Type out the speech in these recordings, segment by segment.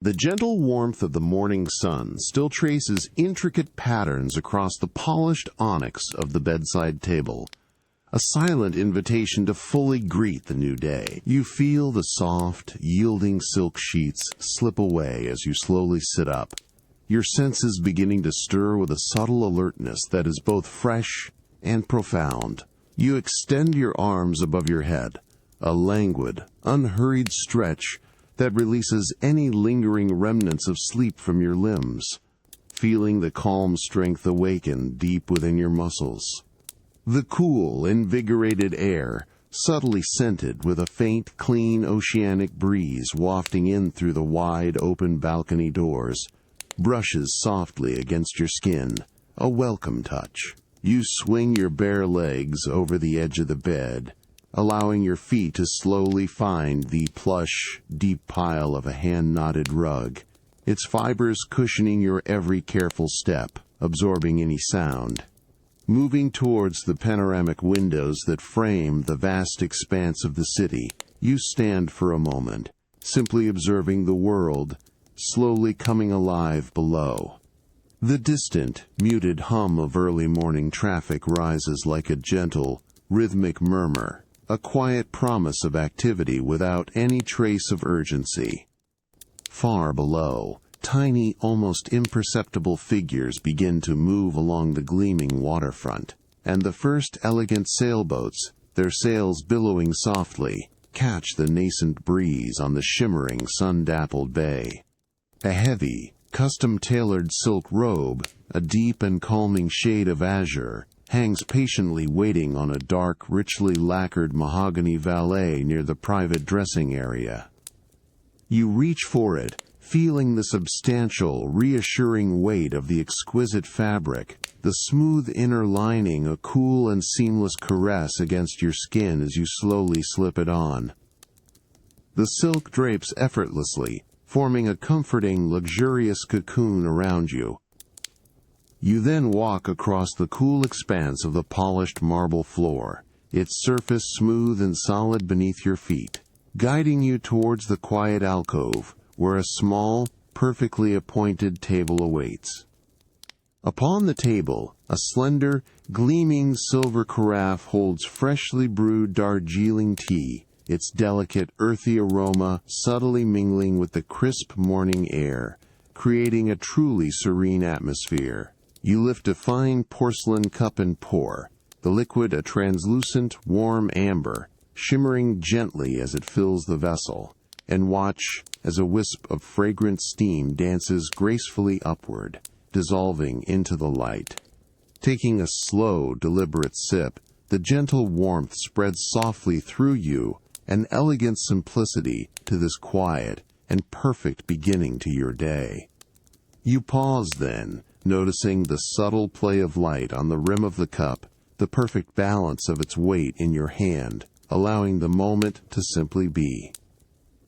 The gentle warmth of the morning sun still traces intricate patterns across the polished onyx of the bedside table, a silent invitation to fully greet the new day. You feel the soft, yielding silk sheets slip away as you slowly sit up, your senses beginning to stir with a subtle alertness that is both fresh and profound. You extend your arms above your head, a languid, unhurried stretch that releases any lingering remnants of sleep from your limbs, feeling the calm strength awaken deep within your muscles. The cool, invigorated air, subtly scented with a faint, clean oceanic breeze wafting in through the wide open balcony doors, brushes softly against your skin, a welcome touch. You swing your bare legs over the edge of the bed, allowing your feet to slowly find the plush, deep pile of a hand-knotted rug, its fibers cushioning your every careful step, absorbing any sound. Moving towards the panoramic windows that frame the vast expanse of the city, you stand for a moment, simply observing the world, slowly coming alive below. The distant, muted hum of early morning traffic rises like a gentle, rhythmic murmur, a quiet promise of activity without any trace of urgency. Far below, tiny, almost imperceptible figures begin to move along the gleaming waterfront, and the first elegant sailboats, their sails billowing softly, catch the nascent breeze on the shimmering, sun-dappled bay. A heavy, custom-tailored silk robe, a deep and calming shade of azure, hangs patiently waiting on a dark, richly lacquered mahogany valet near the private dressing area. You reach for it, feeling the substantial, reassuring weight of the exquisite fabric, the smooth inner lining a cool and seamless caress against your skin as you slowly slip it on. The silk drapes effortlessly, forming a comforting, luxurious cocoon around you. You then walk across the cool expanse of the polished marble floor, its surface smooth and solid beneath your feet, guiding you towards the quiet alcove, where a small, perfectly appointed table awaits. Upon the table, a slender, gleaming silver carafe holds freshly brewed Darjeeling tea, its delicate, earthy aroma subtly mingling with the crisp morning air, creating a truly serene atmosphere. You lift a fine porcelain cup and pour, the liquid a translucent, warm amber, shimmering gently as it fills the vessel, and watch as a wisp of fragrant steam dances gracefully upward, dissolving into the light. Taking a slow, deliberate sip, the gentle warmth spreads softly through you, an elegant simplicity to this quiet and perfect beginning to your day. You pause then, noticing the subtle play of light on the rim of the cup, the perfect balance of its weight in your hand, allowing the moment to simply be.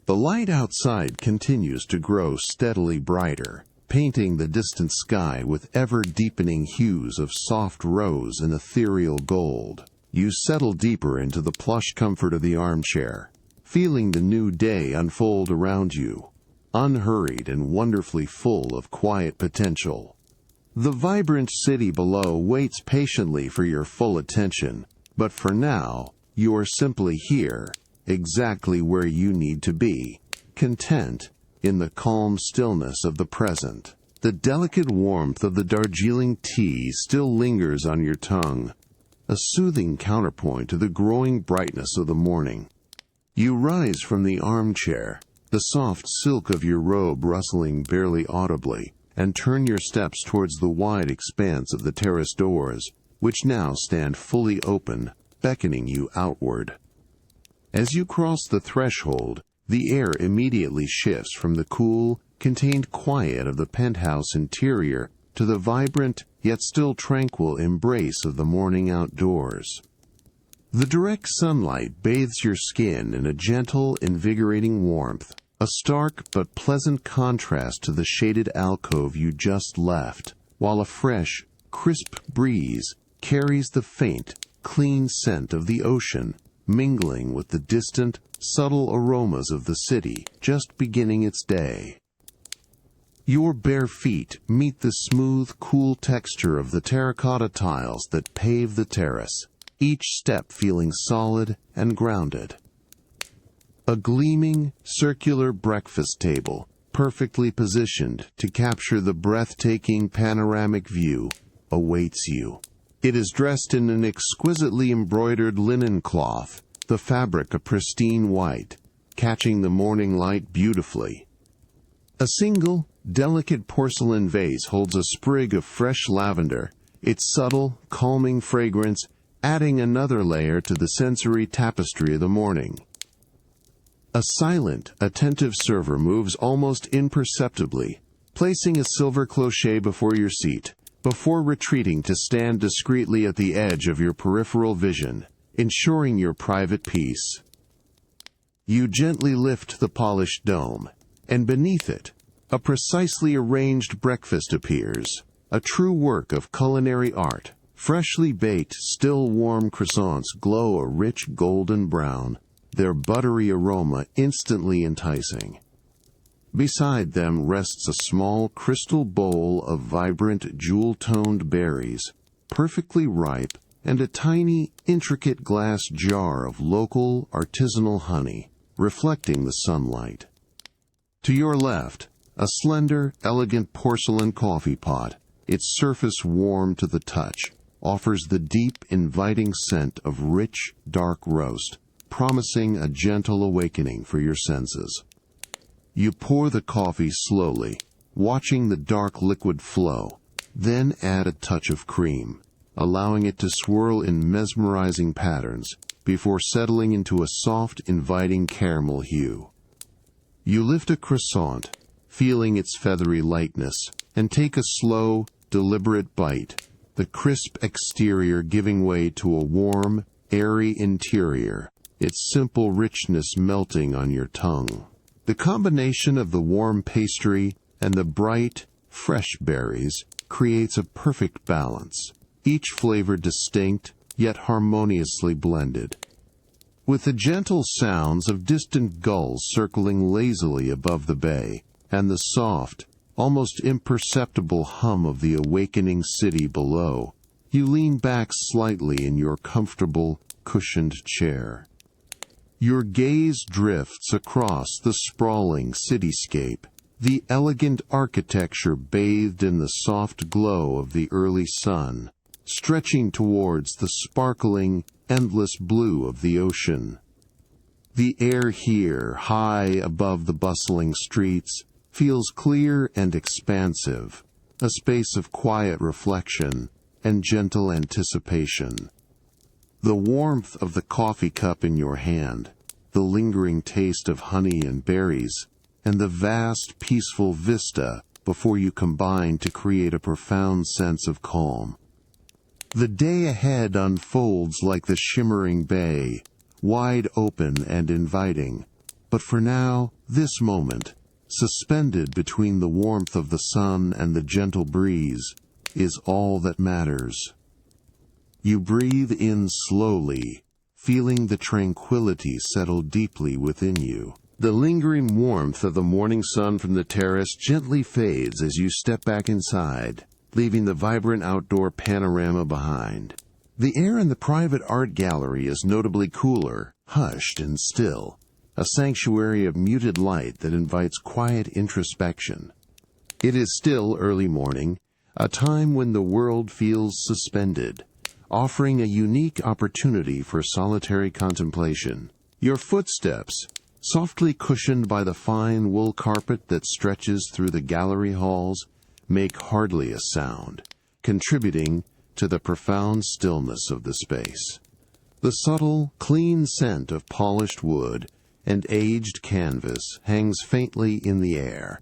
The light outside continues to grow steadily brighter, painting the distant sky with ever-deepening hues of soft rose and ethereal gold. You settle deeper into the plush comfort of the armchair, feeling the new day unfold around you, unhurried and wonderfully full of quiet potential. The vibrant city below waits patiently for your full attention, but for now, you are simply here, exactly where you need to be, content in the calm stillness of the present. The delicate warmth of the Darjeeling tea still lingers on your tongue, a soothing counterpoint to the growing brightness of the morning. You rise from the armchair, the soft silk of your robe rustling barely audibly, and turn your steps towards the wide expanse of the terrace doors, which now stand fully open, beckoning you outward. As you cross the threshold, the air immediately shifts from the cool, contained quiet of the penthouse interior to the vibrant, yet still tranquil embrace of the morning outdoors. The direct sunlight bathes your skin in a gentle, invigorating warmth, a stark but pleasant contrast to the shaded alcove you just left, while a fresh, crisp breeze carries the faint, clean scent of the ocean, mingling with the distant, subtle aromas of the city just beginning its day. Your bare feet meet the smooth, cool texture of the terracotta tiles that pave the terrace, each step feeling solid and grounded. A gleaming, circular breakfast table, perfectly positioned to capture the breathtaking panoramic view, awaits you. It is dressed in an exquisitely embroidered linen cloth, the fabric a pristine white, catching the morning light beautifully. A single, delicate porcelain vase holds a sprig of fresh lavender, its subtle, calming fragrance adding another layer to the sensory tapestry of the morning. A silent, attentive server moves almost imperceptibly, placing a silver cloche before your seat, before retreating to stand discreetly at the edge of your peripheral vision, ensuring your private peace. You gently lift the polished dome, and beneath it, a precisely arranged breakfast appears, a true work of culinary art. Freshly baked, still warm croissants glow a rich golden brown, their buttery aroma instantly enticing. Beside them rests a small crystal bowl of vibrant, jewel-toned berries, perfectly ripe, and a tiny, intricate glass jar of local, artisanal honey, reflecting the sunlight. To your left, a slender, elegant porcelain coffee pot, its surface warm to the touch, offers the deep, inviting scent of rich, dark roast, promising a gentle awakening for your senses. You pour the coffee slowly, watching the dark liquid flow, then add a touch of cream, allowing it to swirl in mesmerizing patterns before settling into a soft, inviting caramel hue. You lift a croissant, feeling its feathery lightness, and take a slow, deliberate bite, the crisp exterior giving way to a warm, airy interior, its simple richness melting on your tongue. The combination of the warm pastry and the bright, fresh berries creates a perfect balance, each flavor distinct yet harmoniously blended. With the gentle sounds of distant gulls circling lazily above the bay, and the soft, almost imperceptible hum of the awakening city below, you lean back slightly in your comfortable, cushioned chair. Your gaze drifts across the sprawling cityscape, the elegant architecture bathed in the soft glow of the early sun, stretching towards the sparkling, endless blue of the ocean. The air here, high above the bustling streets, feels clear and expansive, a space of quiet reflection and gentle anticipation. The warmth of the coffee cup in your hand, the lingering taste of honey and berries, and the vast, peaceful vista before you combine to create a profound sense of calm. The day ahead unfolds like the shimmering bay, wide open and inviting, but for now, this moment, suspended between the warmth of the sun and the gentle breeze, is all that matters. You breathe in slowly, feeling the tranquility settle deeply within you. The lingering warmth of the morning sun from the terrace gently fades as you step back inside, leaving the vibrant outdoor panorama behind. The air in the private art gallery is notably cooler, hushed and still, a sanctuary of muted light that invites quiet introspection. It is still early morning, a time when the world feels suspended, offering a unique opportunity for solitary contemplation. Your footsteps, softly cushioned by the fine wool carpet that stretches through the gallery halls, make hardly a sound, contributing to the profound stillness of the space. The subtle, clean scent of polished wood and aged canvas hangs faintly in the air,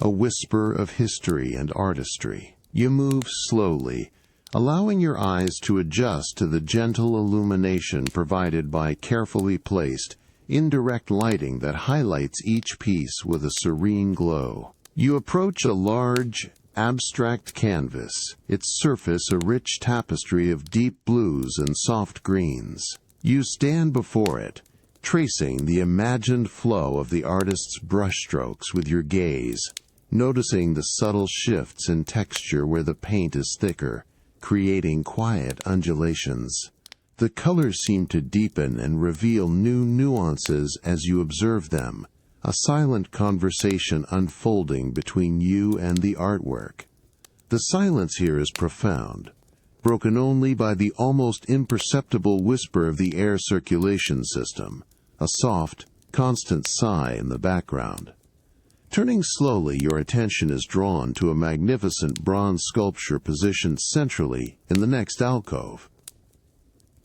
a whisper of history and artistry. You move slowly, allowing your eyes to adjust to the gentle illumination provided by carefully placed, indirect lighting that highlights each piece with a serene glow. You approach a large, abstract canvas, its surface a rich tapestry of deep blues and soft greens. You stand before it, tracing the imagined flow of the artist's brushstrokes with your gaze, noticing the subtle shifts in texture where the paint is thicker, creating quiet undulations. The colors seem to deepen and reveal new nuances as you observe them, a silent conversation unfolding between you and the artwork. The silence here is profound, broken only by the almost imperceptible whisper of the air circulation system, a soft, constant sigh in the background. Turning slowly, your attention is drawn to a magnificent bronze sculpture positioned centrally in the next alcove.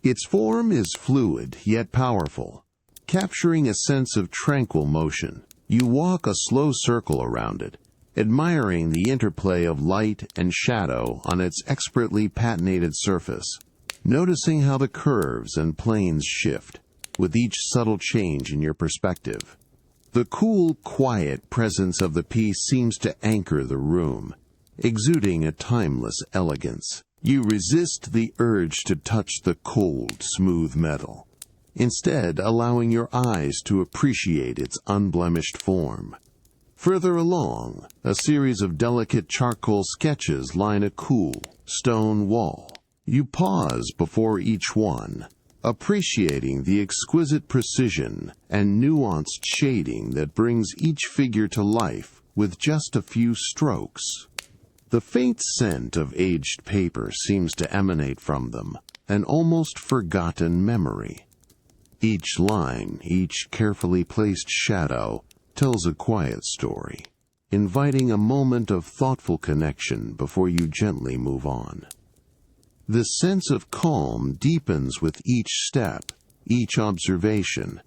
Its form is fluid yet powerful, capturing a sense of tranquil motion. You walk a slow circle around it, admiring the interplay of light and shadow on its expertly patinated surface, noticing how the curves and planes shift with each subtle change in your perspective. The cool, quiet presence of the piece seems to anchor the room, exuding a timeless elegance. You resist the urge to touch the cold, smooth metal, instead allowing your eyes to appreciate its unblemished form. Further along, a series of delicate charcoal sketches line a cool, stone wall. You pause before each one, appreciating the exquisite precision and nuanced shading that brings each figure to life with just a few strokes. The faint scent of aged paper seems to emanate from them, an almost forgotten memory. Each line, each carefully placed shadow, tells a quiet story, inviting a moment of thoughtful connection before you gently move on. The sense of calm deepens with each step, each observation.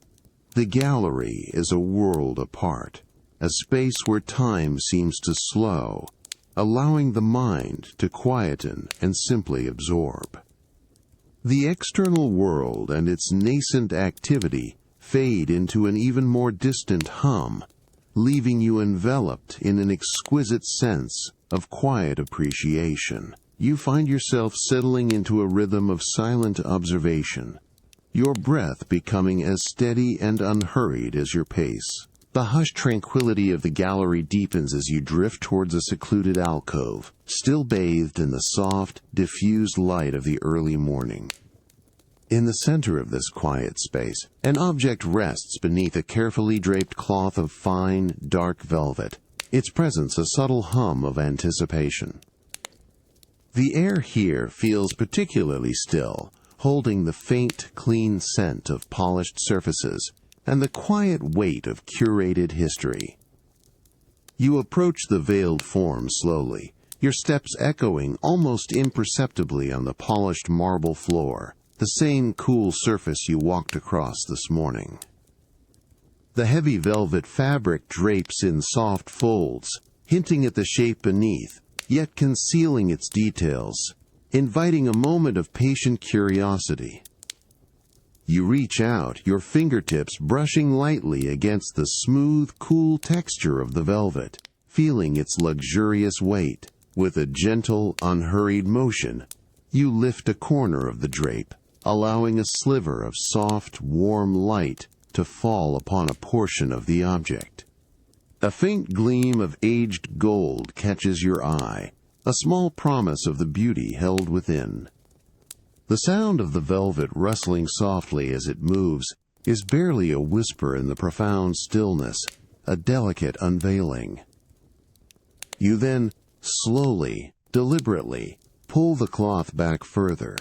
The gallery is a world apart, a space where time seems to slow, allowing the mind to quieten and simply absorb. The external world and its nascent activity fade into an even more distant hum, leaving you enveloped in an exquisite sense of quiet appreciation. You find yourself settling into a rhythm of silent observation, your breath becoming as steady and unhurried as your pace. The hushed tranquility of the gallery deepens as you drift towards a secluded alcove, still bathed in the soft, diffused light of the early morning. In the center of this quiet space, an object rests beneath a carefully draped cloth of fine, dark velvet, its presence a subtle hum of anticipation. The air here feels particularly still, holding the faint, clean scent of polished surfaces and the quiet weight of curated history. You approach the veiled form slowly, your steps echoing almost imperceptibly on the polished marble floor, the same cool surface you walked across this morning. The heavy velvet fabric drapes in soft folds, hinting at the shape beneath, yet concealing its details, inviting a moment of patient curiosity. You reach out, your fingertips brushing lightly against the smooth, cool texture of the velvet, feeling its luxurious weight. With a gentle, unhurried motion, you lift a corner of the drape, allowing a sliver of soft, warm light to fall upon a portion of the object. A faint gleam of aged gold catches your eye, a small promise of the beauty held within. The sound of the velvet rustling softly as it moves is barely a whisper in the profound stillness, a delicate unveiling. You then, slowly, deliberately, pull the cloth back further,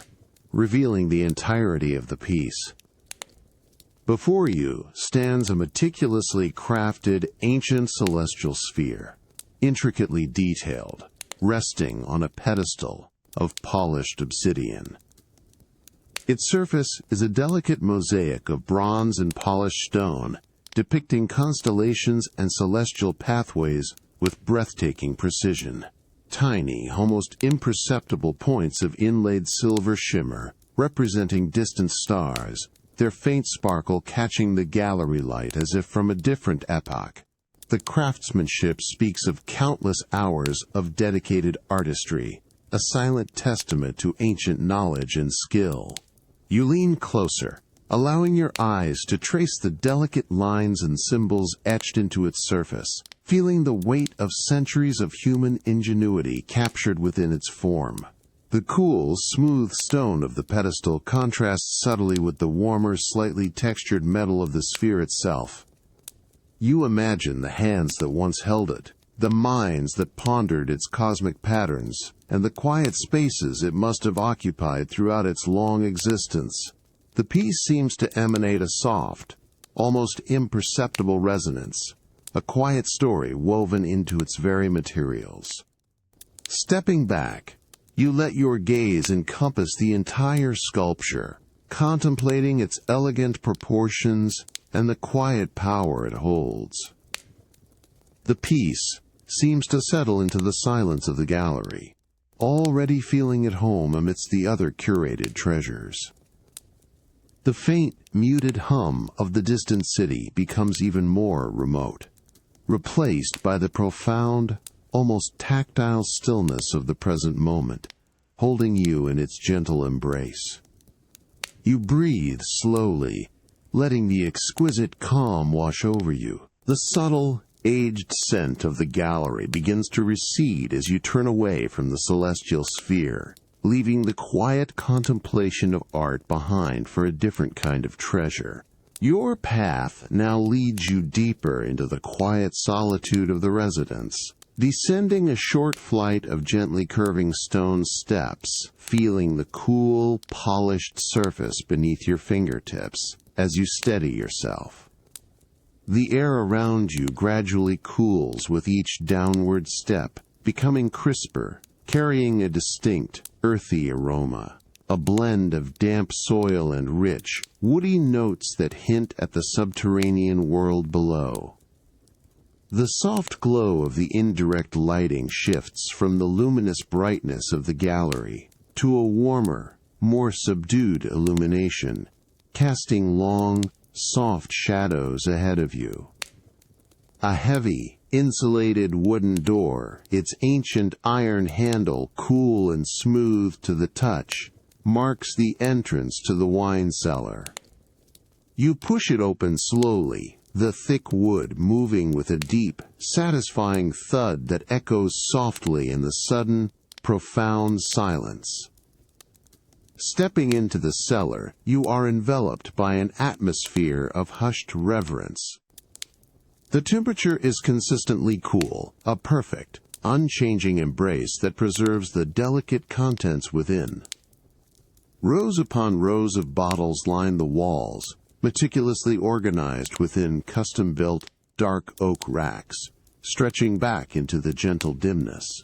revealing the entirety of the piece. Before you stands a meticulously crafted ancient celestial sphere, intricately detailed, resting on a pedestal of polished obsidian. Its surface is a delicate mosaic of bronze and polished stone, depicting constellations and celestial pathways with breathtaking precision. Tiny, almost imperceptible points of inlaid silver shimmer, representing distant stars, their faint sparkle catching the gallery light as if from a different epoch. The craftsmanship speaks of countless hours of dedicated artistry, a silent testament to ancient knowledge and skill. You lean closer, allowing your eyes to trace the delicate lines and symbols etched into its surface, feeling the weight of centuries of human ingenuity captured within its form. The cool, smooth stone of the pedestal contrasts subtly with the warmer, slightly textured metal of the sphere itself. You imagine the hands that once held it, the minds that pondered its cosmic patterns, and the quiet spaces it must have occupied throughout its long existence. The piece seems to emanate a soft, almost imperceptible resonance, a quiet story woven into its very materials. Stepping back, you let your gaze encompass the entire sculpture, contemplating its elegant proportions and the quiet power it holds. The piece seems to settle into the silence of the gallery, already feeling at home amidst the other curated treasures. The faint, muted hum of the distant city becomes even more remote, replaced by the profound, almost tactile stillness of the present moment, holding you in its gentle embrace. You breathe slowly, letting the exquisite calm wash over you. The subtle, aged scent of the gallery begins to recede as you turn away from the celestial sphere, leaving the quiet contemplation of art behind for a different kind of treasure. Your path now leads you deeper into the quiet solitude of the residence, descending a short flight of gently curving stone steps, feeling the cool, polished surface beneath your fingertips as you steady yourself. The air around you gradually cools with each downward step, becoming crisper, carrying a distinct, earthy aroma, a blend of damp soil and rich, woody notes that hint at the subterranean world below. The soft glow of the indirect lighting shifts from the luminous brightness of the gallery to a warmer, more subdued illumination, casting long, soft shadows ahead of you. A heavy, insulated wooden door, its ancient iron handle cool and smooth to the touch, marks the entrance to the wine cellar. You push it open slowly, the thick wood moving with a deep, satisfying thud that echoes softly in the sudden, profound silence. Stepping into the cellar, you are enveloped by an atmosphere of hushed reverence. The temperature is consistently cool, a perfect, unchanging embrace that preserves the delicate contents within. Rows upon rows of bottles line the walls, meticulously organized within custom-built, dark oak racks, stretching back into the gentle dimness.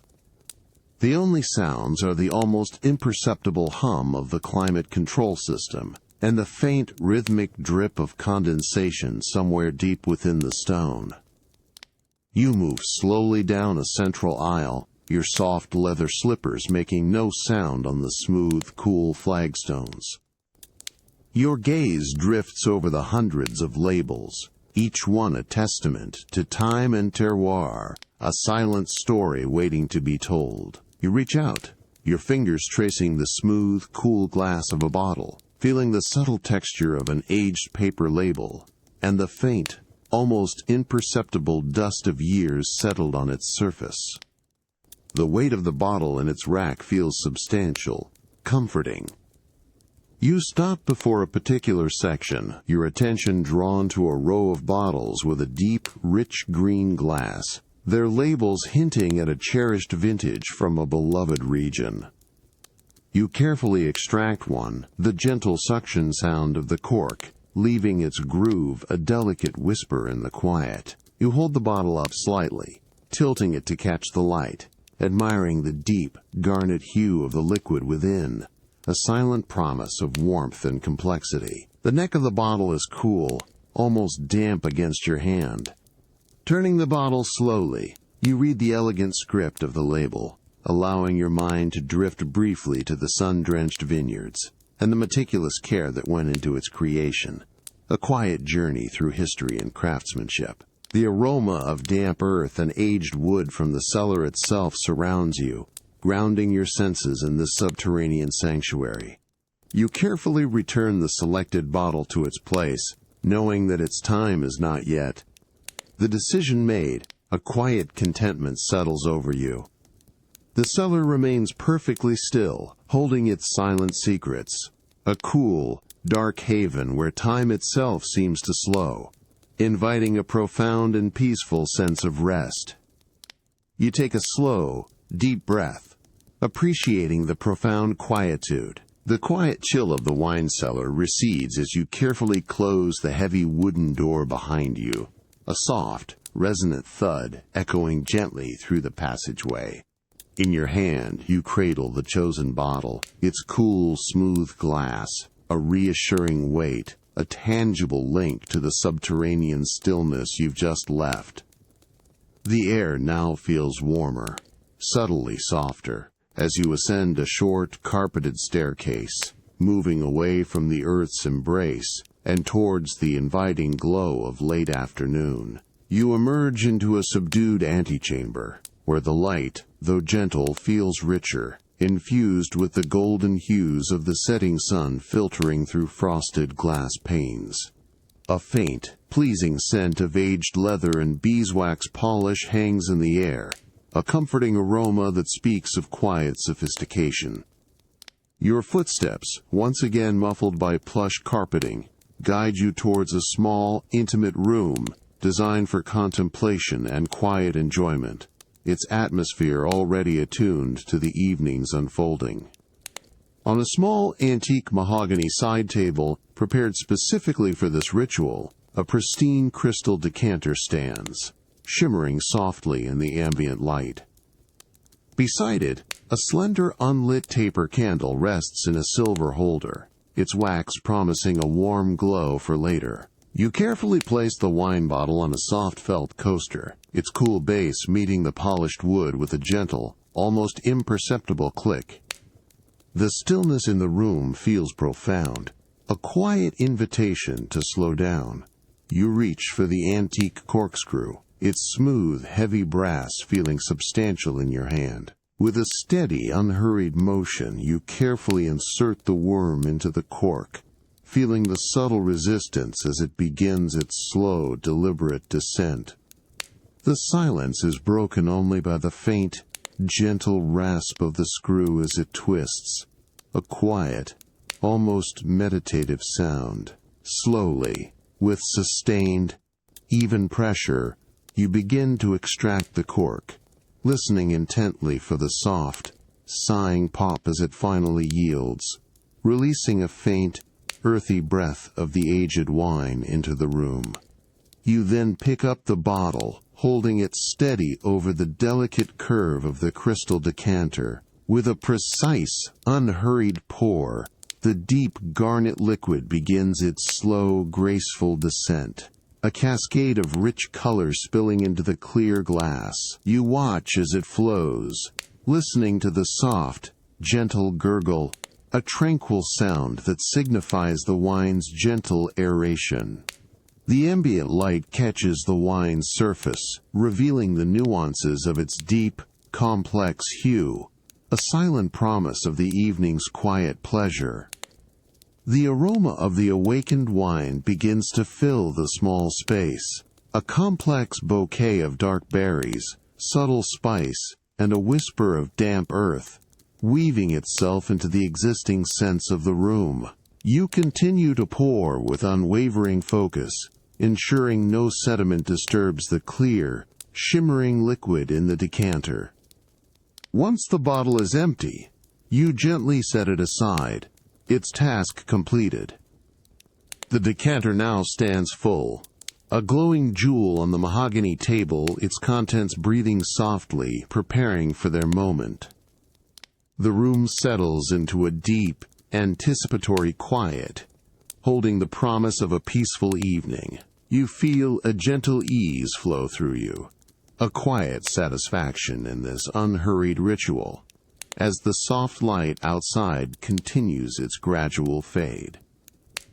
The only sounds are the almost imperceptible hum of the climate control system and the faint rhythmic drip of condensation somewhere deep within the stone. You move slowly down a central aisle, your soft leather slippers making no sound on the smooth, cool flagstones. Your gaze drifts over the hundreds of labels, each one a testament to time and terroir, a silent story waiting to be told. You reach out, your fingers tracing the smooth, cool glass of a bottle, feeling the subtle texture of an aged paper label, and the faint, almost imperceptible dust of years settled on its surface. The weight of the bottle in its rack feels substantial, comforting. You stop before a particular section, your attention drawn to a row of bottles with a deep, rich green glass, their labels hinting at a cherished vintage from a beloved region. You carefully extract one, the gentle suction sound of the cork, leaving its groove a delicate whisper in the quiet. You hold the bottle up slightly, tilting it to catch the light, admiring the deep, garnet hue of the liquid within, a silent promise of warmth and complexity. The neck of the bottle is cool, almost damp against your hand. Turning the bottle slowly, you read the elegant script of the label, allowing your mind to drift briefly to the sun-drenched vineyards and the meticulous care that went into its creation, a quiet journey through history and craftsmanship. The aroma of damp earth and aged wood from the cellar itself surrounds you, grounding your senses in this subterranean sanctuary. You carefully return the selected bottle to its place, knowing that its time is not yet. The decision made, A quiet contentment settles over you. The cellar remains perfectly still, holding its silent secrets. A cool, dark haven where time itself seems to slow, inviting a profound and peaceful sense of rest. You take a slow, deep breath, appreciating the profound quietude. The quiet chill of the wine cellar recedes as you carefully close the heavy wooden door behind you, a soft, resonant thud echoing gently through the passageway. In your hand, you cradle the chosen bottle, its cool, smooth glass, a reassuring weight, a tangible link to the subterranean stillness you've just left. The air now feels warmer, subtly softer, as you ascend a short, carpeted staircase, moving away from the earth's embrace and towards the inviting glow of late afternoon. You emerge into a subdued antechamber, where the light, though gentle, feels richer, infused with the golden hues of the setting sun filtering through frosted glass panes. A faint, pleasing scent of aged leather and beeswax polish hangs in the air, a comforting aroma that speaks of quiet sophistication. Your footsteps, once again muffled by plush carpeting, guide you towards a small, intimate room designed for contemplation and quiet enjoyment, its atmosphere already attuned to the evening's unfolding. On a small, antique mahogany side table, prepared specifically for this ritual, a pristine crystal decanter stands, shimmering softly in the ambient light. Beside it, a slender unlit taper candle rests in a silver holder, its wax promising a warm glow for later. You carefully place the wine bottle on a soft felt coaster, its cool base meeting the polished wood with a gentle, almost imperceptible click. The stillness in the room feels profound, a quiet invitation to slow down. You reach for the antique corkscrew, its smooth, heavy brass feeling substantial in your hand. With a steady, unhurried motion, you carefully insert the worm into the cork, feeling the subtle resistance as it begins its slow, deliberate descent. The silence is broken only by the faint, gentle rasp of the screw as it twists, a quiet, almost meditative sound. Slowly, with sustained, even pressure, you begin to extract the cork, listening intently for the soft, sighing pop as it finally yields, releasing a faint, earthy breath of the aged wine into the room. You then pick up the bottle, holding it steady over the delicate curve of the crystal decanter. With a precise, unhurried pour, the deep garnet liquid begins its slow, graceful descent, a cascade of rich color spilling into the clear glass. You watch as it flows, listening to the soft, gentle gurgle, a tranquil sound that signifies the wine's gentle aeration. The ambient light catches the wine's surface, revealing the nuances of its deep, complex hue, a silent promise of the evening's quiet pleasure. The aroma of the awakened wine begins to fill the small space, a complex bouquet of dark berries, subtle spice, and a whisper of damp earth, weaving itself into the existing sense of the room. You continue to pour with unwavering focus, ensuring no sediment disturbs the clear, shimmering liquid in the decanter. Once the bottle is empty, you gently set it aside, its task completed. The decanter now stands full, a glowing jewel on the mahogany table, its contents breathing softly, preparing for their moment. The room settles into a deep, anticipatory quiet, holding the promise of a peaceful evening. You feel a gentle ease flow through you, a quiet satisfaction in this unhurried ritual, as the soft light outside continues its gradual fade.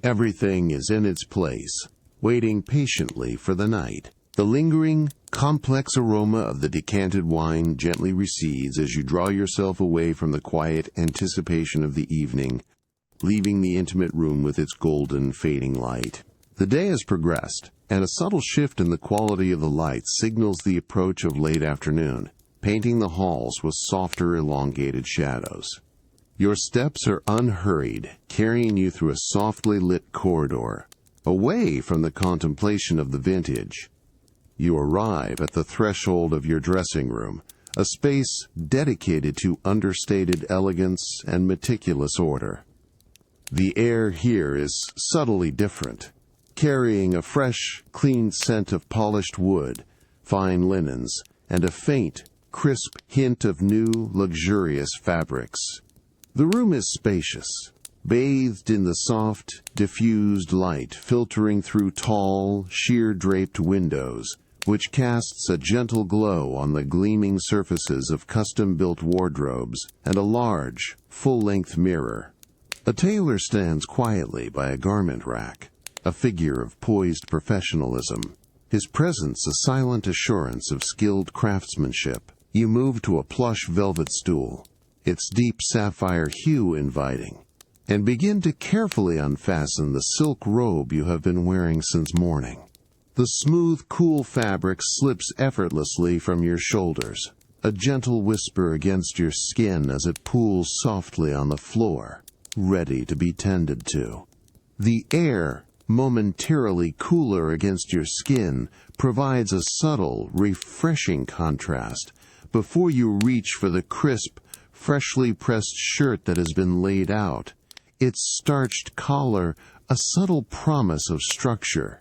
Everything is in its place, waiting patiently for the night. The lingering, complex aroma of the decanted wine gently recedes as you draw yourself away from the quiet anticipation of the evening, leaving the intimate room with its golden, fading light. The day has progressed, and a subtle shift in the quality of the light signals the approach of late afternoon, painting the halls with softer, elongated shadows. Your steps are unhurried, carrying you through a softly lit corridor, away from the contemplation of the vintage. You arrive at the threshold of your dressing room, a space dedicated to understated elegance and meticulous order. The air here is subtly different, carrying a fresh, clean scent of polished wood, fine linens, and a faint, crisp hint of new, luxurious fabrics. The room is spacious, bathed in the soft, diffused light filtering through tall, sheer-draped windows, which casts a gentle glow on the gleaming surfaces of custom-built wardrobes and a large, full-length mirror. A tailor stands quietly by a garment rack, a figure of poised professionalism, his presence a silent assurance of skilled craftsmanship. You move to a plush velvet stool, its deep sapphire hue inviting, and begin to carefully unfasten the silk robe you have been wearing since morning. The smooth, cool fabric slips effortlessly from your shoulders, a gentle whisper against your skin as it pools softly on the floor, ready to be tended to. The air, momentarily cooler against your skin, provides a subtle, refreshing contrast before you reach for the crisp, freshly pressed shirt that has been laid out, its starched collar a subtle promise of structure.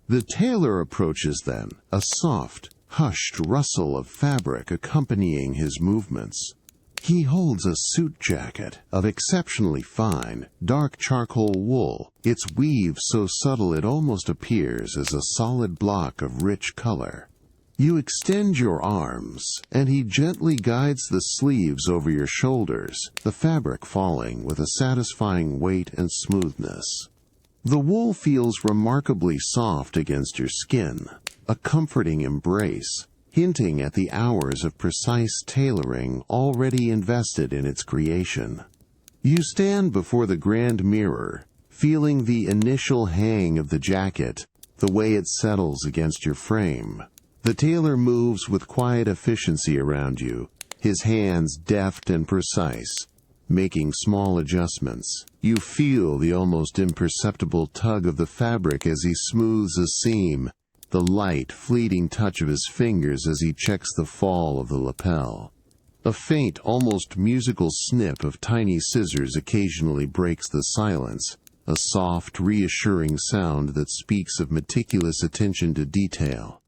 The tailor approaches then, a soft, hushed rustle of fabric accompanying his movements. He holds a suit jacket of exceptionally fine, dark charcoal wool, its weave so subtle it almost appears as a solid block of rich color. You extend your arms, and he gently guides the sleeves over your shoulders, the fabric falling with a satisfying weight and smoothness. The wool feels remarkably soft against your skin, a comforting embrace, hinting at the hours of precise tailoring already invested in its creation. You stand before the grand mirror, feeling the initial hang of the jacket, the way it settles against your frame. The tailor moves with quiet efficiency around you, his hands deft and precise, making small adjustments. You feel the almost imperceptible tug of the fabric as he smooths a seam, the light, fleeting touch of his fingers as he checks the fall of the lapel. A faint, almost musical snip of tiny scissors occasionally breaks the silence, a soft, reassuring sound that speaks of meticulous attention to detail.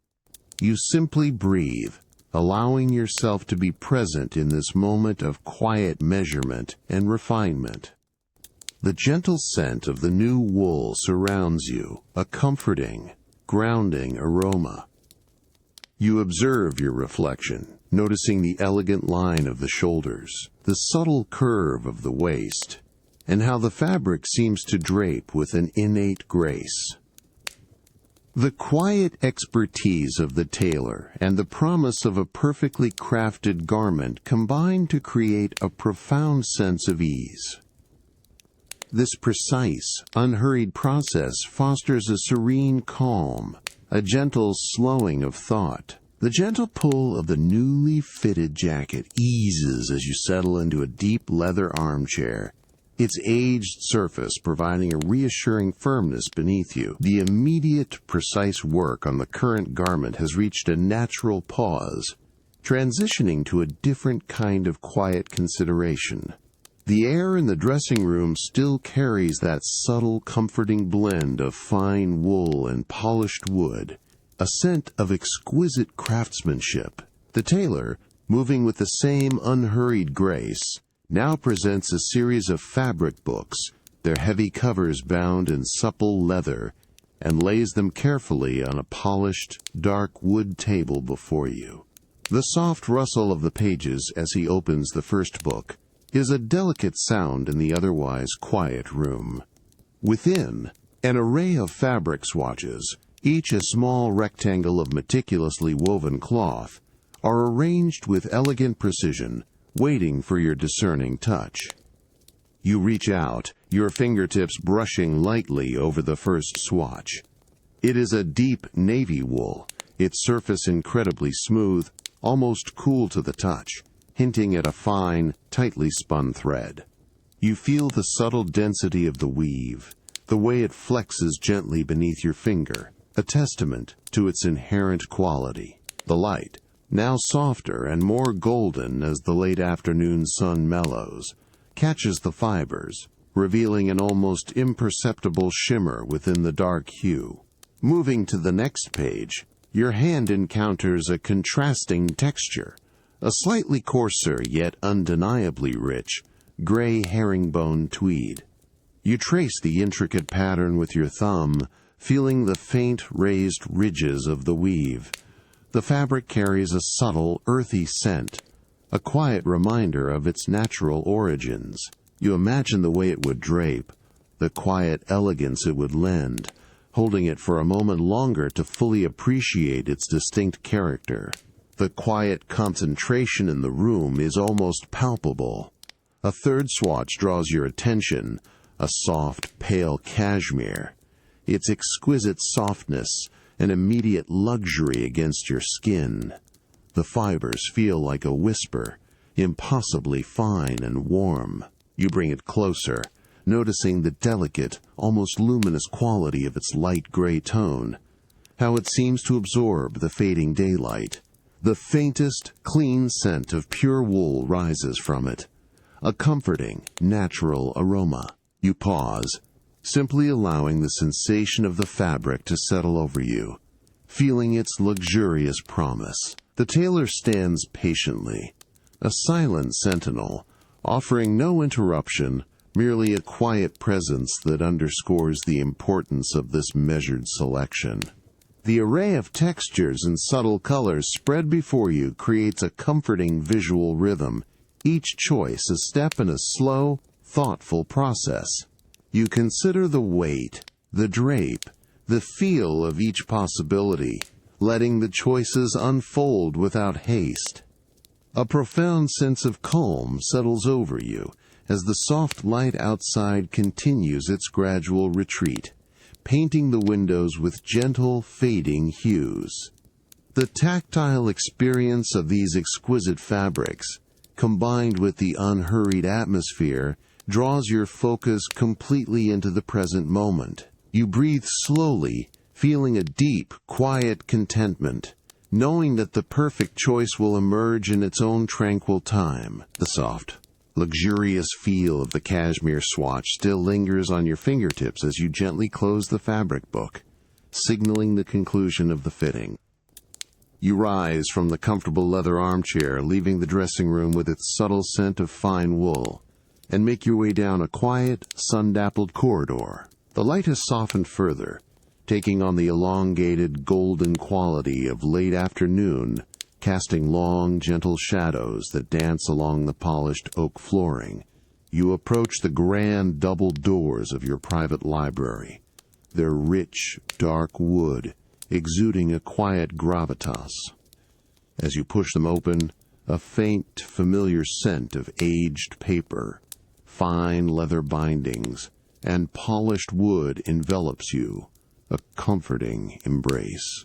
You simply breathe, allowing yourself to be present in this moment of quiet measurement and refinement. The gentle scent of the new wool surrounds you, a comforting, grounding aroma. You observe your reflection, noticing the elegant line of the shoulders, the subtle curve of the waist, and how the fabric seems to drape with an innate grace. The quiet expertise of the tailor and the promise of a perfectly crafted garment combine to create a profound sense of ease. This precise, unhurried process fosters a serene calm, a gentle slowing of thought. The gentle pull of the newly fitted jacket eases as you settle into a deep leather armchair, its aged surface providing a reassuring firmness beneath you. The immediate, precise work on the current garment has reached a natural pause, transitioning to a different kind of quiet consideration. The air in the dressing room still carries that subtle, comforting blend of fine wool and polished wood, a scent of exquisite craftsmanship. The tailor, moving with the same unhurried grace, now presents a series of fabric books, their heavy covers bound in supple leather, and lays them carefully on a polished, dark wood table before you. The soft rustle of the pages as he opens the first book is a delicate sound in the otherwise quiet room. Within, an array of fabric swatches, each a small rectangle of meticulously woven cloth, are arranged with elegant precision, waiting for your discerning touch. You reach out, your fingertips brushing lightly over the first swatch. It is a deep navy wool, its surface incredibly smooth, almost cool to the touch, hinting at a fine, tightly spun thread. You feel the subtle density of the weave, the way it flexes gently beneath your finger, a testament to its inherent quality. The light, now softer and more golden as the late afternoon sun mellows, catches the fibers, revealing an almost imperceptible shimmer within the dark hue. Moving to the next page, your hand encounters a contrasting texture, a slightly coarser yet undeniably rich, gray herringbone tweed. You trace the intricate pattern with your thumb, feeling the faint raised ridges of the weave. The fabric carries a subtle, earthy scent, a quiet reminder of its natural origins. You imagine the way it would drape, the quiet elegance it would lend, holding it for a moment longer to fully appreciate its distinct character. The quiet concentration in the room is almost palpable. A third swatch draws your attention, a soft, pale cashmere. Its exquisite softness, an immediate luxury against your skin. The fibers feel like a whisper, impossibly fine and warm. You bring it closer, noticing the delicate, almost luminous quality of its light gray tone, how it seems to absorb the fading daylight. The faintest, clean scent of pure wool rises from it, a comforting, natural aroma. You pause, simply allowing the sensation of the fabric to settle over you, feeling its luxurious promise. The tailor stands patiently, a silent sentinel, offering no interruption, merely a quiet presence that underscores the importance of this measured selection. The array of textures and subtle colors spread before you creates a comforting visual rhythm, each choice a step in a slow, thoughtful process. You consider the weight, the drape, the feel of each possibility, letting the choices unfold without haste. A profound sense of calm settles over you as the soft light outside continues its gradual retreat, painting the windows with gentle, fading hues. The tactile experience of these exquisite fabrics, combined with the unhurried atmosphere, draws your focus completely into the present moment. You breathe slowly, feeling a deep, quiet contentment, knowing that the perfect choice will emerge in its own tranquil time. The soft, luxurious feel of the cashmere swatch still lingers on your fingertips as you gently close the fabric book, signaling the conclusion of the fitting. You rise from the comfortable leather armchair, leaving the dressing room with its subtle scent of fine wool, and make your way down a quiet, sun-dappled corridor. The light has softened further, taking on the elongated, golden quality of late afternoon, casting long, gentle shadows that dance along the polished oak flooring. You approach the grand double doors of your private library, their rich, dark wood exuding a quiet gravitas. As you push them open, a faint, familiar scent of aged paper, fine leather bindings, and polished wood envelops you, a comforting embrace.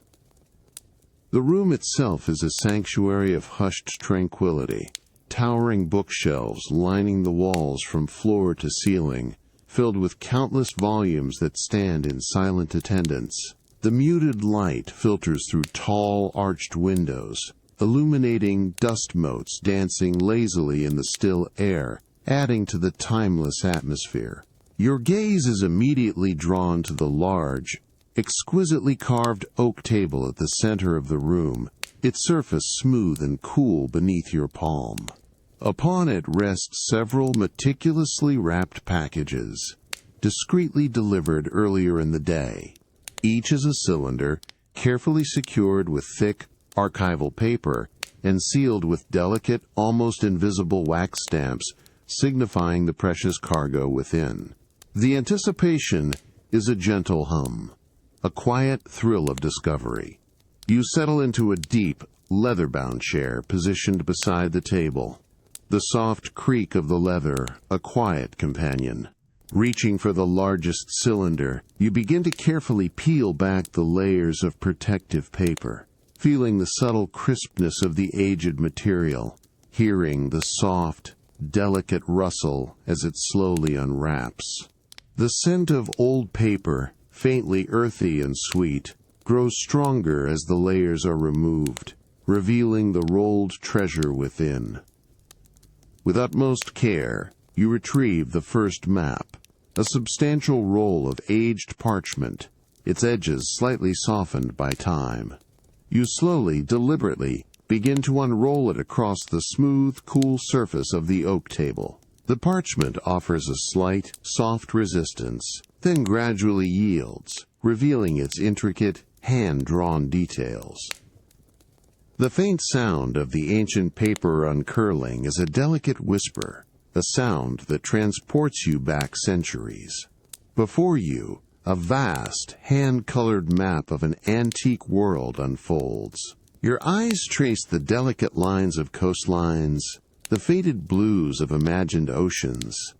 The room itself is a sanctuary of hushed tranquility, towering bookshelves lining the walls from floor to ceiling, filled with countless volumes that stand in silent attendance. The muted light filters through tall, arched windows, illuminating dust motes dancing lazily in the still air, adding to the timeless atmosphere. Your gaze is immediately drawn to the large, exquisitely carved oak table at the center of the room, its surface smooth and cool beneath your palm. Upon it rest several meticulously wrapped packages, discreetly delivered earlier in the day. Each is a cylinder, carefully secured with thick, archival paper, and sealed with delicate, almost invisible wax stamps, signifying the precious cargo within. The anticipation is a gentle hum, a quiet thrill of discovery. You settle into a deep, leather-bound chair positioned beside the table. The soft creak of the leather, a quiet companion. Reaching for the largest cylinder, you begin to carefully peel back the layers of protective paper, feeling the subtle crispness of the aged material, hearing the soft, delicate rustle as it slowly unwraps. The scent of old paper, faintly earthy and sweet, grows stronger as the layers are removed, revealing the rolled treasure within. With utmost care, you retrieve the first map, a substantial roll of aged parchment, its edges slightly softened by time. You slowly, deliberately, begin to unroll it across the smooth, cool surface of the oak table. The parchment offers a slight, soft resistance, then gradually yields, revealing its intricate, hand-drawn details. The faint sound of the ancient paper uncurling is a delicate whisper, a sound that transports you back centuries. Before you, a vast, hand-colored map of an antique world unfolds. Your eyes trace the delicate lines of coastlines, the faded blues of imagined oceans,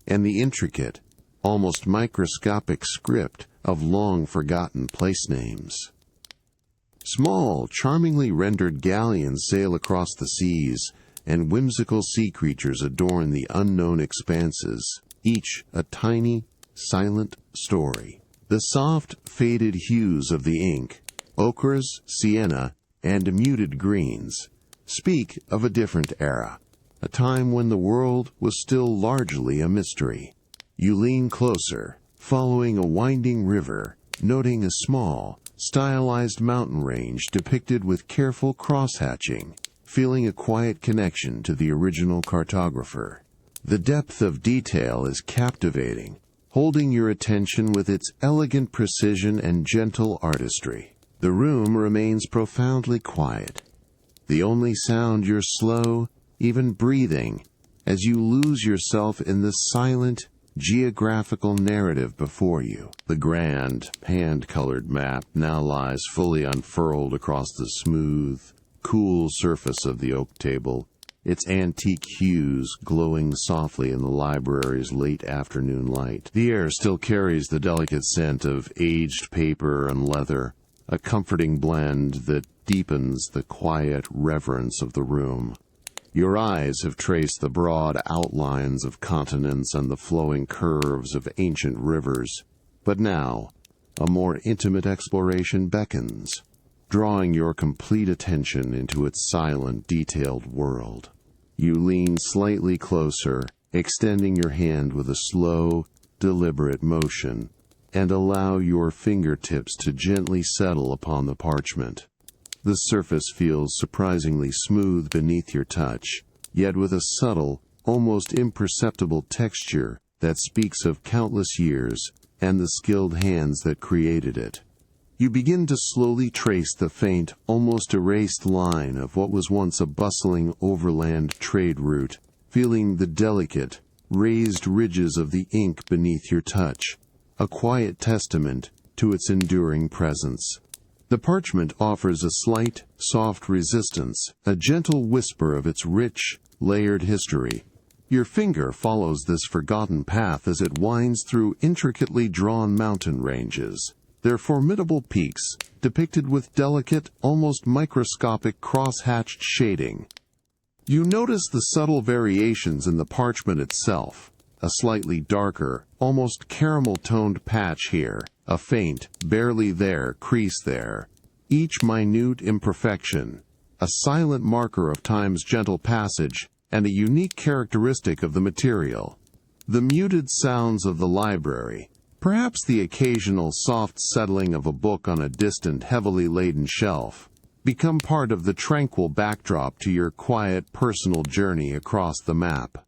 and the intricate, almost microscopic script of long-forgotten place names. Small, charmingly rendered galleons sail across the seas, and whimsical sea creatures adorn the unknown expanses, each a tiny, silent story. The soft, faded hues of the ink, ochres, sienna, and muted greens, speak of a different era, a time when the world was still largely a mystery. You lean closer, following a winding river, noting a small, stylized mountain range depicted with careful cross-hatching, feeling a quiet connection to the original cartographer. The depth of detail is captivating, holding your attention with its elegant precision and gentle artistry. The room remains profoundly quiet. The only sound your slow, even breathing, as you lose yourself in the silent, geographical narrative before you. The grand, hand-colored map now lies fully unfurled across the smooth, cool surface of the oak table, its antique hues glowing softly in the library's late afternoon light. The air still carries the delicate scent of aged paper and leather, a comforting blend that deepens the quiet reverence of the room. Your eyes have traced the broad outlines of continents and the flowing curves of ancient rivers, but now a more intimate exploration beckons, drawing your complete attention into its silent, detailed world. You lean slightly closer, extending your hand with a slow, deliberate motion, and allow your fingertips to gently settle upon the parchment. The surface feels surprisingly smooth beneath your touch, yet with a subtle, almost imperceptible texture that speaks of countless years and the skilled hands that created it. You begin to slowly trace the faint, almost erased line of what was once a bustling overland trade route, feeling the delicate, raised ridges of the ink beneath your touch, a quiet testament to its enduring presence. The parchment offers a slight, soft resistance, a gentle whisper of its rich, layered history. Your finger follows this forgotten path as it winds through intricately drawn mountain ranges, their formidable peaks depicted with delicate, almost microscopic cross-hatched shading. You notice the subtle variations in the parchment itself, a slightly darker, almost caramel-toned patch here, a faint, barely there crease there, each minute imperfection, a silent marker of time's gentle passage, and a unique characteristic of the material. The muted sounds of the library, perhaps the occasional soft settling of a book on a distant, heavily laden shelf, become part of the tranquil backdrop to your quiet, personal journey across the map.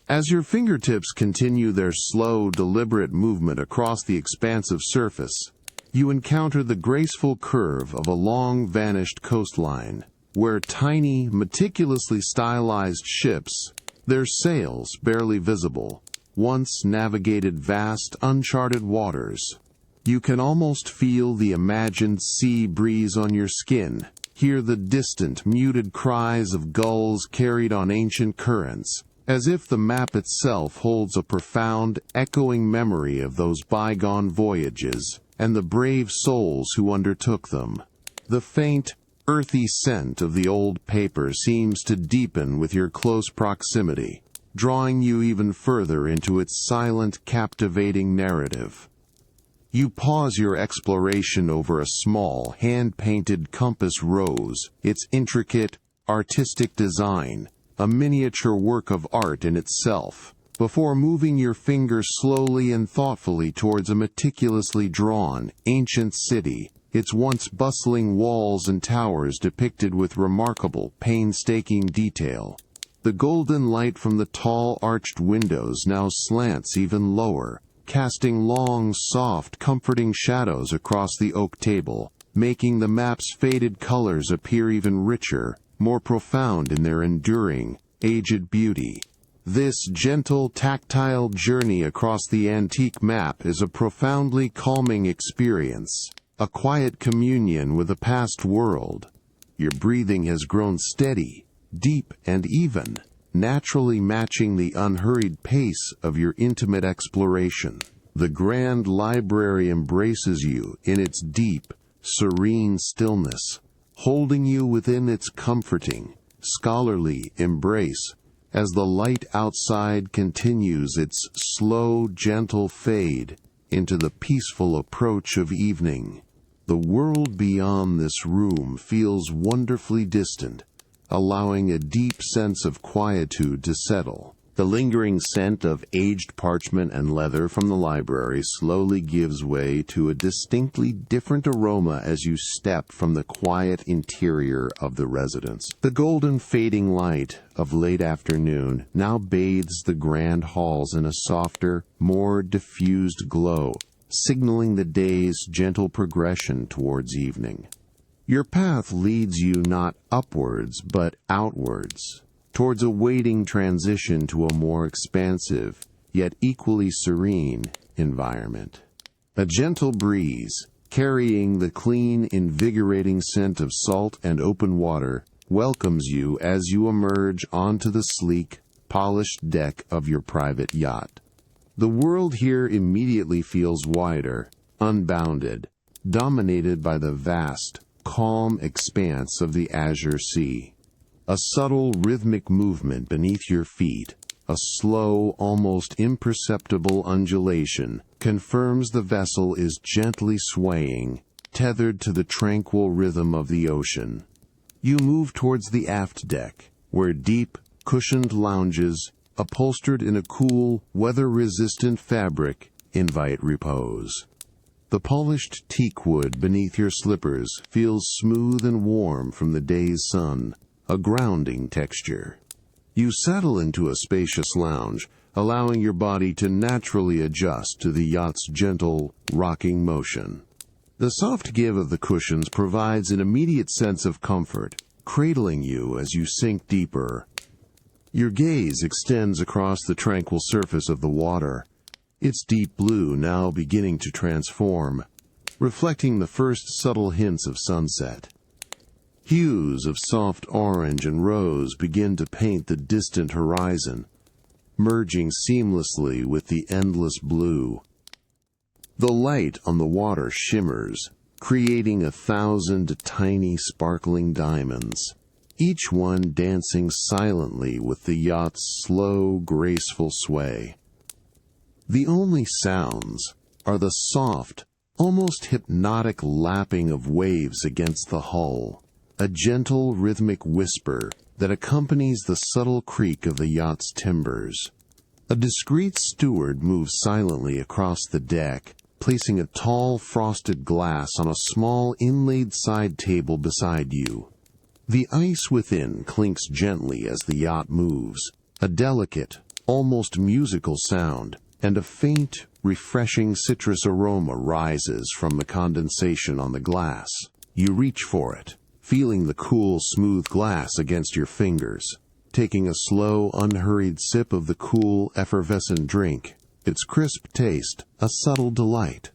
As your fingertips continue their slow, deliberate movement across the expansive surface, you encounter the graceful curve of a long-vanished coastline, where tiny, meticulously stylized ships, their sails barely visible, once navigated vast, uncharted waters. You can almost feel the imagined sea breeze on your skin, hear the distant, muted cries of gulls carried on ancient currents, as if the map itself holds a profound, echoing memory of those bygone voyages and the brave souls who undertook them. The faint, earthy scent of the old paper seems to deepen with your close proximity, drawing you even further into its silent, captivating narrative. You pause your exploration over a small, hand-painted compass rose, its intricate, artistic design, a miniature work of art in itself, before moving your finger slowly and thoughtfully towards a meticulously drawn, ancient city, its once bustling walls and towers depicted with remarkable, painstaking detail. The golden light from the tall, arched windows now slants even lower, casting long, soft, comforting shadows across the oak table, making the map's faded colors appear even richer, more profound in their enduring, aged beauty. This gentle, tactile journey across the antique map is a profoundly calming experience, a quiet communion with a past world. Your breathing has grown steady, deep and even, naturally matching the unhurried pace of your intimate exploration. The grand library embraces you in its deep, serene stillness, holding you within its comforting, scholarly embrace as the light outside continues its slow, gentle fade into the peaceful approach of evening. The world beyond this room feels wonderfully distant, allowing a deep sense of quietude to settle. The lingering scent of aged parchment and leather from the library slowly gives way to a distinctly different aroma as you step from the quiet interior of the residence. The golden fading light of late afternoon now bathes the grand halls in a softer, more diffused glow, signaling the day's gentle progression towards evening. Your path leads you not upwards but outwards, towards a waiting transition to a more expansive, yet equally serene, environment. A gentle breeze, carrying the clean, invigorating scent of salt and open water, welcomes you as you emerge onto the sleek, polished deck of your private yacht. The world here immediately feels wider, unbounded, dominated by the vast, calm expanse of the azure sea. A subtle rhythmic movement beneath your feet, a slow, almost imperceptible undulation, confirms the vessel is gently swaying, tethered to the tranquil rhythm of the ocean. You move towards the aft deck, where deep, cushioned lounges, upholstered in a cool, weather-resistant fabric, invite repose. The polished teak wood beneath your slippers feels smooth and warm from the day's sun, a grounding texture. You settle into a spacious lounge, allowing your body to naturally adjust to the yacht's gentle, rocking motion. The soft give of the cushions provides an immediate sense of comfort, cradling you as you sink deeper. Your gaze extends across the tranquil surface of the water, its deep blue now beginning to transform, reflecting the first subtle hints of sunset. Hues of soft orange and rose begin to paint the distant horizon, merging seamlessly with the endless blue. The light on the water shimmers, creating 1,000 tiny sparkling diamonds, each one dancing silently with the yacht's slow, graceful sway. The only sounds are the soft, almost hypnotic lapping of waves against the hull, a gentle rhythmic whisper that accompanies the subtle creak of the yacht's timbers. A discreet steward moves silently across the deck, placing a tall frosted glass on a small inlaid side table beside you. The ice within clinks gently as the yacht moves, a delicate, almost musical sound, and a faint, refreshing citrus aroma rises from the condensation on the glass. You reach for it, feeling the cool, smooth glass against your fingers, taking a slow, unhurried sip of the cool, effervescent drink, its crisp taste a subtle delight.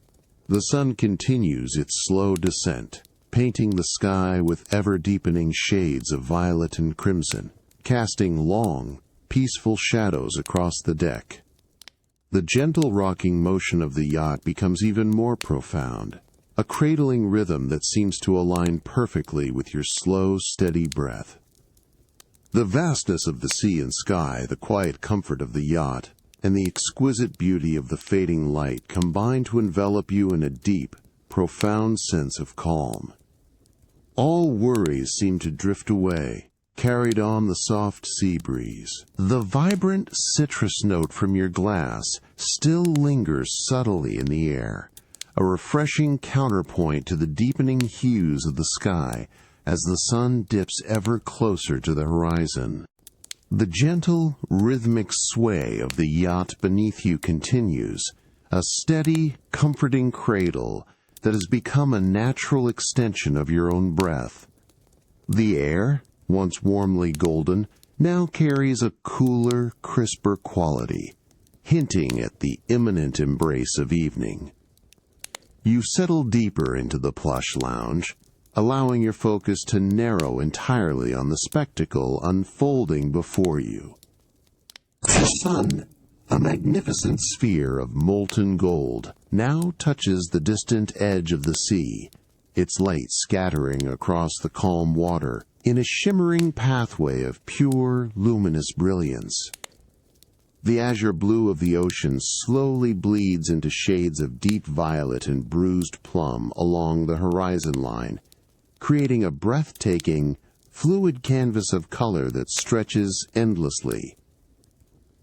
The sun continues its slow descent, painting the sky with ever-deepening shades of violet and crimson, casting long, peaceful shadows across the deck. The gentle rocking motion of the yacht becomes even more profound, a cradling rhythm that seems to align perfectly with your slow, steady breath. The vastness of the sea and sky, the quiet comfort of the yacht, and the exquisite beauty of the fading light combine to envelop you in a deep, profound sense of calm. All worries seem to drift away, carried on the soft sea breeze. The vibrant citrus note from your glass still lingers subtly in the air, a refreshing counterpoint to the deepening hues of the sky as the sun dips ever closer to the horizon. The gentle, rhythmic sway of the yacht beneath you continues, a steady, comforting cradle that has become a natural extension of your own breath. The air, once warmly golden, now carries a cooler, crisper quality, hinting at the imminent embrace of evening. You settle deeper into the plush lounge, allowing your focus to narrow entirely on the spectacle unfolding before you. The sun, a magnificent sphere of molten gold, now touches the distant edge of the sea, its light scattering across the calm water in a shimmering pathway of pure, luminous brilliance. The azure blue of the ocean slowly bleeds into shades of deep violet and bruised plum along the horizon line, creating a breathtaking, fluid canvas of color that stretches endlessly.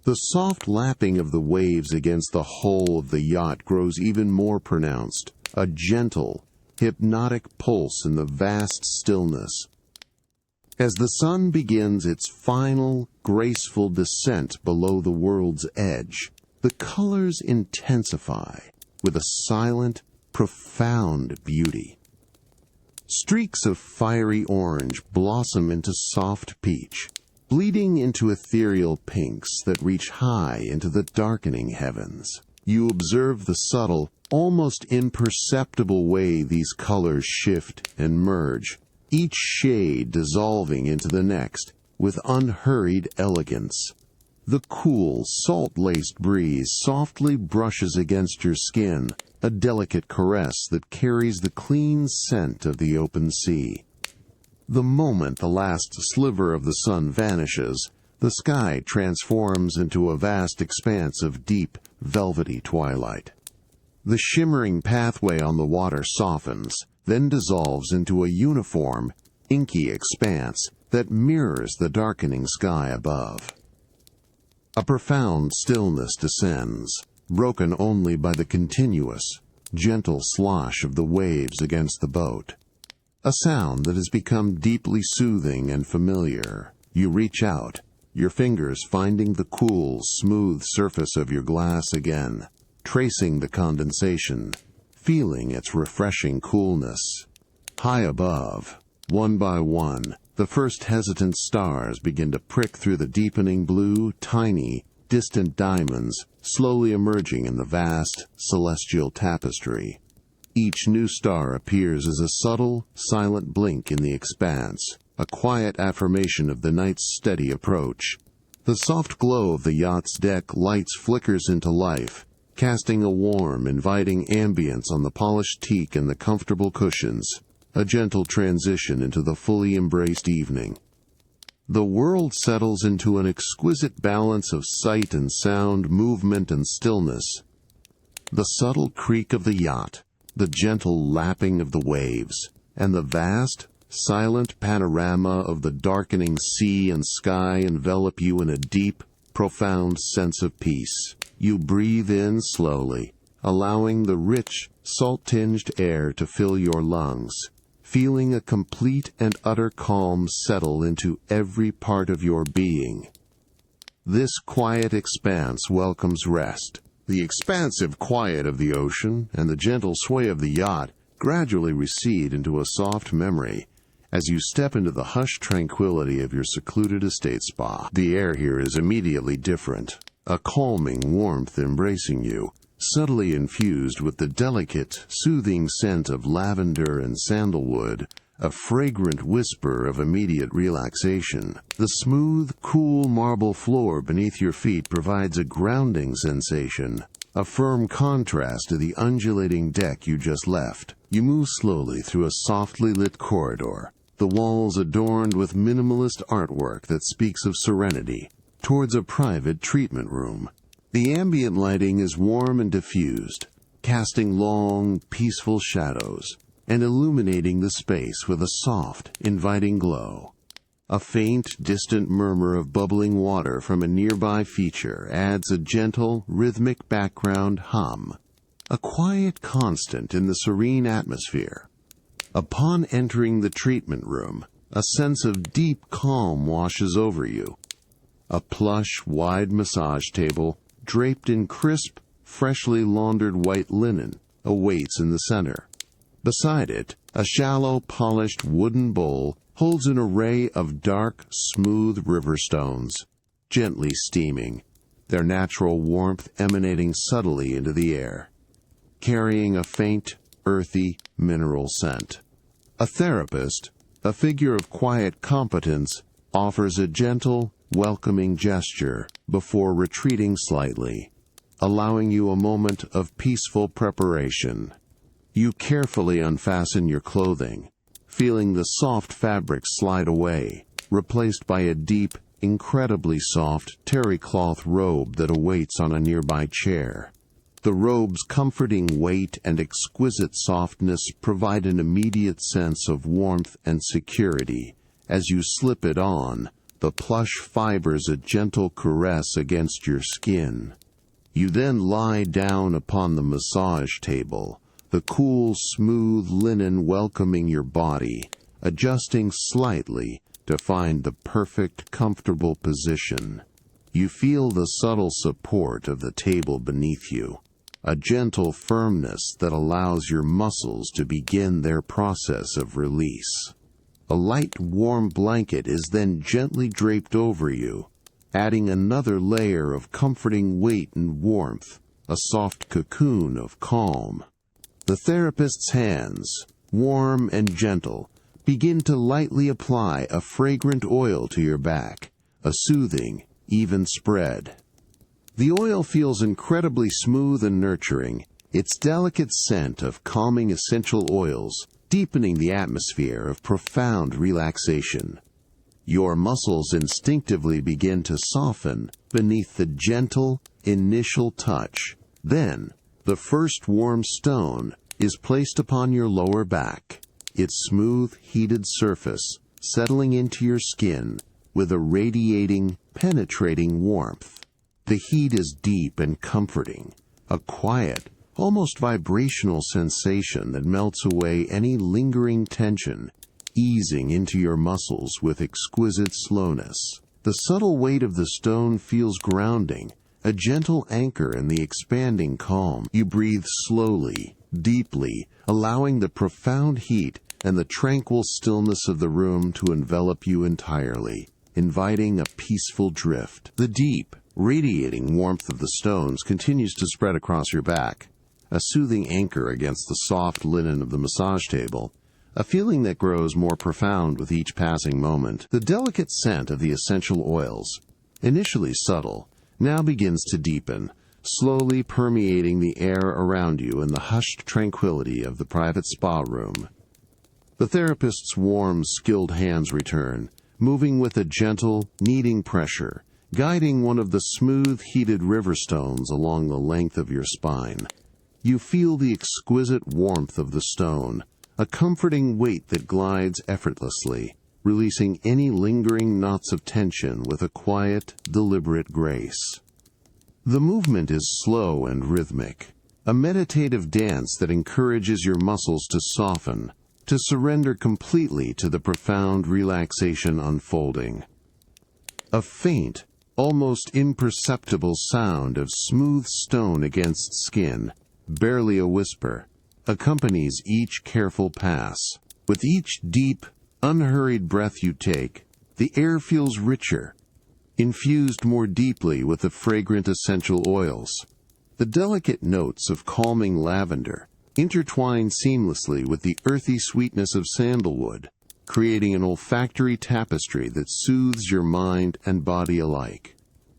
The soft lapping of the waves against the hull of the yacht grows even more pronounced, a gentle, hypnotic pulse in the vast stillness. As the sun begins its final, graceful descent below the world's edge, the colors intensify with a silent, profound beauty. Streaks of fiery orange blossom into soft peach, bleeding into ethereal pinks that reach high into the darkening heavens. You observe the subtle, almost imperceptible way these colors shift and merge, each shade dissolving into the next with unhurried elegance. The cool, salt-laced breeze softly brushes against your skin, a delicate caress that carries the clean scent of the open sea. The moment the last sliver of the sun vanishes, the sky transforms into a vast expanse of deep, velvety twilight. The shimmering pathway on the water softens, then dissolves into a uniform, inky expanse that mirrors the darkening sky above. A profound stillness descends, broken only by the continuous, gentle slosh of the waves against the boat. A sound that has become deeply soothing and familiar. You reach out, your fingers finding the cool, smooth surface of your glass again, tracing the condensation, feeling its refreshing coolness. High above, one by one, the first hesitant stars begin to prick through the deepening blue, tiny, distant diamonds, slowly emerging in the vast, celestial tapestry. Each new star appears as a subtle, silent blink in the expanse, a quiet affirmation of the night's steady approach. The soft glow of the yacht's deck lights flickers into life, casting a warm, inviting ambience on the polished teak and the comfortable cushions, a gentle transition into the fully embraced evening. The world settles into an exquisite balance of sight and sound, movement and stillness. The subtle creak of the yacht, the gentle lapping of the waves, and the vast, silent panorama of the darkening sea and sky envelop you in a deep, profound sense of peace. You breathe in slowly, allowing the rich, salt-tinged air to fill your lungs, feeling a complete and utter calm settle into every part of your being. This quiet expanse welcomes rest. The expansive quiet of the ocean and the gentle sway of the yacht gradually recede into a soft memory as you step into the hushed tranquility of your secluded estate spa. The air here is immediately different, a calming warmth embracing you, subtly infused with the delicate, soothing scent of lavender and sandalwood, a fragrant whisper of immediate relaxation. The smooth, cool marble floor beneath your feet provides a grounding sensation, a firm contrast to the undulating deck you just left. You move slowly through a softly lit corridor, the walls adorned with minimalist artwork that speaks of serenity, towards a private treatment room. The ambient lighting is warm and diffused, casting long, peaceful shadows and illuminating the space with a soft, inviting glow. A faint, distant murmur of bubbling water from a nearby feature adds a gentle, rhythmic background hum, a quiet constant in the serene atmosphere. Upon entering the treatment room, a sense of deep calm washes over you. A plush, wide massage table, draped in crisp, freshly laundered white linen, awaits in the center. Beside it, a shallow, polished wooden bowl holds an array of dark, smooth river stones, gently steaming, their natural warmth emanating subtly into the air, carrying a faint, earthy, mineral scent. A therapist, a figure of quiet competence, offers a gentle, welcoming gesture before retreating slightly, allowing you a moment of peaceful preparation. You carefully unfasten your clothing, feeling the soft fabric slide away, replaced by a deep, incredibly soft terry cloth robe that awaits on a nearby chair. The robe's comforting weight and exquisite softness provide an immediate sense of warmth and security. As you slip it on, the plush fibers a gentle caress against your skin. You then lie down upon the massage table, the cool, smooth linen welcoming your body, adjusting slightly to find the perfect, comfortable position. You feel the subtle support of the table beneath you, a gentle firmness that allows your muscles to begin their process of release. A light, warm blanket is then gently draped over you, adding another layer of comforting weight and warmth, a soft cocoon of calm. The therapist's hands, warm and gentle, begin to lightly apply a fragrant oil to your back, a soothing, even spread. The oil feels incredibly smooth and nurturing, its delicate scent of calming essential oils deepening the atmosphere of profound relaxation. Your muscles instinctively begin to soften beneath the gentle, initial touch. Then, the first warm stone is placed upon your lower back, its smooth, heated surface settling into your skin with a radiating, penetrating warmth. The heat is deep and comforting, a quiet, almost vibrational sensation that melts away any lingering tension, easing into your muscles with exquisite slowness. The subtle weight of the stone feels grounding, a gentle anchor in the expanding calm. You breathe slowly, deeply, allowing the profound heat and the tranquil stillness of the room to envelop you entirely, inviting a peaceful drift. The deep, radiating warmth of the stones continues to spread across your back, a soothing anchor against the soft linen of the massage table, a feeling that grows more profound with each passing moment. The delicate scent of the essential oils, initially subtle, now begins to deepen, slowly permeating the air around you in the hushed tranquility of the private spa room. The therapist's warm, skilled hands return, moving with a gentle, kneading pressure, guiding one of the smooth, heated river stones along the length of your spine. You feel the exquisite warmth of the stone, a comforting weight that glides effortlessly, releasing any lingering knots of tension with a quiet, deliberate grace. The movement is slow and rhythmic, a meditative dance that encourages your muscles to soften, to surrender completely to the profound relaxation unfolding. A faint, almost imperceptible sound of smooth stone against skin, barely a whisper, accompanies each careful pass. With each deep, unhurried breath you take, the air feels richer, infused more deeply with the fragrant essential oils. The delicate notes of calming lavender, intertwine seamlessly with the earthy sweetness of sandalwood, creating an olfactory tapestry that soothes your mind and body alike.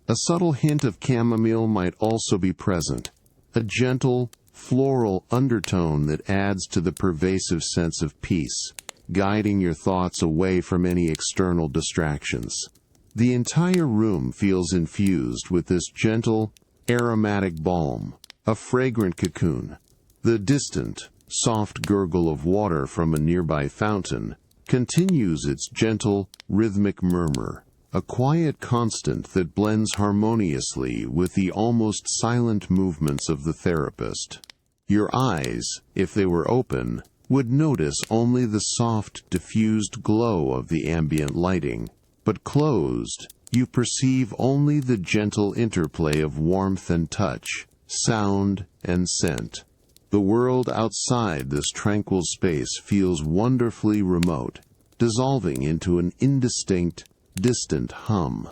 A subtle hint of chamomile might also be present, a gentle, floral undertone that adds to the pervasive sense of peace, guiding your thoughts away from any external distractions. The entire room feels infused with this gentle, aromatic balm, a fragrant cocoon. The distant, soft gurgle of water from a nearby fountain continues its gentle, rhythmic murmur, a quiet constant that blends harmoniously with the almost silent movements of the therapist. Your eyes, if they were open, would notice only the soft, diffused glow of the ambient lighting, but closed, you perceive only the gentle interplay of warmth and touch, sound and scent. The world outside this tranquil space feels wonderfully remote, dissolving into an indistinct, distant hum.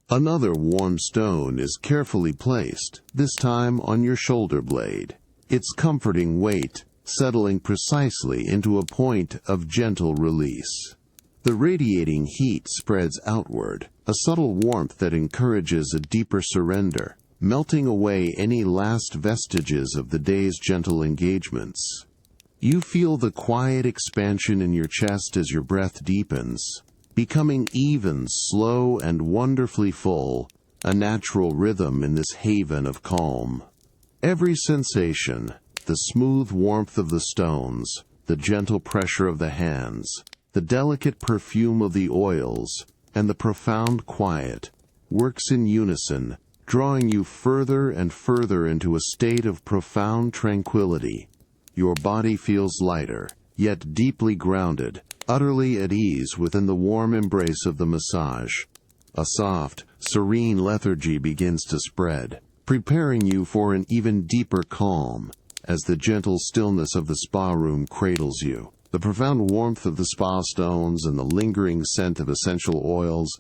Another warm stone is carefully placed, this time on your shoulder blade, its comforting weight settling precisely into a point of gentle release. The radiating heat spreads outward, a subtle warmth that encourages a deeper surrender, melting away any last vestiges of the day's gentle engagements. You feel the quiet expansion in your chest as your breath deepens, becoming even, slow, and wonderfully full, a natural rhythm in this haven of calm. Every sensation, the smooth warmth of the stones, the gentle pressure of the hands, the delicate perfume of the oils, and the profound quiet, works in unison, drawing you further and further into a state of profound tranquility. Your body feels lighter, yet deeply grounded, utterly at ease within the warm embrace of the massage. A soft, serene lethargy begins to spread, preparing you for an even deeper calm, as the gentle stillness of the spa room cradles you. The profound warmth of the spa stones and the lingering scent of essential oils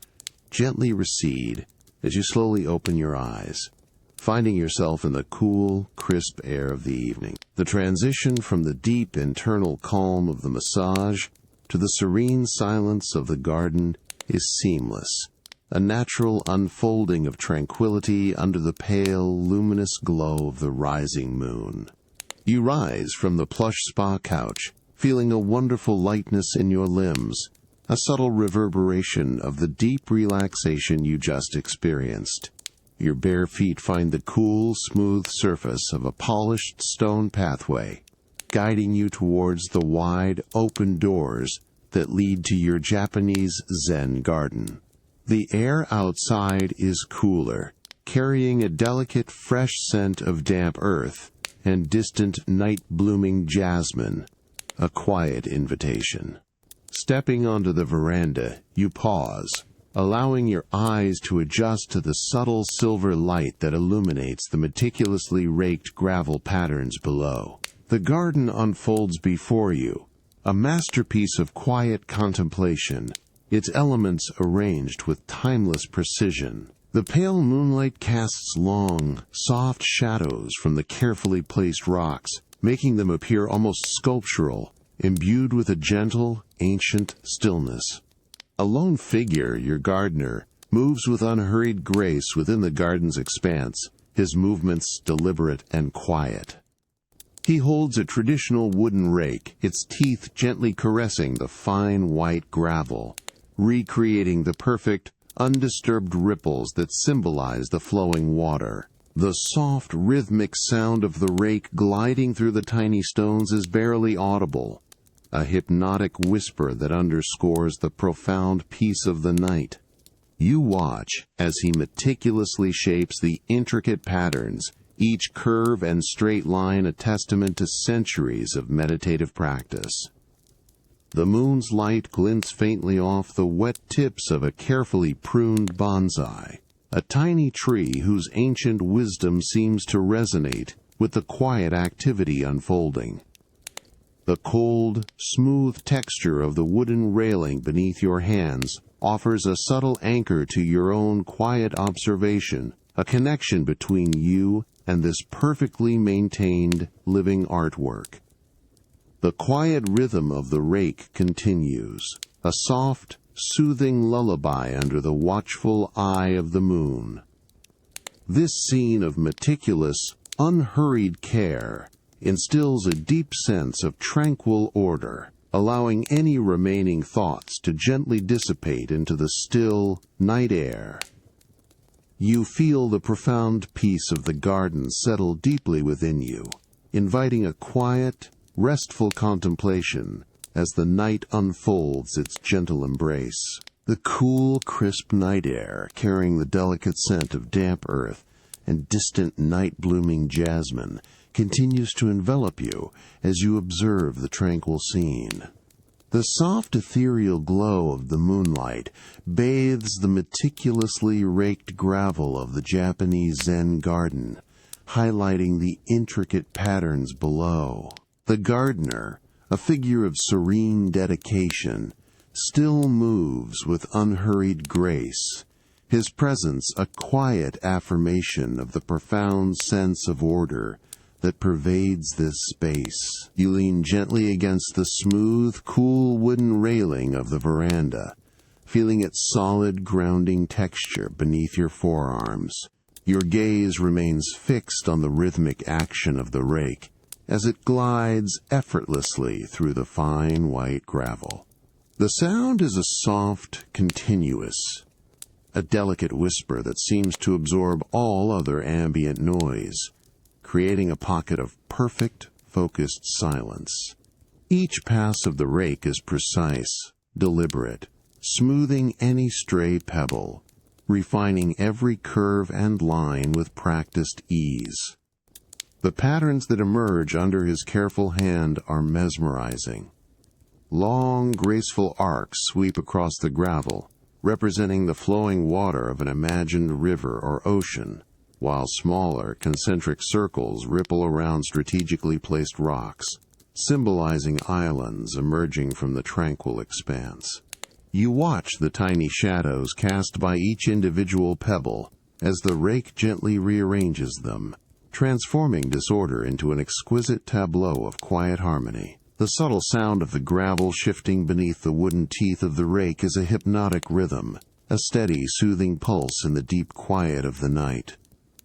gently recede as you slowly open your eyes, finding yourself in the cool, crisp air of the evening. The transition from the deep internal calm of the massage to the serene silence of the garden is seamless, a natural unfolding of tranquility under the pale, luminous glow of the rising moon. You rise from the plush spa couch, feeling a wonderful lightness in your limbs, a subtle reverberation of the deep relaxation you just experienced. Your bare feet find the cool, smooth surface of a polished stone pathway, guiding you towards the wide, open doors that lead to your Japanese Zen garden. The air outside is cooler, carrying a delicate, fresh scent of damp earth and distant night-blooming jasmine, a quiet invitation. Stepping onto the veranda, you pause, allowing your eyes to adjust to the subtle silver light that illuminates the meticulously raked gravel patterns below. The garden unfolds before you, a masterpiece of quiet contemplation, its elements arranged with timeless precision. The pale moonlight casts long, soft shadows from the carefully placed rocks, making them appear almost sculptural, imbued with a gentle, ancient stillness. A lone figure, your gardener, moves with unhurried grace within the garden's expanse, his movements deliberate and quiet. He holds a traditional wooden rake, its teeth gently caressing the fine white gravel, recreating the perfect, undisturbed ripples that symbolize the flowing water. The soft, rhythmic sound of the rake gliding through the tiny stones is barely audible, a hypnotic whisper that underscores the profound peace of the night. You watch as he meticulously shapes the intricate patterns, each curve and straight line a testament to centuries of meditative practice. The moon's light glints faintly off the wet tips of a carefully pruned bonsai, a tiny tree whose ancient wisdom seems to resonate with the quiet activity unfolding. The cold, smooth texture of the wooden railing beneath your hands offers a subtle anchor to your own quiet observation, a connection between you and this perfectly maintained living artwork. The quiet rhythm of the rake continues, a soft, soothing lullaby under the watchful eye of the moon. This scene of meticulous, unhurried care instills a deep sense of tranquil order, allowing any remaining thoughts to gently dissipate into the still, night air. You feel the profound peace of the garden settle deeply within you, inviting a quiet, restful contemplation as the night unfolds its gentle embrace. The cool, crisp night air, carrying the delicate scent of damp earth and distant night-blooming jasmine, continues to envelop you as you observe the tranquil scene. The soft ethereal glow of the moonlight bathes the meticulously raked gravel of the Japanese Zen garden, highlighting the intricate patterns below. The gardener, a figure of serene dedication, still moves with unhurried grace, his presence a quiet affirmation of the profound sense of order that pervades this space. You lean gently against the smooth, cool wooden railing of the veranda, feeling its solid, grounding texture beneath your forearms. Your gaze remains fixed on the rhythmic action of the rake as it glides effortlessly through the fine white gravel. The sound is a soft, continuous, a delicate whisper that seems to absorb all other ambient noise, creating a pocket of perfect, focused silence. Each pass of the rake is precise, deliberate, smoothing any stray pebble, refining every curve and line with practiced ease. The patterns that emerge under his careful hand are mesmerizing. Long, graceful arcs sweep across the gravel, representing the flowing water of an imagined river or ocean, while smaller, concentric circles ripple around strategically placed rocks, symbolizing islands emerging from the tranquil expanse. You watch the tiny shadows cast by each individual pebble as the rake gently rearranges them, transforming disorder into an exquisite tableau of quiet harmony. The subtle sound of the gravel shifting beneath the wooden teeth of the rake is a hypnotic rhythm, a steady, soothing pulse in the deep quiet of the night.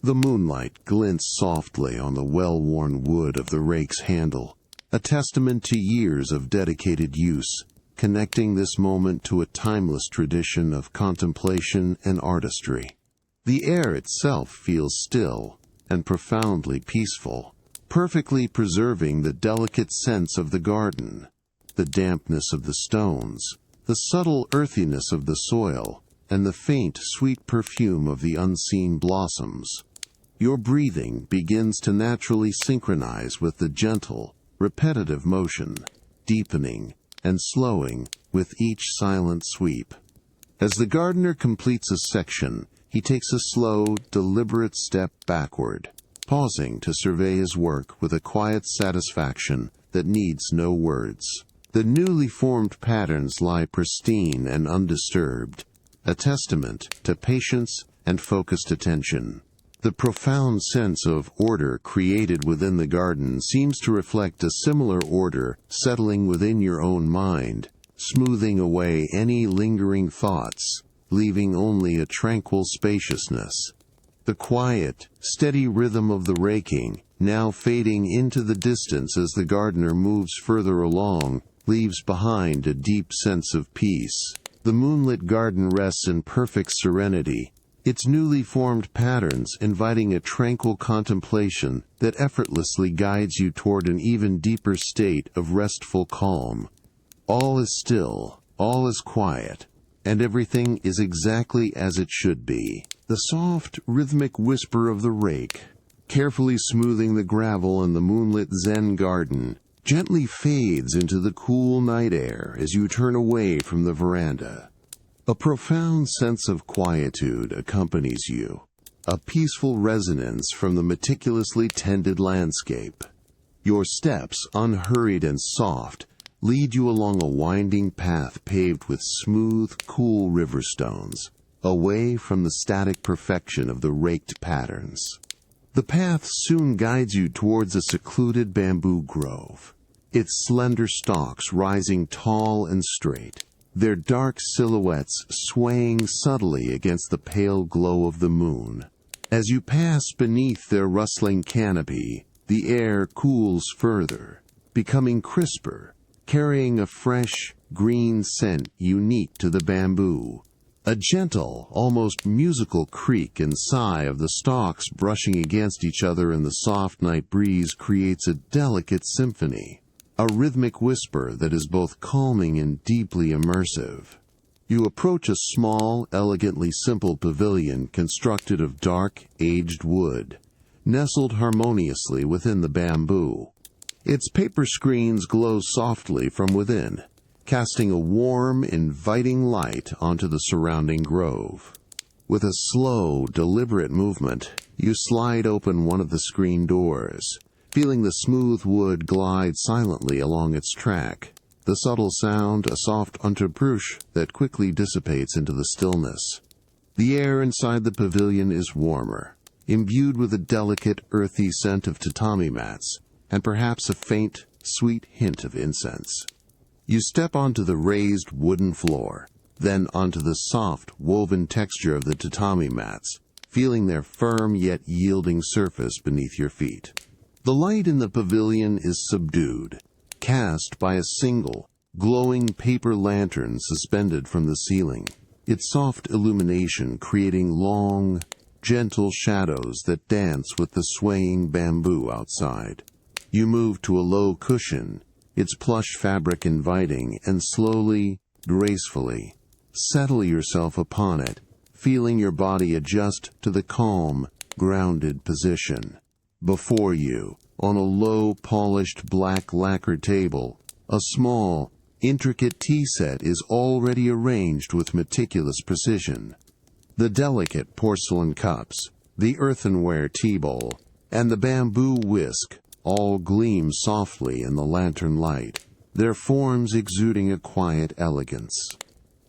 The moonlight glints softly on the well-worn wood of the rake's handle, a testament to years of dedicated use, connecting this moment to a timeless tradition of contemplation and artistry. The air itself feels still and profoundly peaceful, perfectly preserving the delicate sense of the garden, the dampness of the stones, the subtle earthiness of the soil, and the faint, sweet perfume of the unseen blossoms. Your breathing begins to naturally synchronize with the gentle, repetitive motion, deepening and slowing with each silent sweep. As the gardener completes a section, he takes a slow, deliberate step backward, pausing to survey his work with a quiet satisfaction that needs no words. The newly formed patterns lie pristine and undisturbed, a testament to patience and focused attention. The profound sense of order created within the garden seems to reflect a similar order settling within your own mind, smoothing away any lingering thoughts, leaving only a tranquil spaciousness. The quiet, steady rhythm of the raking, now fading into the distance as the gardener moves further along, leaves behind a deep sense of peace. The moonlit garden rests in perfect serenity, its newly formed patterns inviting a tranquil contemplation that effortlessly guides you toward an even deeper state of restful calm. All is still, all is quiet, and everything is exactly as it should be. The soft, rhythmic whisper of the rake, carefully smoothing the gravel in the moonlit Zen garden, gently fades into the cool night air as you turn away from the veranda. A profound sense of quietude accompanies you, a peaceful resonance from the meticulously tended landscape. Your steps, unhurried and soft, lead you along a winding path paved with smooth, cool river stones, away from the static perfection of the raked patterns. The path soon guides you towards a secluded bamboo grove, its slender stalks rising tall and straight, their dark silhouettes swaying subtly against the pale glow of the moon. As you pass beneath their rustling canopy, the air cools further, becoming crisper, carrying a fresh, green scent unique to the bamboo. A gentle, almost musical creak and sigh of the stalks brushing against each other in the soft night breeze creates a delicate symphony, a rhythmic whisper that is both calming and deeply immersive. You approach a small, elegantly simple pavilion constructed of dark, aged wood, nestled harmoniously within the bamboo. Its paper screens glow softly from within, casting a warm, inviting light onto the surrounding grove. With a slow, deliberate movement, you slide open one of the screen doors, feeling the smooth wood glide silently along its track. The subtle sound, a soft unterbruch that quickly dissipates into the stillness. The air inside the pavilion is warmer, imbued with a delicate, earthy scent of tatami mats, and perhaps a faint, sweet hint of incense. You step onto the raised wooden floor, then onto the soft, woven texture of the tatami mats, feeling their firm yet yielding surface beneath your feet. The light in the pavilion is subdued, cast by a single, glowing paper lantern suspended from the ceiling, its soft illumination creating long, gentle shadows that dance with the swaying bamboo outside. You move to a low cushion, its plush fabric inviting, and slowly, gracefully, settle yourself upon it, feeling your body adjust to the calm, grounded position. Before you, on a low, polished black lacquer table, a small, intricate tea set is already arranged with meticulous precision. The delicate porcelain cups, the earthenware tea bowl, and the bamboo whisk all gleam softly in the lantern light, their forms exuding a quiet elegance.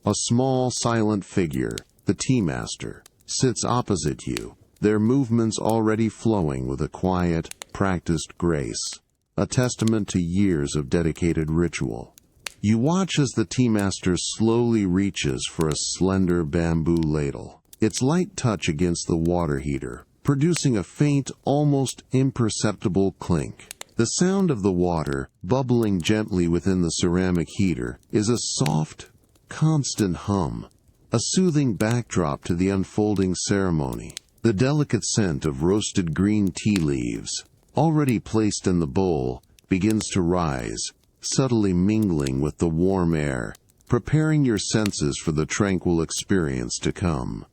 A small, silent figure, the tea master, sits opposite you, their movements already flowing with a quiet, practiced grace, a testament to years of dedicated ritual. You watch as the tea master slowly reaches for a slender bamboo ladle, its light touch against the water heater, producing a faint, almost imperceptible clink. The sound of the water, bubbling gently within the ceramic heater, is a soft, constant hum, a soothing backdrop to the unfolding ceremony. The delicate scent of roasted green tea leaves, already placed in the bowl, begins to rise, subtly mingling with the warm air, preparing your senses for the tranquil experience to come.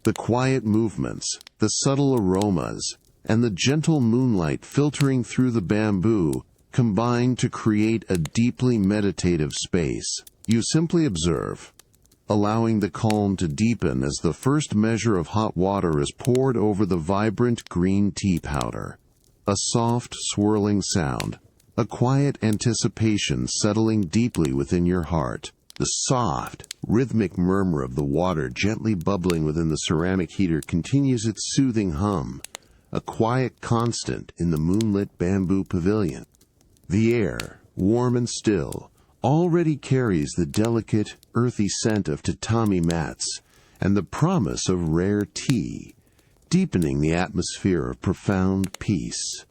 The quiet movements, the subtle aromas, and the gentle moonlight filtering through the bamboo combine to create a deeply meditative space. You simply observe, allowing the calm to deepen as the first measure of hot water is poured over the vibrant green tea powder. A soft, swirling sound, a quiet anticipation settling deeply within your heart. The soft, rhythmic murmur of the water gently bubbling within the ceramic heater continues its soothing hum, a quiet constant in the moonlit bamboo pavilion. The air, warm and still, already carries the delicate, earthy scent of tatami mats and the promise of rare tea, deepening the atmosphere of profound peace.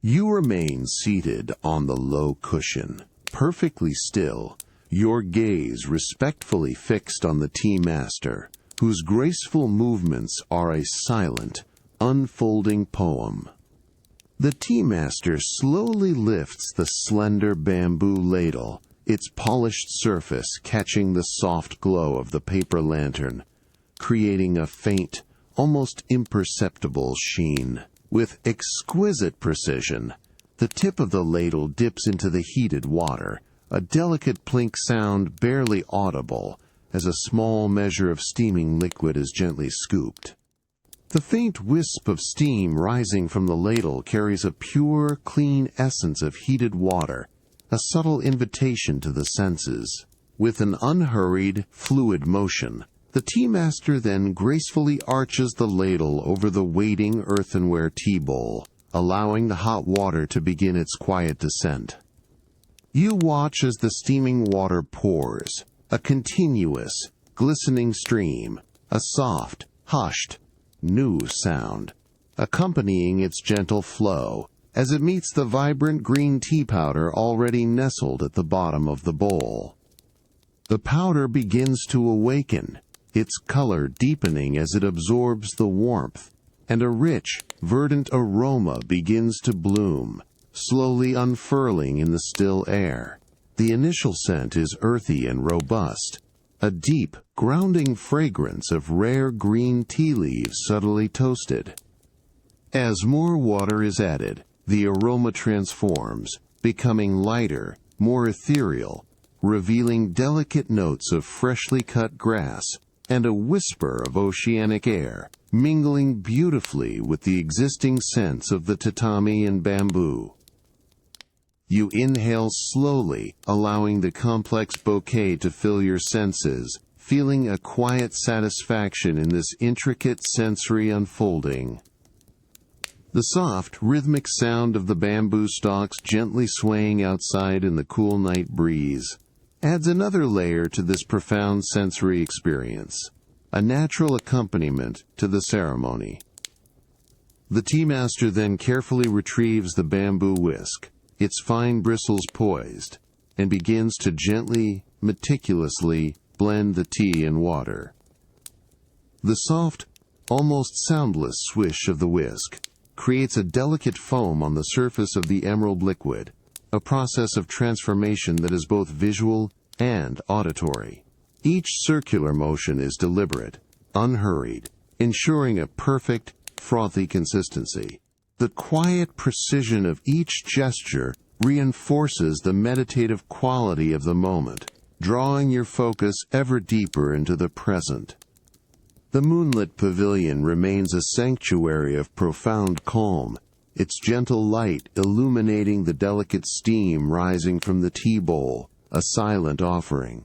You remain seated on the low cushion, perfectly still, your gaze respectfully fixed on the tea master, whose graceful movements are a silent, unfolding poem. The tea master slowly lifts the slender bamboo ladle, its polished surface catching the soft glow of the paper lantern, creating a faint, almost imperceptible sheen. With exquisite precision, the tip of the ladle dips into the heated water, a delicate plink sound barely audible as a small measure of steaming liquid is gently scooped. The faint wisp of steam rising from the ladle carries a pure, clean essence of heated water, a subtle invitation to the senses. With an unhurried, fluid motion, the tea master then gracefully arches the ladle over the waiting earthenware tea bowl, allowing the hot water to begin its quiet descent. You watch as the steaming water pours, a continuous, glistening stream, a soft, hushed, new sound, accompanying its gentle flow as it meets the vibrant green tea powder already nestled at the bottom of the bowl. The powder begins to awaken, its color deepening as it absorbs the warmth, and a rich, verdant aroma begins to bloom, slowly unfurling in the still air. The initial scent is earthy and robust, a deep, grounding fragrance of rare green tea leaves subtly toasted. As more water is added, the aroma transforms, becoming lighter, more ethereal, revealing delicate notes of freshly cut grass and a whisper of oceanic air, mingling beautifully with the existing scents of the tatami and bamboo. You inhale slowly, allowing the complex bouquet to fill your senses, feeling a quiet satisfaction in this intricate sensory unfolding. The soft, rhythmic sound of the bamboo stalks gently swaying outside in the cool night breeze adds another layer to this profound sensory experience, a natural accompaniment to the ceremony. The tea master then carefully retrieves the bamboo whisk, its fine bristles poised, and begins to gently, meticulously blend the tea and water. The soft, almost soundless swish of the whisk creates a delicate foam on the surface of the emerald liquid, a process of transformation that is both visual and auditory. Each circular motion is deliberate, unhurried, ensuring a perfect, frothy consistency. The quiet precision of each gesture reinforces the meditative quality of the moment, drawing your focus ever deeper into the present. The moonlit pavilion remains a sanctuary of profound calm, its gentle light illuminating the delicate steam rising from the tea bowl, a silent offering.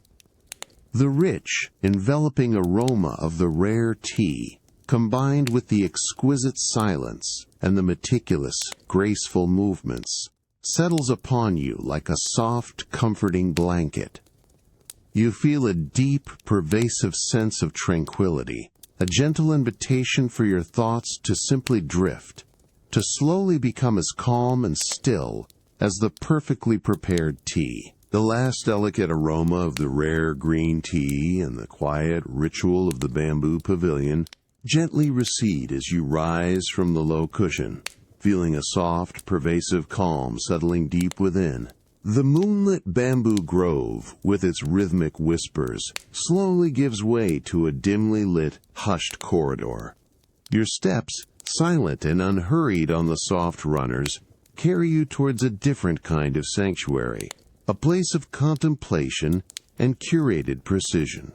The rich, enveloping aroma of the rare tea, combined with the exquisite silence and the meticulous, graceful movements, settles upon you like a soft, comforting blanket. You feel a deep, pervasive sense of tranquility, a gentle invitation for your thoughts to simply drift, to slowly become as calm and still as the perfectly prepared tea. The last delicate aroma of the rare green tea and the quiet ritual of the bamboo pavilion gently recede as you rise from the low cushion, feeling a soft, pervasive calm settling deep within. The moonlit bamboo grove, with its rhythmic whispers, slowly gives way to a dimly lit, hushed corridor. Your steps, silent and unhurried on the soft runners, carry you towards a different kind of sanctuary, a place of contemplation and curated precision.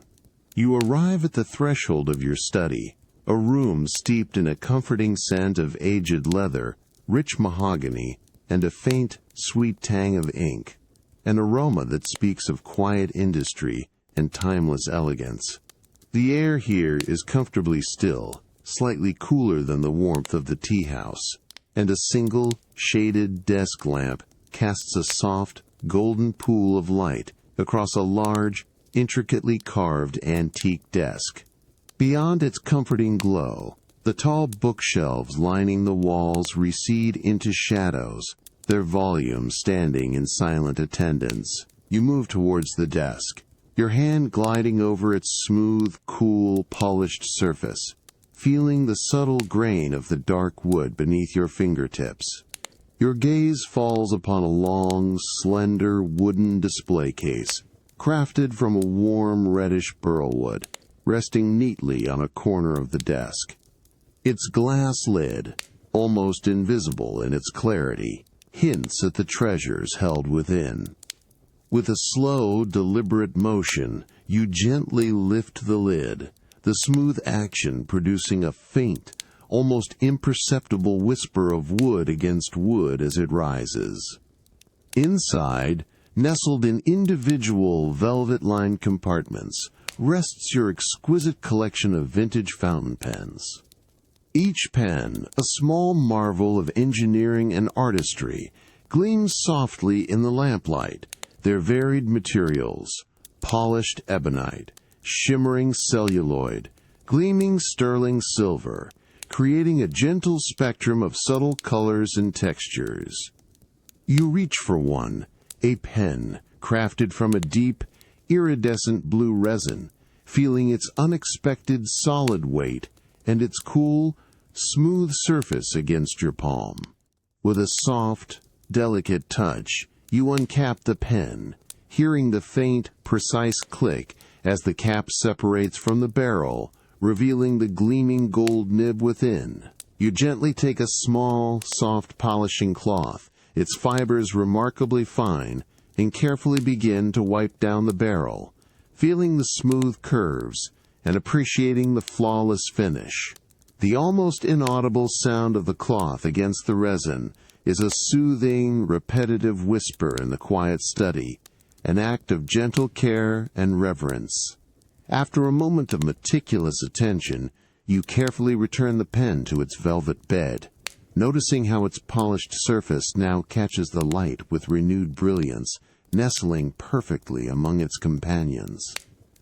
You arrive at the threshold of your study, a room steeped in a comforting scent of aged leather, rich mahogany, and a faint, sweet tang of ink, an aroma that speaks of quiet industry and timeless elegance. The air here is comfortably still, slightly cooler than the warmth of the tea house, and a single, shaded desk lamp casts a soft, golden pool of light across a large, intricately carved antique desk. Beyond its comforting glow, the tall bookshelves lining the walls recede into shadows, their volumes standing in silent attendance. You move towards the desk, your hand gliding over its smooth, cool, polished surface, feeling the subtle grain of the dark wood beneath your fingertips. Your gaze falls upon a long, slender wooden display case, crafted from a warm reddish burlwood, resting neatly on a corner of the desk. Its glass lid, almost invisible in its clarity, hints at the treasures held within. With a slow, deliberate motion, you gently lift the lid, the smooth action producing a faint, almost imperceptible whisper of wood against wood as it rises. Inside, nestled in individual velvet-lined compartments, rests your exquisite collection of vintage fountain pens. Each pen, a small marvel of engineering and artistry, gleams softly in the lamplight, Their varied materials: polished ebonite, shimmering celluloid, gleaming sterling silver, creating a gentle spectrum of subtle colors and textures. You reach for one, a pen crafted from a deep, iridescent blue resin, feeling its unexpected solid weight and its cool, smooth surface against your palm. With a soft, delicate touch, you uncap the pen, hearing the faint, precise click as the cap separates from the barrel, revealing the gleaming gold nib within. You gently take a small, soft polishing cloth, its fibers remarkably fine, and carefully begin to wipe down the barrel, feeling the smooth curves and appreciating the flawless finish. The almost inaudible sound of the cloth against the resin is a soothing, repetitive whisper in the quiet study, an act of gentle care and reverence. After a moment of meticulous attention, you carefully return the pen to its velvet bed, noticing how its polished surface now catches the light with renewed brilliance, nestling perfectly among its companions.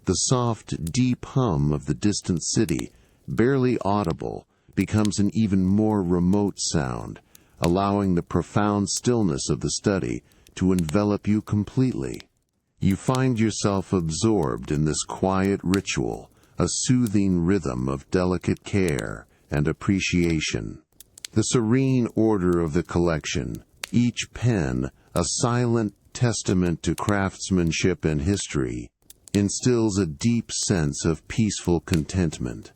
The soft, deep hum of the distant city, barely audible, becomes an even more remote sound, allowing the profound stillness of the study to envelop you completely. You find yourself absorbed in this quiet ritual, a soothing rhythm of delicate care and appreciation. The serene order of the collection, each pen a silent testament to craftsmanship and history, instills a deep sense of peaceful contentment.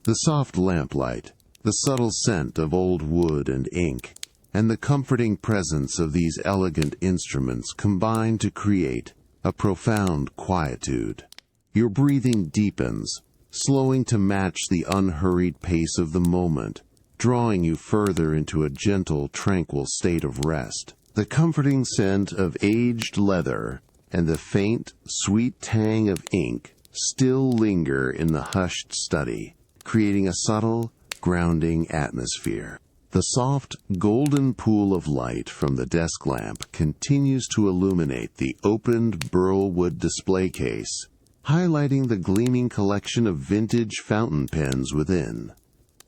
The soft lamplight, the subtle scent of old wood and ink, and the comforting presence of these elegant instruments combine to create a profound quietude. Your breathing deepens, slowing to match the unhurried pace of the moment, drawing you further into a gentle, tranquil state of rest. The comforting scent of aged leather and the faint, sweet tang of ink still linger in the hushed study, creating a subtle, grounding atmosphere. The soft, golden pool of light from the desk lamp continues to illuminate the opened burlwood display case, highlighting the gleaming collection of vintage fountain pens within.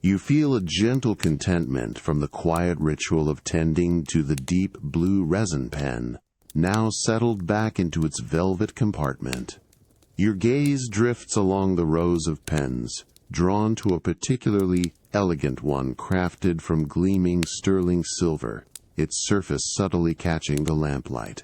You feel a gentle contentment from the quiet ritual of tending to the deep blue resin pen, now settled back into its velvet compartment. Your gaze drifts along the rows of pens, drawn to a particularly elegant one crafted from gleaming sterling silver, its surface subtly catching the lamplight.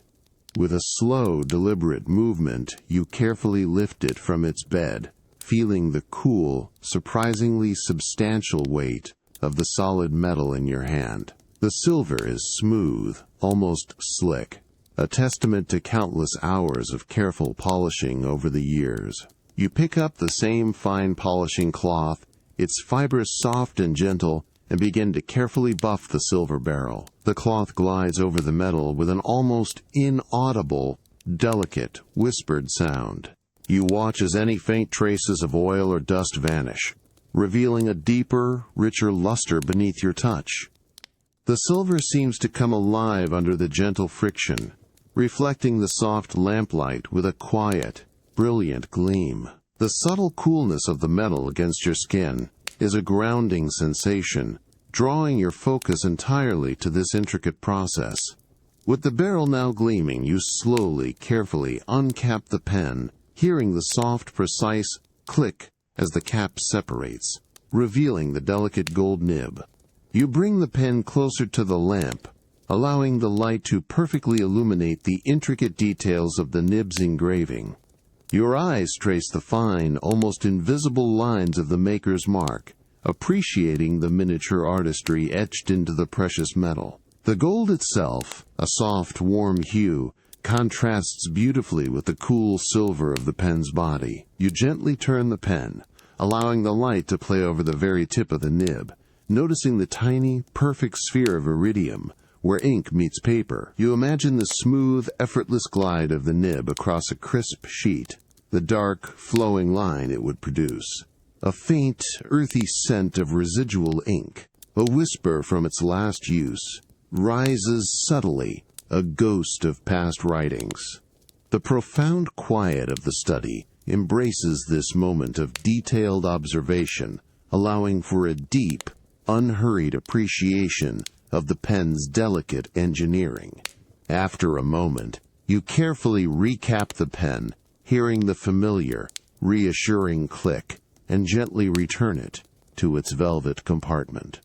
With a slow, deliberate movement, you carefully lift it from its bed, feeling the cool, surprisingly substantial weight of the solid metal in your hand. The silver is smooth, almost slick, a testament to countless hours of careful polishing over the years. You pick up the same fine polishing cloth, its fibers soft and gentle, and begin to carefully buff the silver barrel. The cloth glides over the metal with an almost inaudible, delicate, whispered sound. You watch as any faint traces of oil or dust vanish, revealing a deeper, richer luster beneath your touch. The silver seems to come alive under the gentle friction, reflecting the soft lamplight with a quiet, brilliant gleam. The subtle coolness of the metal against your skin is a grounding sensation, drawing your focus entirely to this intricate process. With the barrel now gleaming, you slowly, carefully uncap the pen, hearing the soft, precise click as the cap separates, revealing the delicate gold nib. You bring the pen closer to the lamp, allowing the light to perfectly illuminate the intricate details of the nib's engraving. Your eyes trace the fine, almost invisible lines of the maker's mark, appreciating the miniature artistry etched into the precious metal. The gold itself, a soft, warm hue, contrasts beautifully with the cool silver of the pen's body. You gently turn the pen, allowing the light to play over the very tip of the nib, noticing the tiny, perfect sphere of iridium where ink meets paper. You imagine the smooth, effortless glide of the nib across a crisp sheet, the dark, flowing line it would produce. A faint, earthy scent of residual ink, a whisper from its last use, rises subtly, a ghost of past writings. The profound quiet of the study embraces this moment of detailed observation, allowing for a deep, unhurried appreciation of the pen's delicate engineering. After a moment, you carefully recap the pen, hearing the familiar, reassuring click, and gently return it to its velvet compartment.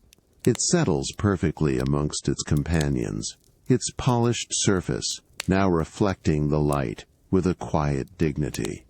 It settles perfectly amongst its companions, its polished surface now reflecting the light with a quiet dignity.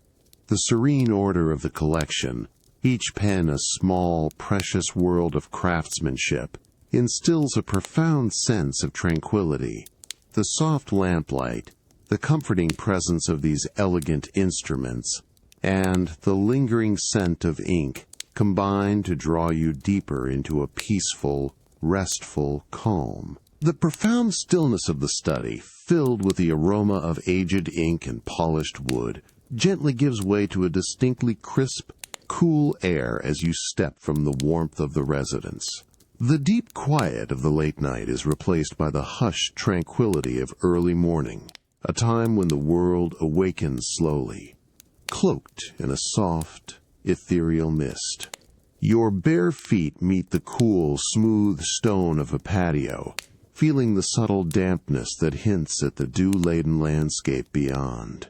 The serene order of the collection, each pen a small, precious world of craftsmanship, instills a profound sense of tranquility. The soft lamplight, the comforting presence of these elegant instruments, and the lingering scent of ink combine to draw you deeper into a peaceful, restful calm. The profound stillness of the study, filled with the aroma of aged ink and polished wood, gently gives way to a distinctly crisp, cool air as you step from the warmth of the residence. The deep quiet of the late night is replaced by the hushed tranquility of early morning, a time when the world awakens slowly, cloaked in a soft, ethereal mist. Your bare feet meet the cool, smooth stone of a patio, feeling the subtle dampness that hints at the dew-laden landscape beyond.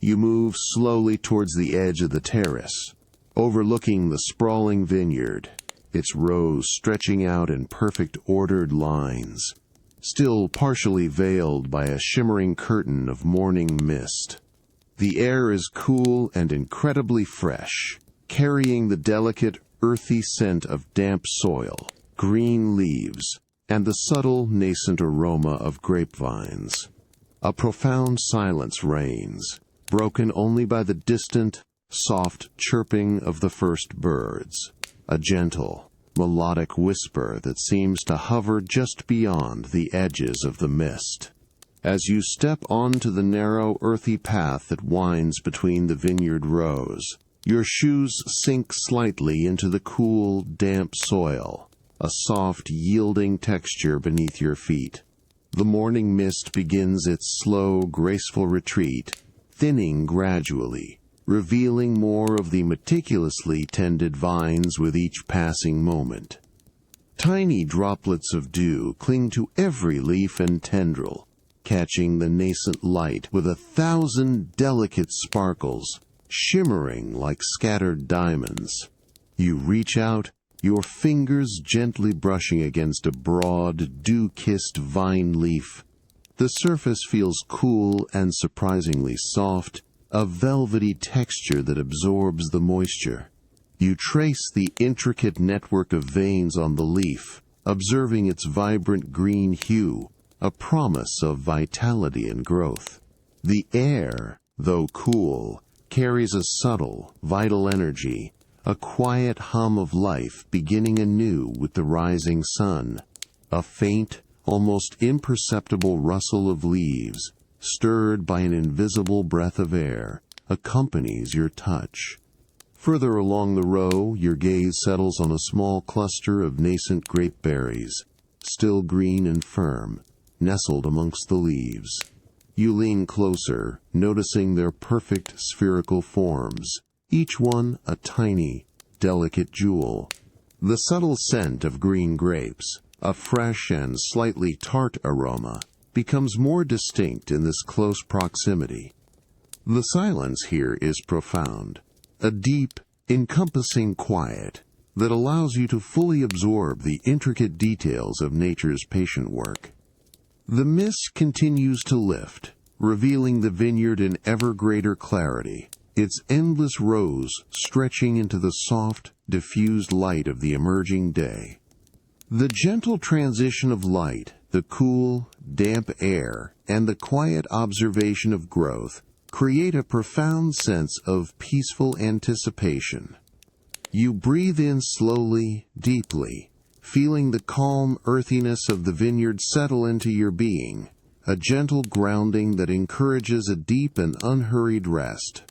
You move slowly towards the edge of the terrace, overlooking the sprawling vineyard, its rows stretching out in perfect ordered lines, still partially veiled by a shimmering curtain of morning mist. The air is cool and incredibly fresh, carrying the delicate, earthy scent of damp soil, green leaves, and the subtle, nascent aroma of grapevines. A profound silence reigns, broken only by the distant, soft chirping of the first birds, a gentle, melodic whisper that seems to hover just beyond the edges of the mist. As you step onto the narrow, earthy path that winds between the vineyard rows, your shoes sink slightly into the cool, damp soil, a soft, yielding texture beneath your feet. The morning mist begins its slow, graceful retreat, thinning gradually, revealing more of the meticulously tended vines with each passing moment. Tiny droplets of dew cling to every leaf and tendril, catching the nascent light with 1,000 delicate sparkles, shimmering like scattered diamonds. You reach out, your fingers gently brushing against a broad, dew-kissed vine leaf. The surface feels cool and surprisingly soft, a velvety texture that absorbs the moisture. You trace the intricate network of veins on the leaf, observing its vibrant green hue, a promise of vitality and growth. The air, though cool, carries a subtle, vital energy, a quiet hum of life beginning anew with the rising sun. A faint, almost imperceptible rustle of leaves, stirred by an invisible breath of air, accompanies your touch. Further along the row, your gaze settles on a small cluster of nascent grape berries, still green and firm, nestled amongst the leaves. You lean closer, noticing their perfect spherical forms, each one a tiny, delicate jewel. The subtle scent of green grapes, a fresh and slightly tart aroma, becomes more distinct in this close proximity. The silence here is profound, a deep, encompassing quiet that allows you to fully absorb the intricate details of nature's patient work. The mist continues to lift, revealing the vineyard in ever greater clarity, its endless rows stretching into the soft, diffused light of the emerging day. The gentle transition of light, the cool, damp air, and the quiet observation of growth create a profound sense of peaceful anticipation. You breathe in slowly, deeply, feeling the calm earthiness of the vineyard settle into your being, a gentle grounding that encourages a deep and unhurried rest.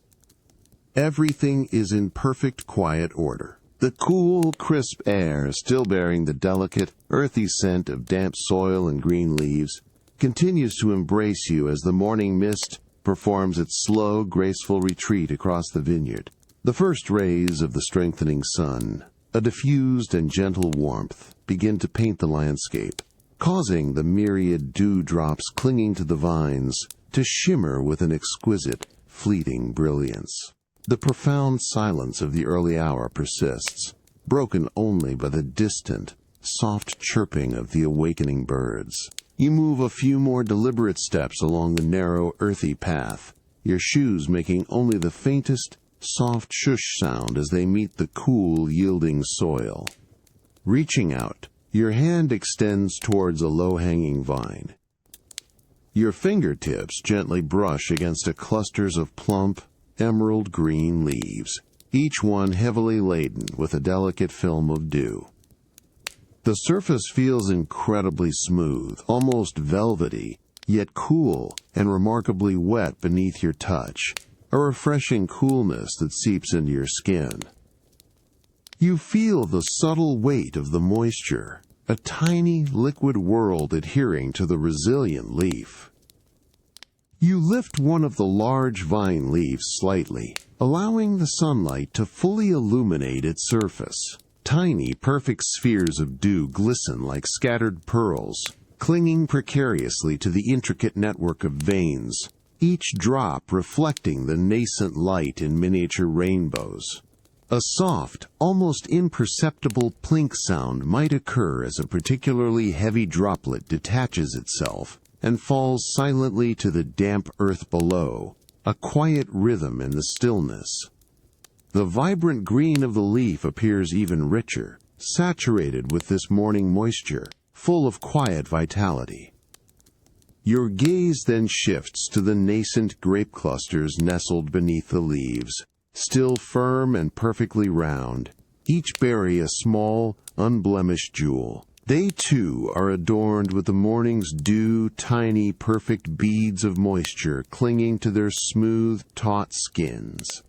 Everything is in perfect quiet order. The cool, crisp air, still bearing the delicate, earthy scent of damp soil and green leaves, continues to embrace you as the morning mist performs its slow, graceful retreat across the vineyard. The first rays of the strengthening sun, a diffused and gentle warmth, begin to paint the landscape, causing the myriad dewdrops clinging to the vines to shimmer with an exquisite, fleeting brilliance. The profound silence of the early hour persists, broken only by the distant, soft chirping of the awakening birds. You move a few more deliberate steps along the narrow, earthy path, your shoes making only the faintest, soft shush sound as they meet the cool, yielding soil. Reaching out, your hand extends towards a low-hanging vine. Your fingertips gently brush against clusters of plump, emerald green leaves, each one heavily laden with a delicate film of dew. The surface feels incredibly smooth, almost velvety, yet cool and remarkably wet beneath your touch, a refreshing coolness that seeps into your skin. You feel the subtle weight of the moisture, a tiny liquid world adhering to the resilient leaf. You lift one of the large vine leaves slightly, allowing the sunlight to fully illuminate its surface. Tiny, perfect spheres of dew glisten like scattered pearls, clinging precariously to the intricate network of veins, each drop reflecting the nascent light in miniature rainbows. A soft, almost imperceptible plink sound might occur as a particularly heavy droplet detaches itself and falls silently to the damp earth below, a quiet rhythm in the stillness. The vibrant green of the leaf appears even richer, saturated with this morning moisture, full of quiet vitality. Your gaze then shifts to the nascent grape clusters nestled beneath the leaves, still firm and perfectly round, each berry a small, unblemished jewel. They, too, are adorned with the morning's dew, tiny, perfect beads of moisture clinging to their smooth, taut skins.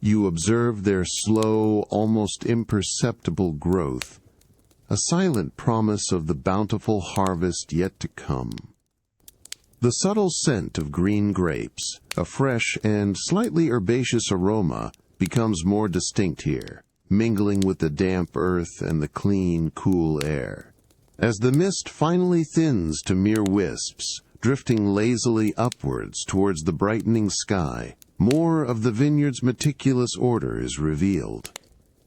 You observe their slow, almost imperceptible growth, a silent promise of the bountiful harvest yet to come. The subtle scent of green grapes, a fresh and slightly herbaceous aroma, becomes more distinct here, mingling with the damp earth and the clean, cool air. As the mist finally thins to mere wisps, drifting lazily upwards towards the brightening sky, more of the vineyard's meticulous order is revealed.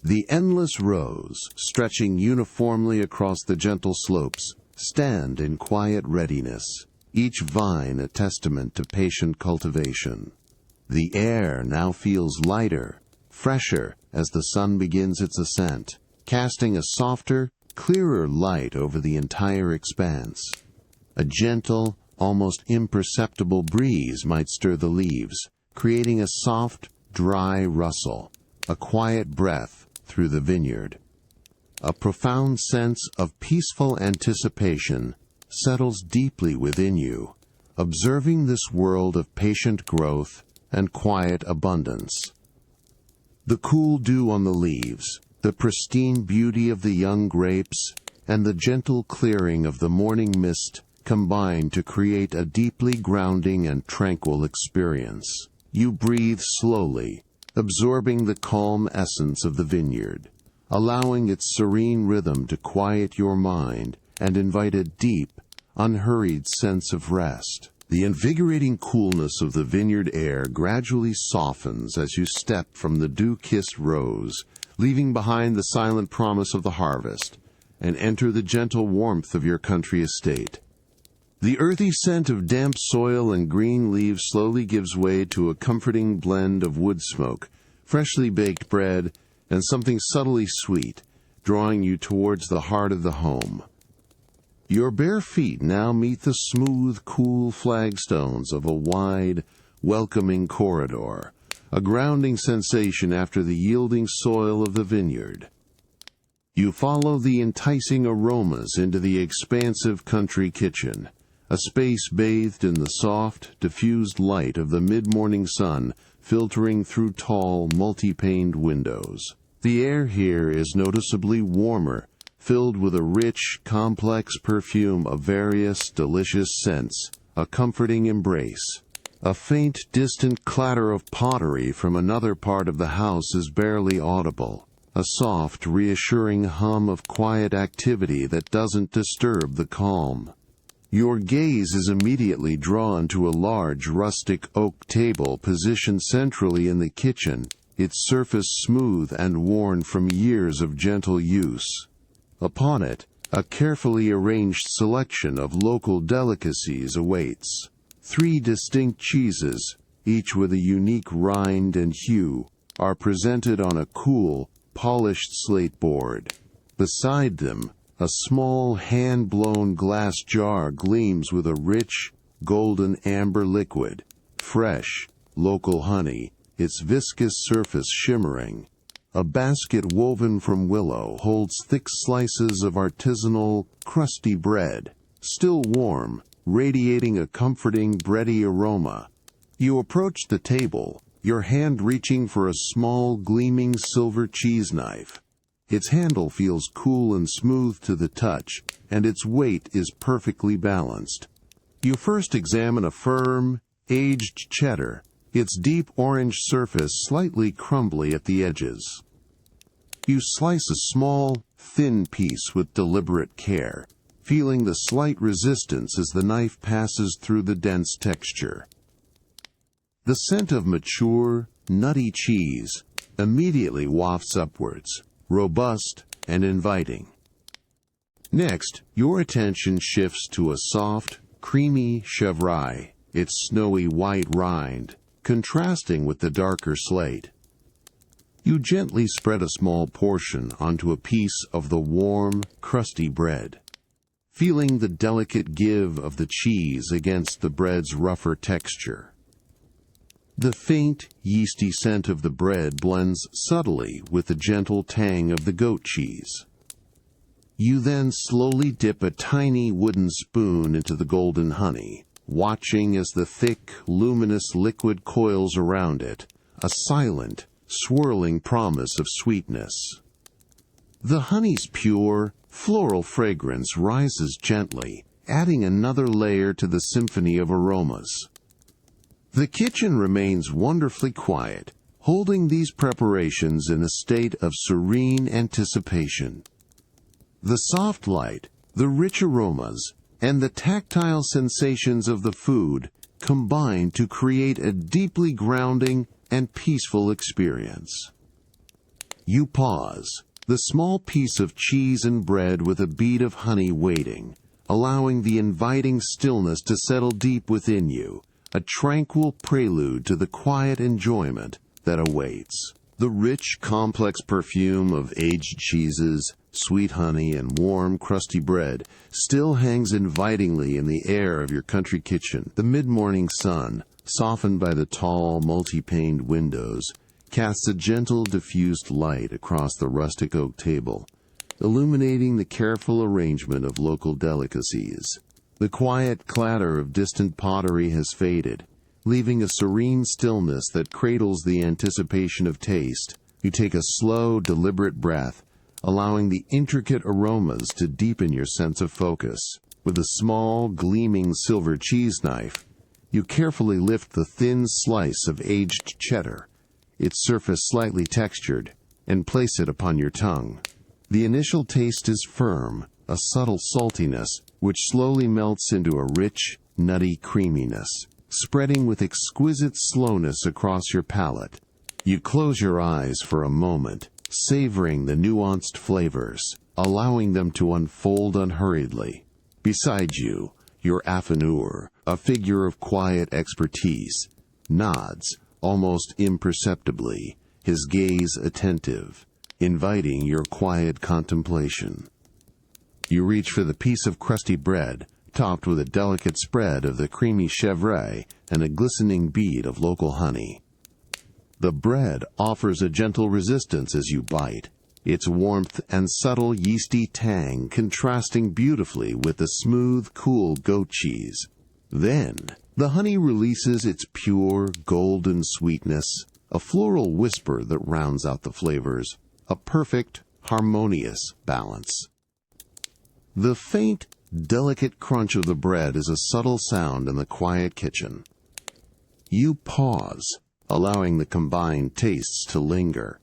The endless rows, stretching uniformly across the gentle slopes, stand in quiet readiness, each vine a testament to patient cultivation. The air now feels lighter, fresher as the sun begins its ascent, casting a softer, clearer light over the entire expanse. A gentle, almost imperceptible breeze might stir the leaves, creating a soft, dry rustle, a quiet breath through the vineyard. A profound sense of peaceful anticipation settles deeply within you, observing this world of patient growth and quiet abundance. The cool dew on the leaves, the pristine beauty of the young grapes, and the gentle clearing of the morning mist combine to create a deeply grounding and tranquil experience. You breathe slowly, absorbing the calm essence of the vineyard, allowing its serene rhythm to quiet your mind and invite a deep, unhurried sense of rest. The invigorating coolness of the vineyard air gradually softens as you step from the dew-kissed rows, leaving behind the silent promise of the harvest, and enter the gentle warmth of your country estate. The earthy scent of damp soil and green leaves slowly gives way to a comforting blend of wood smoke, freshly baked bread, and something subtly sweet, drawing you towards the heart of the home. Your bare feet now meet the smooth, cool flagstones of a wide, welcoming corridor, a grounding sensation after the yielding soil of the vineyard. You follow the enticing aromas into the expansive country kitchen, a space bathed in the soft, diffused light of the mid-morning sun filtering through tall, multi-paned windows. The air here is noticeably warmer, filled with a rich, complex perfume of various delicious scents, a comforting embrace. A faint, distant clatter of pottery from another part of the house is barely audible, a soft, reassuring hum of quiet activity that doesn't disturb the calm. Your gaze is immediately drawn to a large rustic oak table positioned centrally in the kitchen, its surface smooth and worn from years of gentle use. Upon it, a carefully arranged selection of local delicacies awaits. 3 distinct cheeses, each with a unique rind and hue, are presented on a cool, polished slate board. Beside them, a small hand-blown glass jar gleams with a rich, golden amber liquid, fresh, local honey, its viscous surface shimmering. A basket woven from willow holds thick slices of artisanal, crusty bread, still warm, radiating a comforting, bready aroma. You approach the table, your hand reaching for a small, gleaming silver cheese knife. Its handle feels cool and smooth to the touch, and its weight is perfectly balanced. You first examine a firm, aged cheddar, its deep orange surface slightly crumbly at the edges. You slice a small, thin piece with deliberate care, feeling the slight resistance as the knife passes through the dense texture. The scent of mature, nutty cheese immediately wafts upwards, robust and inviting. Next, your attention shifts to a soft, creamy chèvre, its snowy white rind, contrasting with the darker slate. You gently spread a small portion onto a piece of the warm, crusty bread, feeling the delicate give of the cheese against the bread's rougher texture. The faint, yeasty scent of the bread blends subtly with the gentle tang of the goat cheese. You then slowly dip a tiny wooden spoon into the golden honey, watching as the thick, luminous liquid coils around it, a silent, swirling promise of sweetness. The honey's pure, floral fragrance rises gently, adding another layer to the symphony of aromas. The kitchen remains wonderfully quiet, holding these preparations in a state of serene anticipation. The soft light, the rich aromas, and the tactile sensations of the food combine to create a deeply grounding and peaceful experience. You pause, the small piece of cheese and bread with a bead of honey waiting, allowing the inviting stillness to settle deep within you, a tranquil prelude to the quiet enjoyment that awaits. The rich, complex perfume of aged cheeses, sweet honey, and warm, crusty bread still hangs invitingly in the air of your country kitchen. The mid-morning sun, softened by the tall, multi-paned windows, casts a gentle, diffused light across the rustic oak table, illuminating the careful arrangement of local delicacies. The quiet clatter of distant pottery has faded, leaving a serene stillness that cradles the anticipation of taste. You take a slow, deliberate breath, allowing the intricate aromas to deepen your sense of focus. With a small, gleaming silver cheese knife, you carefully lift the thin slice of aged cheddar, its surface slightly textured, and place it upon your tongue. The initial taste is firm, a subtle saltiness, which slowly melts into a rich, nutty creaminess, spreading with exquisite slowness across your palate. You close your eyes for a moment, savoring the nuanced flavors, allowing them to unfold unhurriedly. Beside you, your affineur, a figure of quiet expertise, nods, almost imperceptibly, his gaze attentive, inviting your quiet contemplation. You reach for the piece of crusty bread, topped with a delicate spread of the creamy chèvre and a glistening bead of local honey. The bread offers a gentle resistance as you bite, its warmth and subtle yeasty tang contrasting beautifully with the smooth, cool goat cheese. Then, the honey releases its pure, golden sweetness, a floral whisper that rounds out the flavors, a perfect, harmonious balance. The faint, delicate crunch of the bread is a subtle sound in the quiet kitchen. You pause, allowing the combined tastes to linger,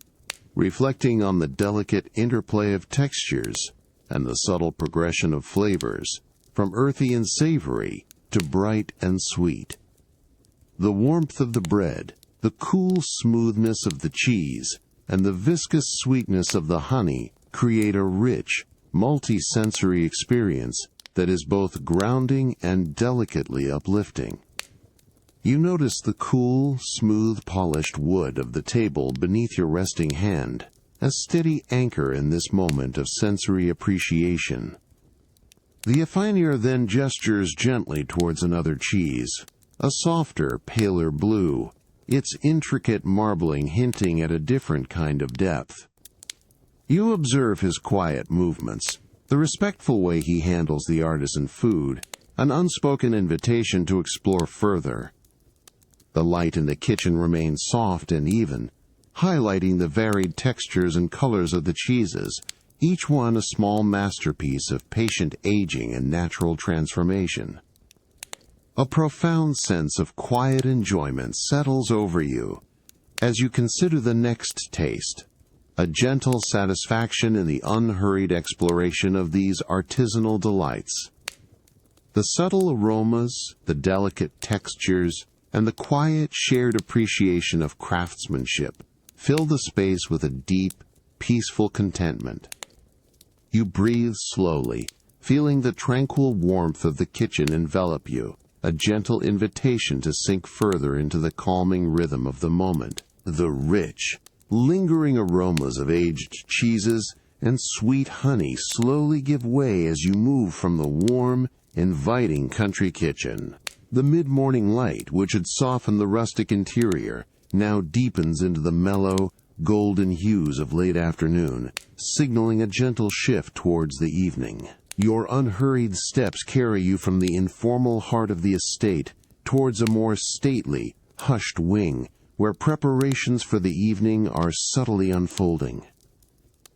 reflecting on the delicate interplay of textures and the subtle progression of flavors, from earthy and savory to bright and sweet. The warmth of the bread, the cool smoothness of the cheese, and the viscous sweetness of the honey create a rich, multi-sensory experience that is both grounding and delicately uplifting. You notice the cool, smooth, polished wood of the table beneath your resting hand, a steady anchor in this moment of sensory appreciation. The affineer then gestures gently towards another cheese, a softer, paler blue, its intricate marbling hinting at a different kind of depth. You observe his quiet movements, the respectful way he handles the artisan food, an unspoken invitation to explore further. The light in the kitchen remains soft and even, highlighting the varied textures and colors of the cheeses, each one a small masterpiece of patient aging and natural transformation. A profound sense of quiet enjoyment settles over you as you consider the next taste, a gentle satisfaction in the unhurried exploration of these artisanal delights. The subtle aromas, the delicate textures, and the quiet shared appreciation of craftsmanship fill the space with a deep, peaceful contentment. You breathe slowly, feeling the tranquil warmth of the kitchen envelop you, a gentle invitation to sink further into the calming rhythm of the moment. The rich, lingering aromas of aged cheeses and sweet honey slowly give way as you move from the warm, inviting country kitchen. The mid-morning light, which had softened the rustic interior, now deepens into the mellow, golden hues of late afternoon, signaling a gentle shift towards the evening. Your unhurried steps carry you from the informal heart of the estate towards a more stately, hushed wing, where preparations for the evening are subtly unfolding.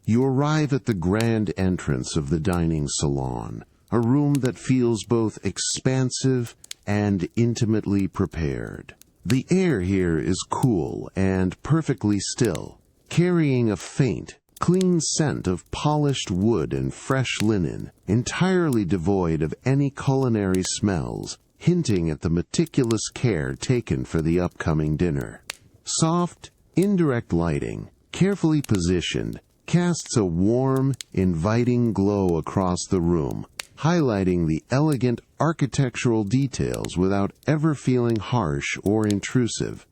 You arrive at the grand entrance of the dining salon, a room that feels both expansive and intimately prepared. The air here is cool and perfectly still, carrying a faint, clean scent of polished wood and fresh linen, entirely devoid of any culinary smells, hinting at the meticulous care taken for the upcoming dinner. Soft, indirect lighting, carefully positioned, casts a warm, inviting glow across the room, highlighting the elegant architectural details without ever feeling harsh or intrusive.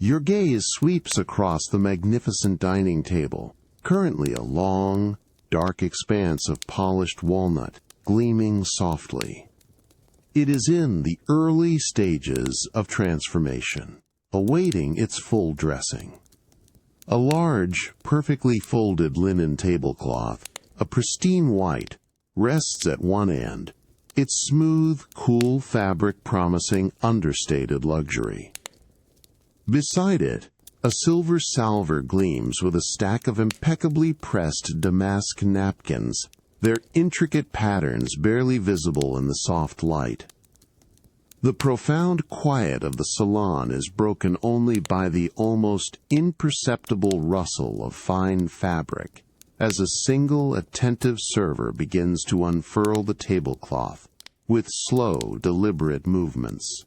Your gaze sweeps across the magnificent dining table, currently a long, dark expanse of polished walnut, gleaming softly. It is in the early stages of transformation, awaiting its full dressing. A large, perfectly folded linen tablecloth, a pristine white, rests at one end, its smooth, cool fabric promising understated luxury. Beside it, a silver salver gleams with a stack of impeccably pressed damask napkins, their intricate patterns barely visible in the soft light. The profound quiet of the salon is broken only by the almost imperceptible rustle of fine fabric, as a single attentive server begins to unfurl the tablecloth with slow, deliberate movements.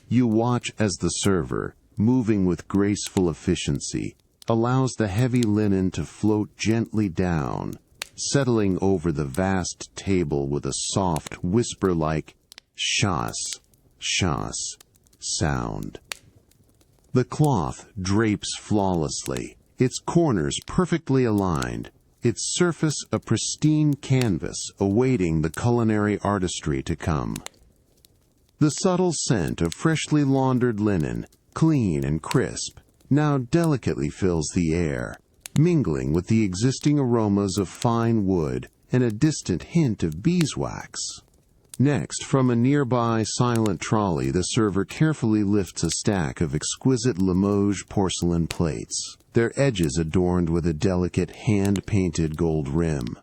You watch as the server, moving with graceful efficiency, allows the heavy linen to float gently down, settling over the vast table with a soft, whisper-like chasse, chasse sound. The cloth drapes flawlessly, its corners perfectly aligned, its surface a pristine canvas awaiting the culinary artistry to come. The subtle scent of freshly laundered linen, clean and crisp, now delicately fills the air, mingling with the existing aromas of fine wood and a distant hint of beeswax. Next, from a nearby silent trolley, the server carefully lifts a stack of exquisite Limoges porcelain plates, their edges adorned with a delicate hand-painted gold rim.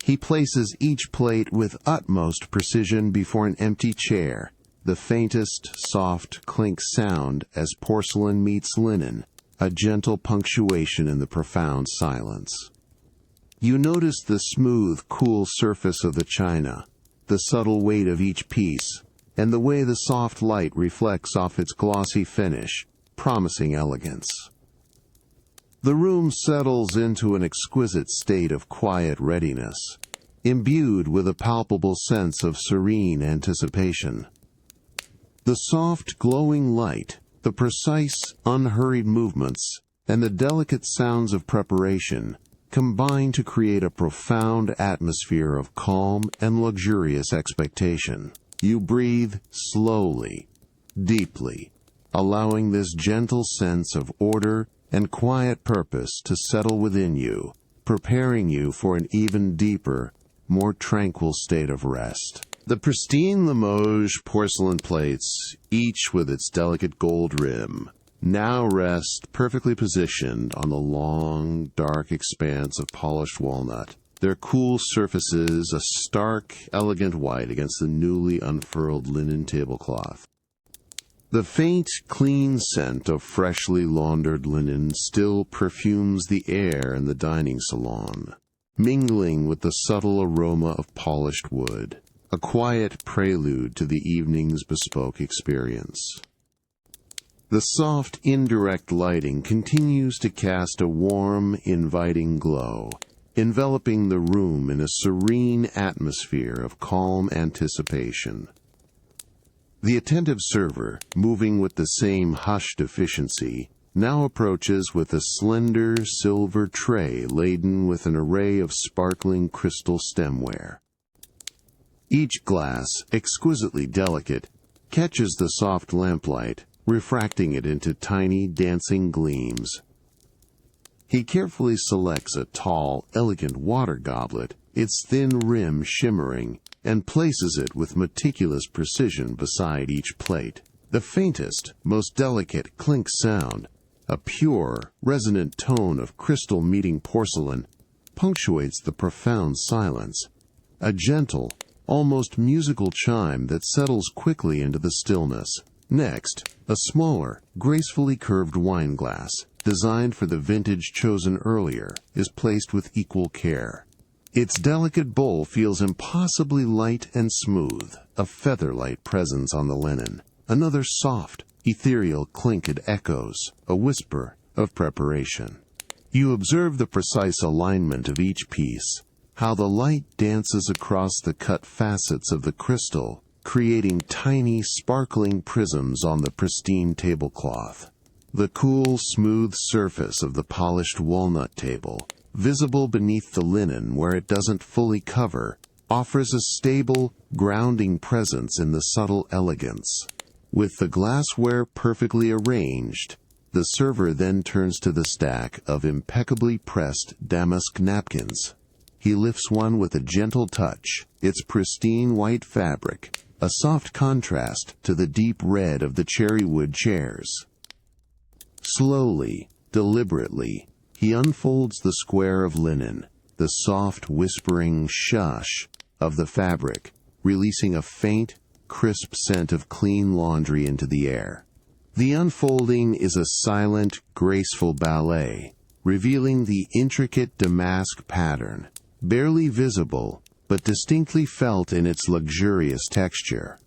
He places each plate with utmost precision before an empty chair, the faintest, soft clink sound as porcelain meets linen, a gentle punctuation in the profound silence. You notice the smooth, cool surface of the china, the subtle weight of each piece, and the way the soft light reflects off its glossy finish, promising elegance. The room settles into an exquisite state of quiet readiness, imbued with a palpable sense of serene anticipation. The soft, glowing light, the precise, unhurried movements, and the delicate sounds of preparation combine to create a profound atmosphere of calm and luxurious expectation. You breathe slowly, deeply, allowing this gentle sense of order and quiet purpose to settle within you, preparing you for an even deeper, more tranquil state of rest. The pristine Limoges porcelain plates, each with its delicate gold rim, now rest perfectly positioned on the long, dark expanse of polished walnut, their cool surfaces a stark, elegant white against the newly unfurled linen tablecloth. The faint, clean scent of freshly laundered linen still perfumes the air in the dining salon, mingling with the subtle aroma of polished wood, a quiet prelude to the evening's bespoke experience. The soft, indirect lighting continues to cast a warm, inviting glow, enveloping the room in a serene atmosphere of calm anticipation. The attentive server, moving with the same hushed efficiency, now approaches with a slender silver tray laden with an array of sparkling crystal stemware. Each glass, exquisitely delicate, catches the soft lamplight, refracting it into tiny, dancing gleams. He carefully selects a tall, elegant water goblet, its thin rim shimmering, and places it with meticulous precision beside each plate. The faintest, most delicate clink sound, a pure, resonant tone of crystal meeting porcelain, punctuates the profound silence, a gentle, almost musical chime that settles quickly into the stillness. Next, a smaller, gracefully curved wine glass, designed for the vintage chosen earlier, is placed with equal care. Its delicate bowl feels impossibly light and smooth, a feather-light presence on the linen. Another soft, ethereal clink it echoes, a whisper of preparation. You observe the precise alignment of each piece, how the light dances across the cut facets of the crystal, creating tiny, sparkling prisms on the pristine tablecloth. The cool, smooth surface of the polished walnut table, visible beneath the linen where it doesn't fully cover, offers a stable, grounding presence in the subtle elegance. With the glassware perfectly arranged, the server then turns to the stack of impeccably pressed damask napkins. He lifts one with a gentle touch, its pristine white fabric, a soft contrast to the deep red of the cherrywood chairs. Slowly, deliberately, he unfolds the square of linen, the soft whispering shush of the fabric, releasing a faint, crisp scent of clean laundry into the air. The unfolding is a silent, graceful ballet, revealing the intricate damask pattern, barely visible, but distinctly felt in its luxurious texture.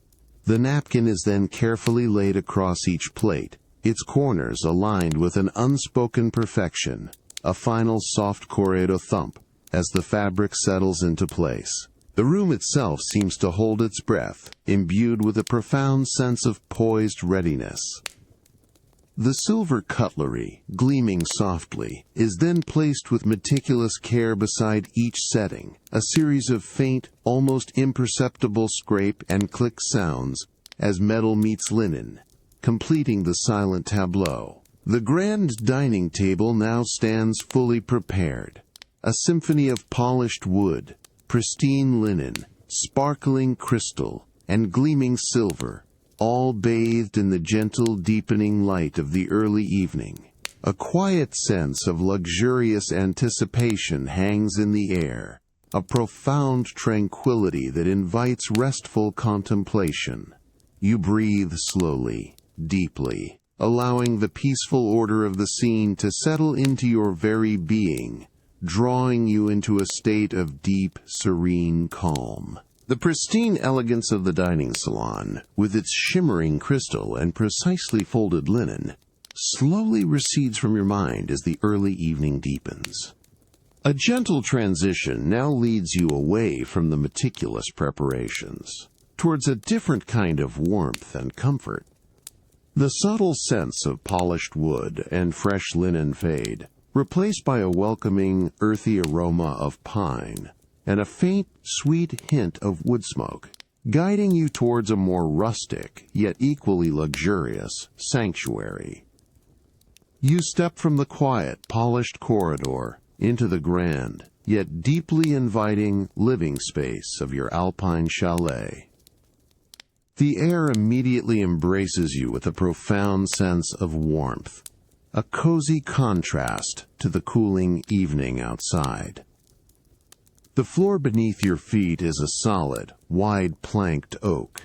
The napkin is then carefully laid across each plate, its corners aligned with an unspoken perfection, a final soft curated thump as the fabric settles into place. The room itself seems to hold its breath, imbued with a profound sense of poised readiness. The silver cutlery, gleaming softly, is then placed with meticulous care beside each setting, a series of faint, almost imperceptible scrape and click sounds as metal meets linen, completing the silent tableau. The grand dining table now stands fully prepared, a symphony of polished wood, pristine linen, sparkling crystal, and gleaming silver, all bathed in the gentle, deepening light of the early evening. A quiet sense of luxurious anticipation hangs in the air, a profound tranquility that invites restful contemplation. You breathe slowly, deeply, allowing the peaceful order of the scene to settle into your very being, drawing you into a state of deep, serene calm. The pristine elegance of the dining salon, with its shimmering crystal and precisely folded linen, slowly recedes from your mind as the early evening deepens. A gentle transition now leads you away from the meticulous preparations, towards a different kind of warmth and comfort. The subtle scents of polished wood and fresh linen fade, replaced by a welcoming, earthy aroma of pine and a faint, sweet hint of wood smoke, guiding you towards a more rustic, yet equally luxurious, sanctuary. You step from the quiet, polished corridor into the grand, yet deeply inviting living space of your alpine chalet. The air immediately embraces you with a profound sense of warmth, a cozy contrast to the cooling evening outside. The floor beneath your feet is a solid, wide-planked oak,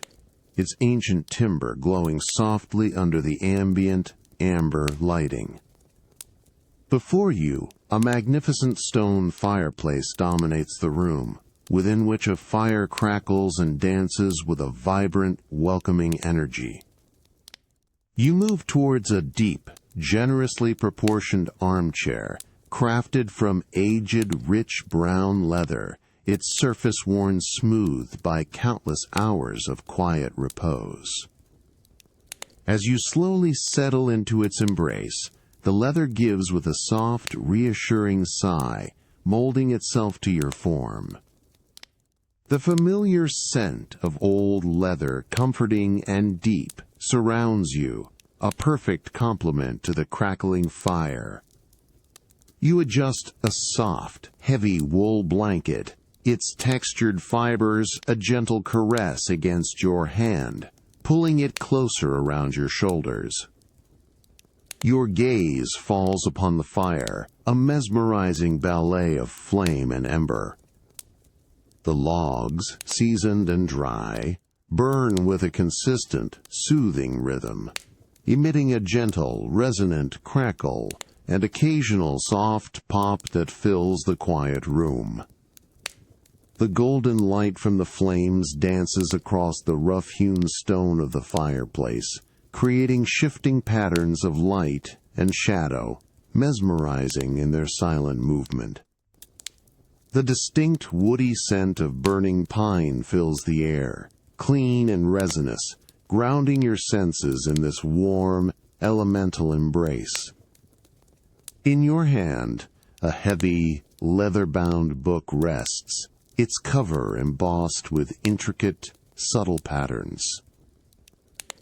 its ancient timber glowing softly under the ambient, amber lighting. Before you, a magnificent stone fireplace dominates the room, within which a fire crackles and dances with a vibrant, welcoming energy. You move towards a deep, generously proportioned armchair, crafted from aged, rich brown leather, its surface worn smooth by countless hours of quiet repose. As you slowly settle into its embrace, the leather gives with a soft, reassuring sigh, molding itself to your form. The familiar scent of old leather, comforting and deep, surrounds you, a perfect complement to the crackling fire. You adjust a soft, heavy wool blanket, its textured fibers a gentle caress against your hand, pulling it closer around your shoulders. Your gaze falls upon the fire, a mesmerizing ballet of flame and ember. The logs, seasoned and dry, burn with a consistent, soothing rhythm, emitting a gentle, resonant crackle and occasional soft pop that fills the quiet room. The golden light from the flames dances across the rough-hewn stone of the fireplace, creating shifting patterns of light and shadow, mesmerizing in their silent movement. The distinct woody scent of burning pine fills the air, clean and resinous, grounding your senses in this warm, elemental embrace. In your hand, a heavy, leather-bound book rests, its cover embossed with intricate, subtle patterns.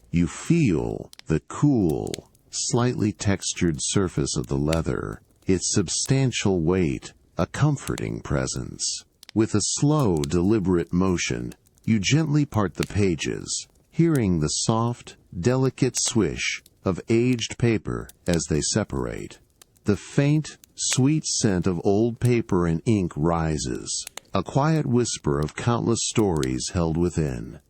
You feel the cool, slightly textured surface of the leather, its substantial weight, a comforting presence. With a slow, deliberate motion, you gently part the pages, hearing the soft, delicate swish of aged paper as they separate. The faint, sweet scent of old paper and ink rises, a quiet whisper of countless stories held within.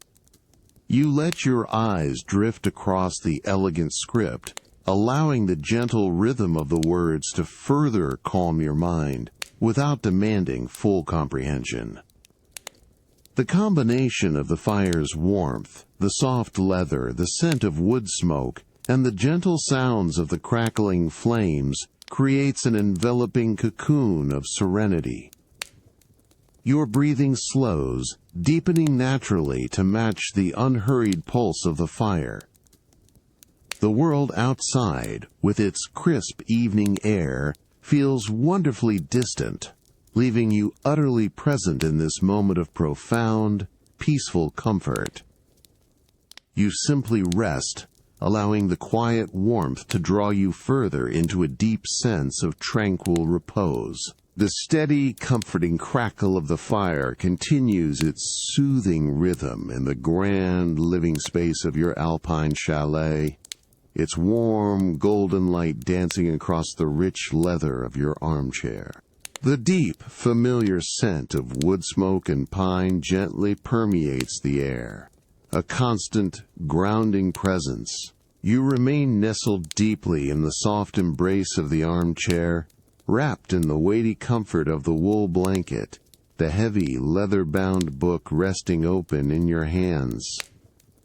You let your eyes drift across the elegant script, allowing the gentle rhythm of the words to further calm your mind, without demanding full comprehension. The combination of the fire's warmth, the soft leather, the scent of wood smoke, and the gentle sounds of the crackling flames creates an enveloping cocoon of serenity. Your breathing slows, deepening naturally to match the unhurried pulse of the fire. The world outside, with its crisp evening air, feels wonderfully distant, leaving you utterly present in this moment of profound, peaceful comfort. You simply rest, allowing the quiet warmth to draw you further into a deep sense of tranquil repose. The steady, comforting crackle of the fire continues its soothing rhythm in the grand living space of your alpine chalet, its warm, golden light dancing across the rich leather of your armchair. The deep, familiar scent of wood smoke and pine gently permeates the air, a constant, grounding presence. You remain nestled deeply in the soft embrace of the armchair, wrapped in the weighty comfort of the wool blanket, the heavy, leather-bound book resting open in your hands.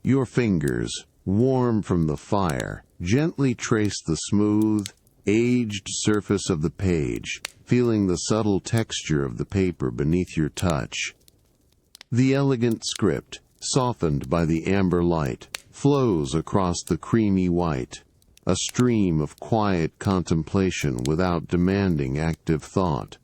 Your fingers, warm from the fire, gently trace the smooth, aged surface of the page, feeling the subtle texture of the paper beneath your touch. The elegant script, softened by the amber light, flows across the creamy white, a stream of quiet contemplation without demanding active thought.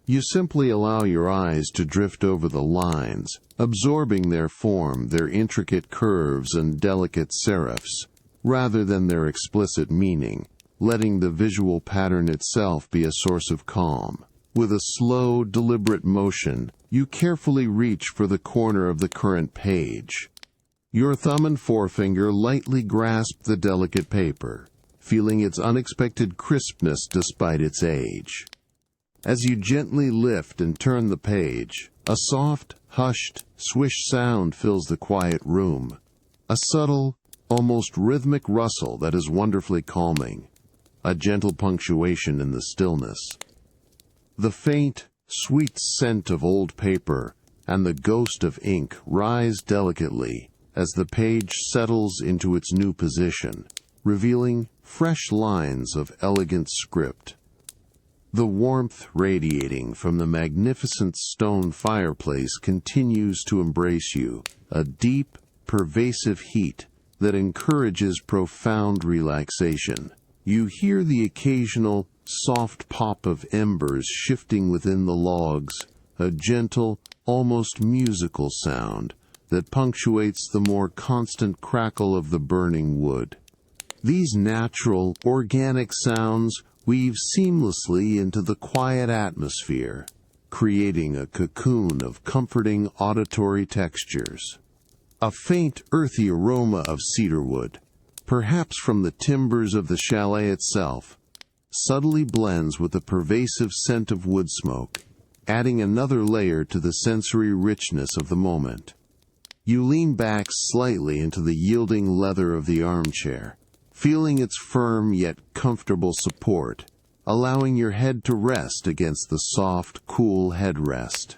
You simply allow your eyes to drift over the lines, absorbing their form, their intricate curves and delicate serifs, rather than their explicit meaning, letting the visual pattern itself be a source of calm. With a slow, deliberate motion, you carefully reach for the corner of the current page. Your thumb and forefinger lightly grasp the delicate paper, feeling its unexpected crispness despite its age. As you gently lift and turn the page, a soft, hushed, swish sound fills the quiet room. A subtle, almost rhythmic rustle that is wonderfully calming. A gentle punctuation in the stillness. The faint, sweet scent of old paper and the ghost of ink rise delicately as the page settles into its new position, revealing fresh lines of elegant script. The warmth radiating from the magnificent stone fireplace continues to embrace you, a deep, pervasive heat that encourages profound relaxation. You hear the occasional, soft pop of embers shifting within the logs, a gentle, almost musical sound that punctuates the more constant crackle of the burning wood. These natural, organic sounds weave seamlessly into the quiet atmosphere, creating a cocoon of comforting auditory textures. A faint, earthy aroma of cedarwood, perhaps from the timbers of the chalet itself, subtly blends with the pervasive scent of wood smoke, adding another layer to the sensory richness of the moment. You lean back slightly into the yielding leather of the armchair, feeling its firm yet comfortable support, allowing your head to rest against the soft, cool headrest.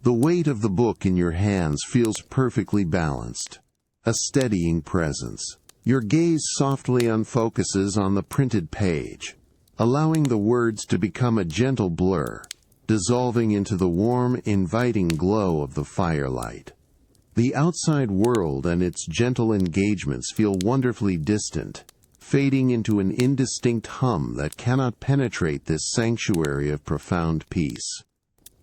The weight of the book in your hands feels perfectly balanced, a steadying presence. Your gaze softly unfocuses on the printed page, allowing the words to become a gentle blur, dissolving into the warm, inviting glow of the firelight. The outside world and its gentle engagements feel wonderfully distant, fading into an indistinct hum that cannot penetrate this sanctuary of profound peace.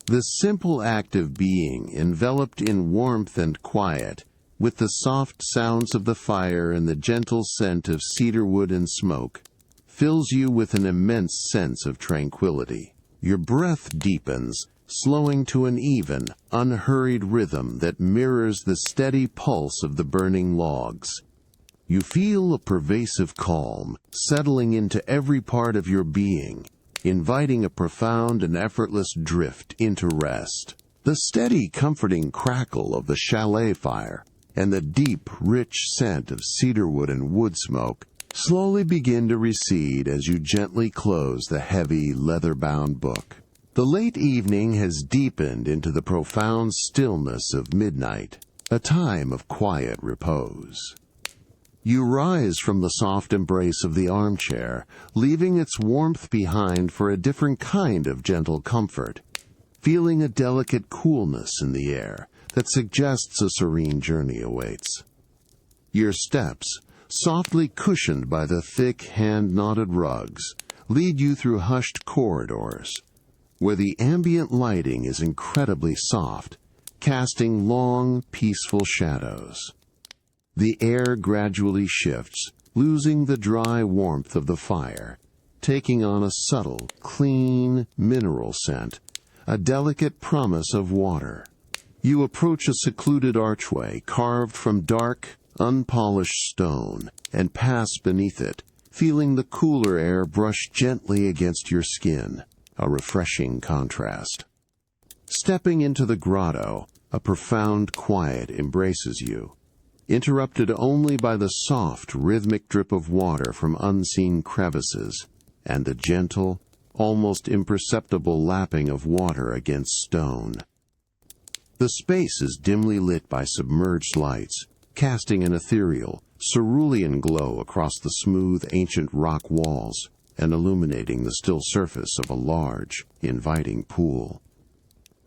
The simple act of being, enveloped in warmth and quiet, with the soft sounds of the fire and the gentle scent of cedarwood and smoke, fills you with an immense sense of tranquility. Your breath deepens, slowing to an even, unhurried rhythm that mirrors the steady pulse of the burning logs. You feel a pervasive calm, settling into every part of your being, inviting a profound and effortless drift into rest. The steady, comforting crackle of the chalet fire and the deep, rich scent of cedarwood and wood smoke slowly begin to recede as you gently close the heavy, leather-bound book. The late evening has deepened into the profound stillness of midnight, a time of quiet repose. You rise from the soft embrace of the armchair, leaving its warmth behind for a different kind of gentle comfort, feeling a delicate coolness in the air that suggests a serene journey awaits. Your steps, softly cushioned by the thick, hand-knotted rugs, lead you through hushed corridors, where the ambient lighting is incredibly soft, casting long, peaceful shadows. The air gradually shifts, losing the dry warmth of the fire, taking on a subtle, clean, mineral scent, a delicate promise of water. You approach a secluded archway carved from dark, unpolished stone, and pass beneath it, feeling the cooler air brush gently against your skin, a refreshing contrast. Stepping into the grotto, A profound quiet embraces you, interrupted only by the soft, rhythmic drip of water from unseen crevices and the gentle, almost imperceptible lapping of water against stone. The space is dimly lit by submerged lights, casting an ethereal, cerulean glow across the smooth, ancient rock walls and illuminating the still surface of a large, inviting pool.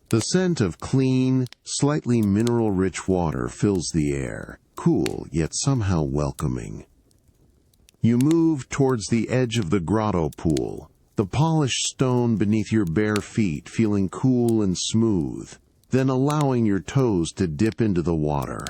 The scent of clean, slightly mineral-rich water fills the air, cool yet somehow welcoming. You move towards the edge of the grotto pool, the polished stone beneath your bare feet feeling cool and smooth, then allowing your toes to dip into the water.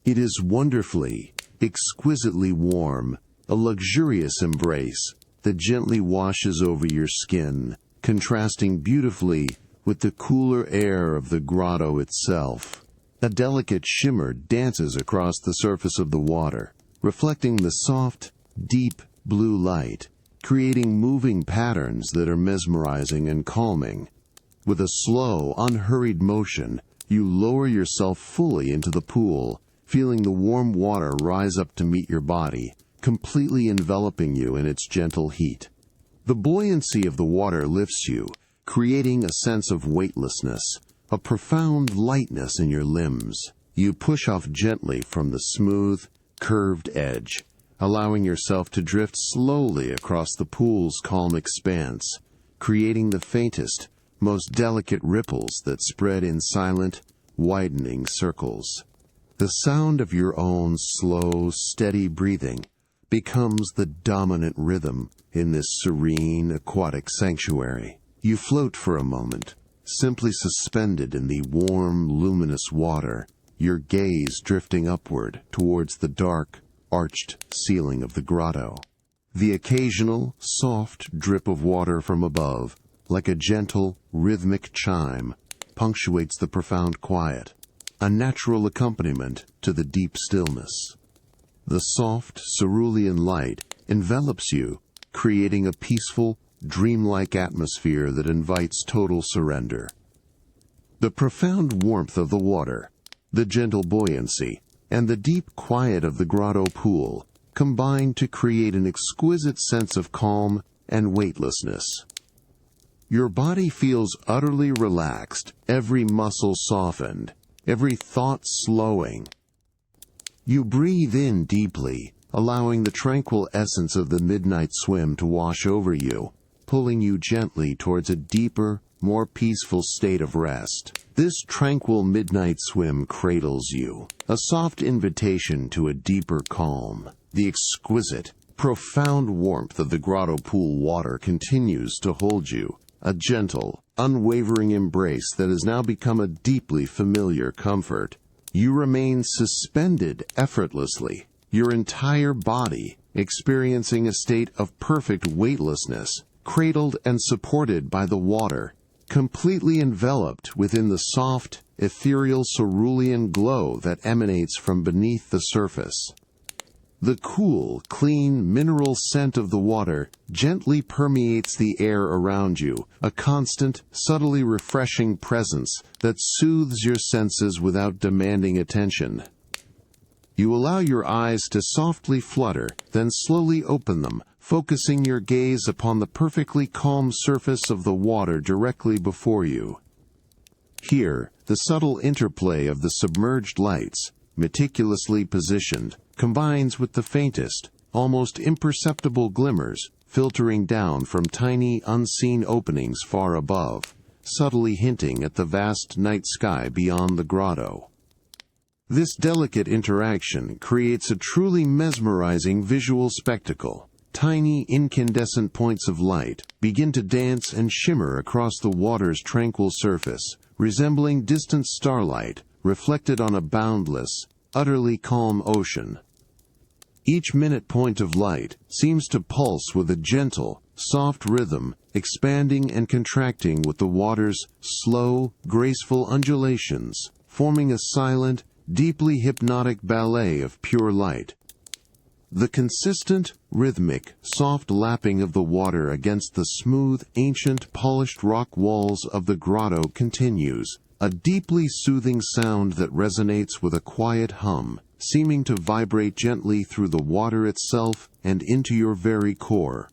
It is wonderfully, exquisitely warm, a luxurious embrace that gently washes over your skin, contrasting beautifully with the cooler air of the grotto itself. A delicate shimmer dances across the surface of the water, reflecting the soft, deep blue light, creating moving patterns that are mesmerizing and calming. With a slow, unhurried motion, you lower yourself fully into the pool, feeling the warm water rise up to meet your body, completely enveloping you in its gentle heat. The buoyancy of the water lifts you, creating a sense of weightlessness, a profound lightness in your limbs. You push off gently from the smooth, curved edge, allowing yourself to drift slowly across the pool's calm expanse, creating the faintest, most delicate ripples that spread in silent, widening circles. The sound of your own slow, steady breathing becomes the dominant rhythm in this serene, aquatic sanctuary. You float for a moment, simply suspended in the warm, luminous water, your gaze drifting upward towards the dark, arched ceiling of the grotto. The occasional, soft drip of water from above, like a gentle, rhythmic chime, punctuates the profound quiet, a natural accompaniment to the deep stillness. The soft, cerulean light envelops you, creating a peaceful, dreamlike atmosphere that invites total surrender. The profound warmth of the water, the gentle buoyancy, and the deep quiet of the grotto pool combine to create an exquisite sense of calm and weightlessness. Your body feels utterly relaxed, every muscle softened, every thought slowing. You breathe in deeply, allowing the tranquil essence of the midnight swim to wash over you, pulling you gently towards a deeper, more peaceful state of rest. This tranquil midnight swim cradles you, a soft invitation to a deeper calm. The exquisite, profound warmth of the grotto pool water continues to hold you, a gentle, unwavering embrace that has now become a deeply familiar comfort. You remain suspended effortlessly, your entire body experiencing a state of perfect weightlessness, cradled and supported by the water, completely enveloped within the soft, ethereal cerulean glow that emanates from beneath the surface. The cool, clean, mineral scent of the water gently permeates the air around you, a constant, subtly refreshing presence that soothes your senses without demanding attention. You allow your eyes to softly flutter, then slowly open them, focusing your gaze upon the perfectly calm surface of the water directly before you. Here, the subtle interplay of the submerged lights, meticulously positioned, combines with the faintest, almost imperceptible glimmers filtering down from tiny, unseen openings far above, subtly hinting at the vast night sky beyond the grotto. This delicate interaction creates a truly mesmerizing visual spectacle. Tiny, incandescent points of light begin to dance and shimmer across the water's tranquil surface, resembling distant starlight reflected on a boundless, utterly calm ocean. Each minute point of light seems to pulse with a gentle, soft rhythm, expanding and contracting with the water's slow, graceful undulations, forming a silent, deeply hypnotic ballet of pure light. The consistent, rhythmic, soft lapping of the water against the smooth, ancient, polished rock walls of the grotto continues, a deeply soothing sound that resonates with a quiet hum, seeming to vibrate gently through the water itself and into your very core.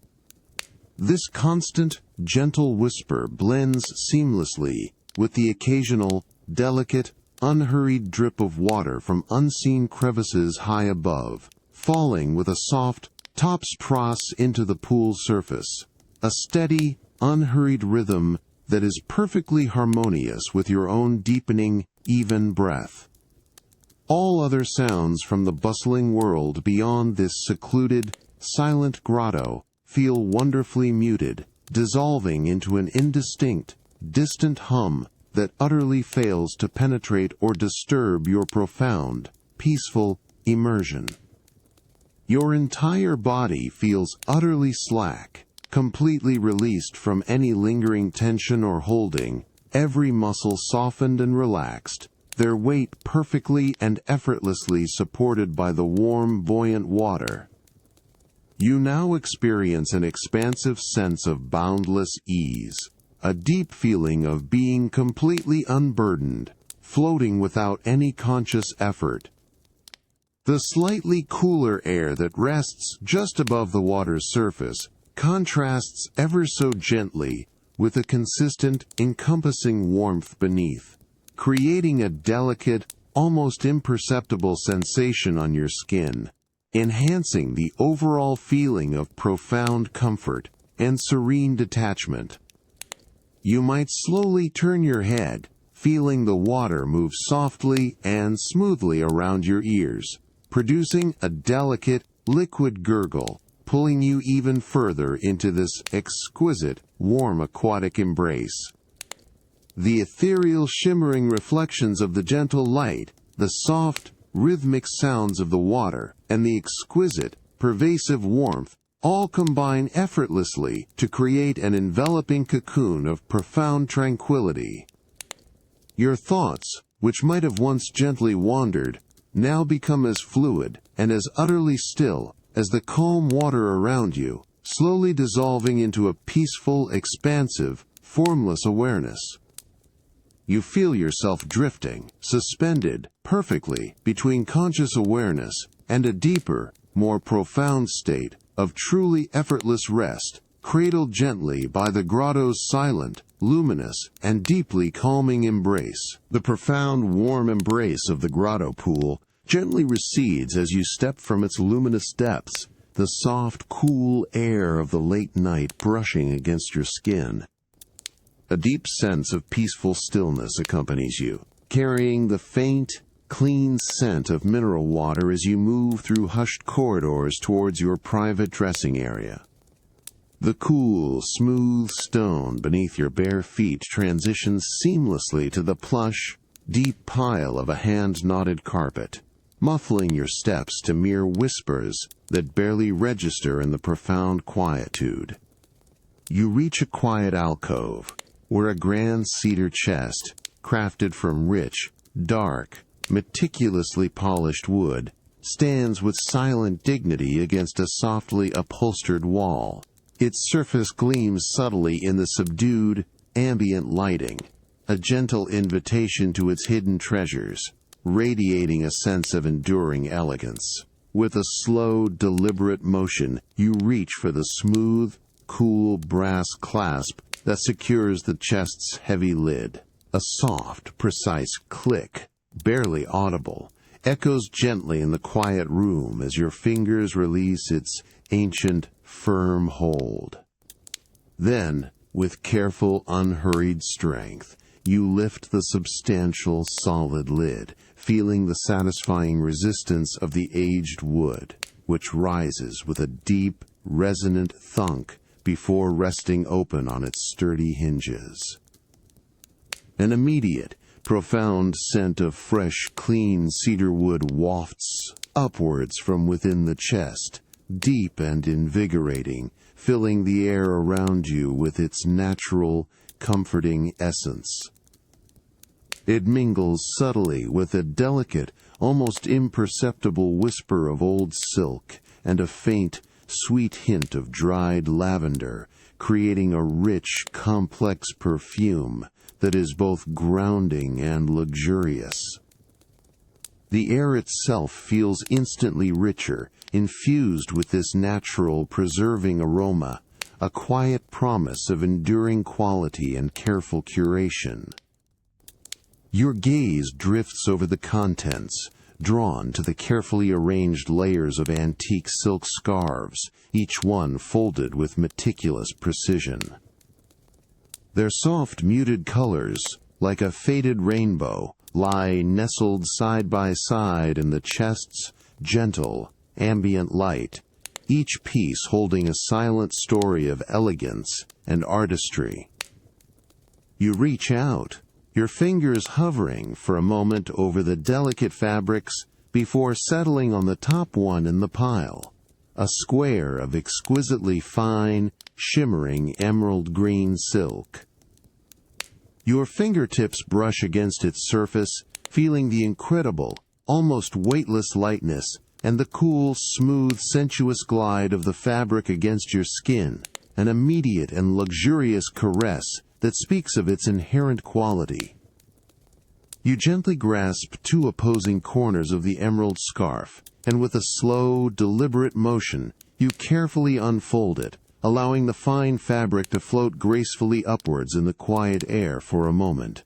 This constant, gentle whisper blends seamlessly with the occasional, delicate, unhurried drip of water from unseen crevices high above, falling with a soft, tops-pros into the pool's surface, a steady, unhurried rhythm that is perfectly harmonious with your own deepening, even breath. All other sounds from the bustling world beyond this secluded, silent grotto feel wonderfully muted, dissolving into an indistinct, distant hum that utterly fails to penetrate or disturb your profound, peaceful immersion. Your entire body feels utterly slack, completely released from any lingering tension or holding, every muscle softened and relaxed, their weight perfectly and effortlessly supported by the warm, buoyant water. You now experience an expansive sense of boundless ease, a deep feeling of being completely unburdened, floating without any conscious effort. The slightly cooler air that rests just above the water's surface contrasts ever so gently with a consistent, encompassing warmth beneath, creating a delicate, almost imperceptible sensation on your skin, enhancing the overall feeling of profound comfort and serene detachment. You might slowly turn your head, feeling the water move softly and smoothly around your ears, producing a delicate, liquid gurgle, pulling you even further into this exquisite, warm aquatic embrace. The ethereal shimmering reflections of the gentle light, the soft, rhythmic sounds of the water, and the exquisite, pervasive warmth all combine effortlessly to create an enveloping cocoon of profound tranquility. Your thoughts, which might have once gently wandered, now become as fluid and as utterly still as the calm water around you, slowly dissolving into a peaceful, expansive, formless awareness. You feel yourself drifting, suspended, perfectly, between conscious awareness and a deeper, more profound state of truly effortless rest, cradled gently by the grotto's silent, luminous, and deeply calming embrace. The profound, warm embrace of the grotto pool gently recedes as you step from its luminous depths, the soft, cool air of the late night brushing against your skin. A deep sense of peaceful stillness accompanies you, carrying the faint, clean scent of mineral water as you move through hushed corridors towards your private dressing area. The cool, smooth stone beneath your bare feet transitions seamlessly to the plush, deep pile of a hand-knotted carpet, muffling your steps to mere whispers that barely register in the profound quietude. You reach a quiet alcove, where a grand cedar chest, crafted from rich, dark, meticulously polished wood, stands with silent dignity against a softly upholstered wall. Its surface gleams subtly in the subdued, ambient lighting, a gentle invitation to its hidden treasures, radiating a sense of enduring elegance. With a slow, deliberate motion, you reach for the smooth, cool brass clasp that secures the chest's heavy lid. A soft, precise click, barely audible, echoes gently in the quiet room as your fingers release its ancient, firm hold. Then, with careful, unhurried strength, you lift the substantial, solid lid, feeling the satisfying resistance of the aged wood, which rises with a deep, resonant thunk before resting open on its sturdy hinges. An immediate, profound scent of fresh, clean cedarwood wafts upwards from within the chest, deep and invigorating, filling the air around you with its natural, comforting essence. It mingles subtly with a delicate, almost imperceptible whisper of old silk and a faint, sweet hint of dried lavender, creating a rich, complex perfume that is both grounding and luxurious. The air itself feels instantly richer, infused with this natural, preserving aroma, a quiet promise of enduring quality and careful curation. Your gaze drifts over the contents, drawn to the carefully arranged layers of antique silk scarves, each one folded with meticulous precision. Their soft, muted colors, like a faded rainbow, lie nestled side by side in the chest's gentle, ambient light, each piece holding a silent story of elegance and artistry. You reach out, your fingers hovering for a moment over the delicate fabrics before settling on the top one in the pile, a square of exquisitely fine, shimmering emerald green silk. Your fingertips brush against its surface, feeling the incredible, almost weightless lightness and the cool, smooth, sensuous glide of the fabric against your skin, an immediate and luxurious caress that speaks of its inherent quality. You gently grasp two opposing corners of the emerald scarf, and with a slow, deliberate motion, you carefully unfold it, allowing the fine fabric to float gracefully upwards in the quiet air for a moment.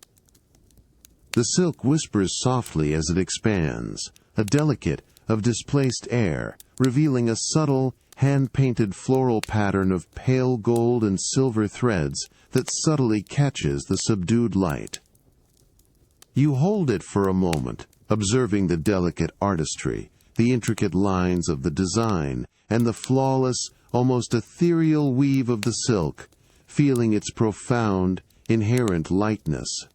The silk whispers softly as it expands, a delicate, of displaced air, revealing a subtle, hand-painted floral pattern of pale gold and silver threads that subtly catches the subdued light. You hold it for a moment, observing the delicate artistry, the intricate lines of the design, and the flawless, almost ethereal weave of the silk, feeling its profound, inherent lightness.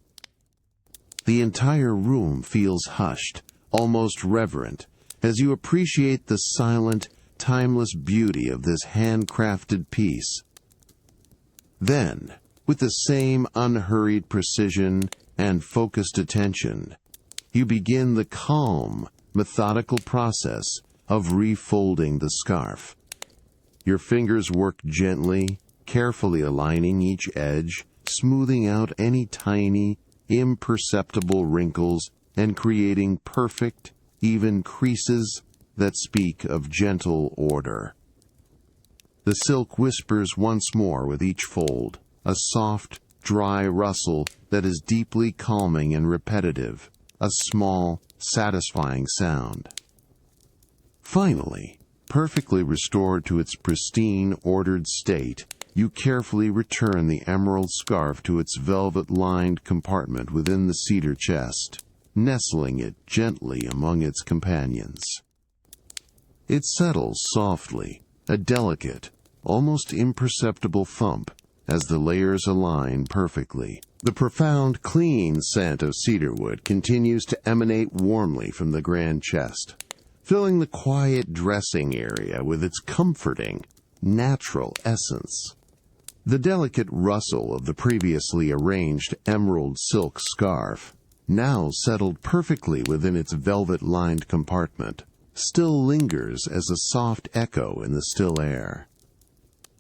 The entire room feels hushed, almost reverent, as you appreciate the silent, timeless beauty of this handcrafted piece. Then, with the same unhurried precision and focused attention, you begin the calm, methodical process of refolding the scarf. Your fingers work gently, carefully aligning each edge, smoothing out any tiny, imperceptible wrinkles, and creating perfect, even creases that speak of gentle order. The silk whispers once more with each fold, a soft, dry rustle that is deeply calming and repetitive, a small, satisfying sound. Finally, perfectly restored to its pristine, ordered state, you carefully return the emerald scarf to its velvet-lined compartment within the cedar chest, nestling it gently among its companions. It settles softly, a delicate, almost imperceptible thump, as the layers align perfectly. The profound, clean scent of cedarwood continues to emanate warmly from the grand chest, filling the quiet dressing area with its comforting, natural essence. The delicate rustle of the previously arranged emerald silk scarf, now settled perfectly within its velvet-lined compartment, still lingers as a soft echo in the still air.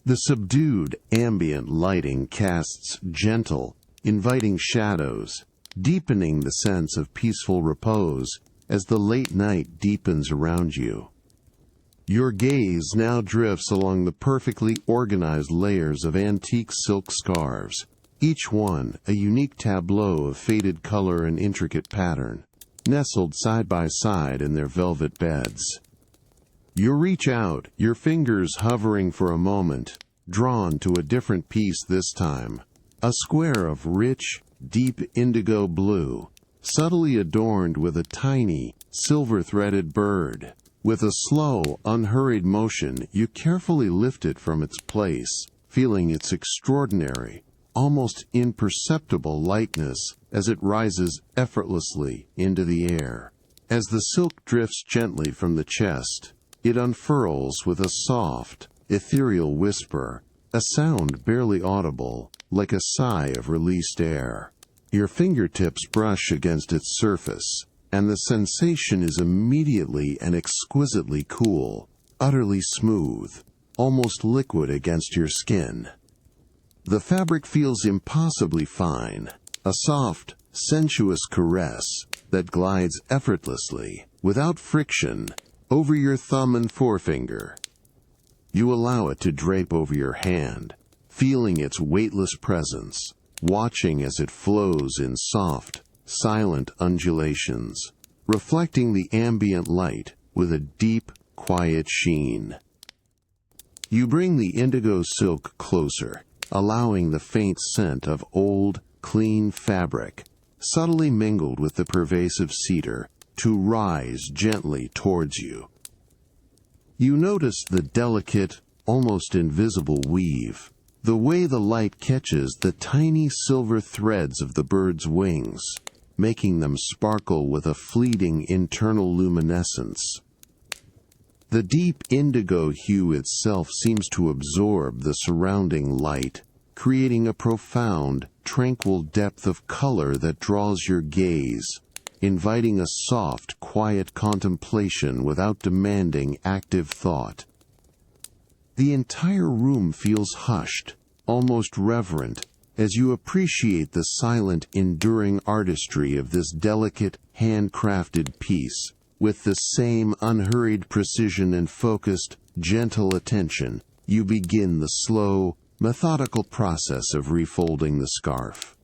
The subdued, ambient lighting casts gentle, inviting shadows, deepening the sense of peaceful repose as the late night deepens around you. Your gaze now drifts along the perfectly organized layers of antique silk scarves, each one a unique tableau of faded color and intricate pattern, nestled side by side in their velvet beds. You reach out, your fingers hovering for a moment, drawn to a different piece this time, a square of rich, deep indigo blue, subtly adorned with a tiny, silver-threaded bird. With a slow, unhurried motion, you carefully lift it from its place, feeling its extraordinary, almost imperceptible lightness as it rises effortlessly into the air. As the silk drifts gently from the chest, it unfurls with a soft, ethereal whisper, a sound barely audible, like a sigh of released air. Your fingertips brush against its surface, and the sensation is immediately and exquisitely cool, utterly smooth, almost liquid against your skin. The fabric feels impossibly fine, a soft, sensuous caress that glides effortlessly, without friction, over your thumb and forefinger. You allow it to drape over your hand, feeling its weightless presence, watching as it flows in soft, silent undulations, reflecting the ambient light with a deep, quiet sheen. You bring the indigo silk closer, allowing the faint scent of old, clean fabric, subtly mingled with the pervasive cedar, to rise gently towards you. You notice the delicate, almost invisible weave, the way the light catches the tiny silver threads of the bird's wings, making them sparkle with a fleeting internal luminescence. The deep indigo hue itself seems to absorb the surrounding light, creating a profound, tranquil depth of color that draws your gaze, inviting a soft, quiet contemplation without demanding active thought. The entire room feels hushed, almost reverent, as you appreciate the silent, enduring artistry of this delicate, handcrafted piece. With the same unhurried precision and focused, gentle attention, you begin the slow, methodical process of refolding the scarf.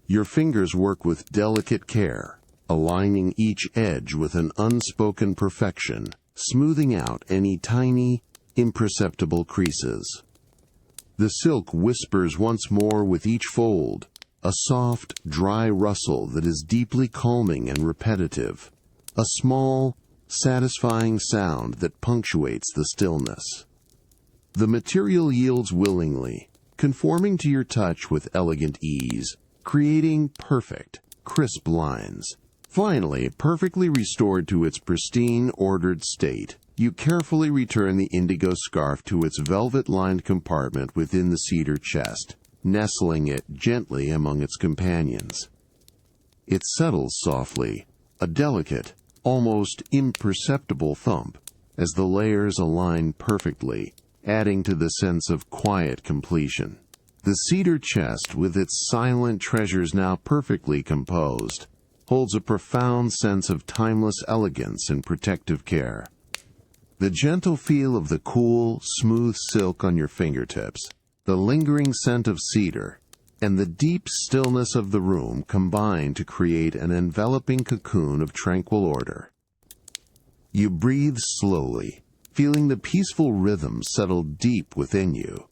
Your fingers work with delicate care, aligning each edge with an unspoken perfection, smoothing out any tiny, imperceptible creases. The silk whispers once more with each fold, a soft, dry rustle that is deeply calming and repetitive, a small, satisfying sound that punctuates the stillness. The material yields willingly, conforming to your touch with elegant ease, creating perfect, crisp lines. Finally, perfectly restored to its pristine, ordered state, you carefully return the indigo scarf to its velvet-lined compartment within the cedar chest, nestling it gently among its companions. It settles softly, a delicate, almost imperceptible thump, as the layers align perfectly, adding to the sense of quiet completion. The cedar chest, with its silent treasures now perfectly composed, holds a profound sense of timeless elegance and protective care. The gentle feel of the cool, smooth silk on your fingertips, the lingering scent of cedar, and the deep stillness of the room combine to create an enveloping cocoon of tranquil order. You breathe slowly, feeling the peaceful rhythm settle deep within you,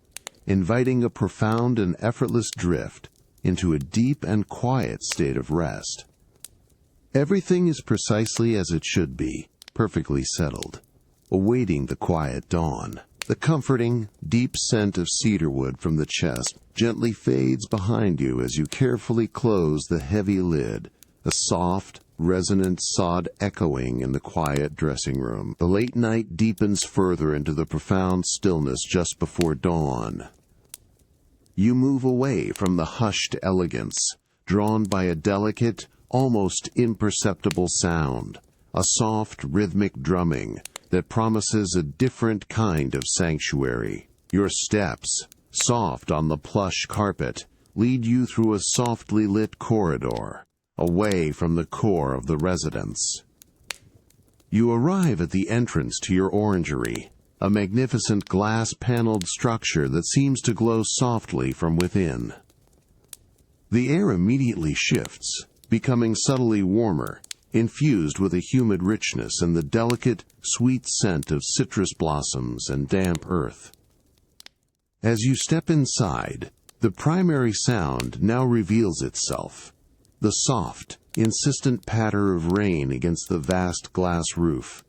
inviting a profound and effortless drift into a deep and quiet state of rest. Everything is precisely as it should be, perfectly settled, awaiting the quiet dawn. The comforting, deep scent of cedarwood from the chest gently fades behind you as you carefully close the heavy lid, a soft, resonant sod echoing in the quiet dressing room. The late night deepens further into the profound stillness just before dawn. You move away from the hushed elegance, drawn by a delicate, almost imperceptible sound, a soft, rhythmic drumming that promises a different kind of sanctuary. Your steps, soft on the plush carpet, lead you through a softly lit corridor, away from the core of the residence. You arrive at the entrance to your orangery, a magnificent glass-paneled structure that seems to glow softly from within. The air immediately shifts, becoming subtly warmer, infused with a humid richness and the delicate, sweet scent of citrus blossoms and damp earth. As you step inside, the primary sound now reveals itself, the soft, insistent patter of rain against the vast glass roof,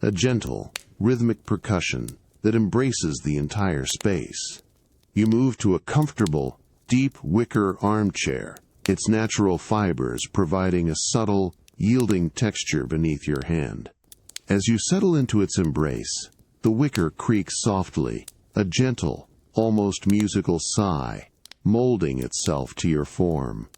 a gentle, rhythmic percussion that embraces the entire space. You move to a comfortable, deep wicker armchair, its natural fibers providing a subtle, yielding texture beneath your hand. As you settle into its embrace, the wicker creaks softly, a gentle, almost musical sigh, molding itself to your form.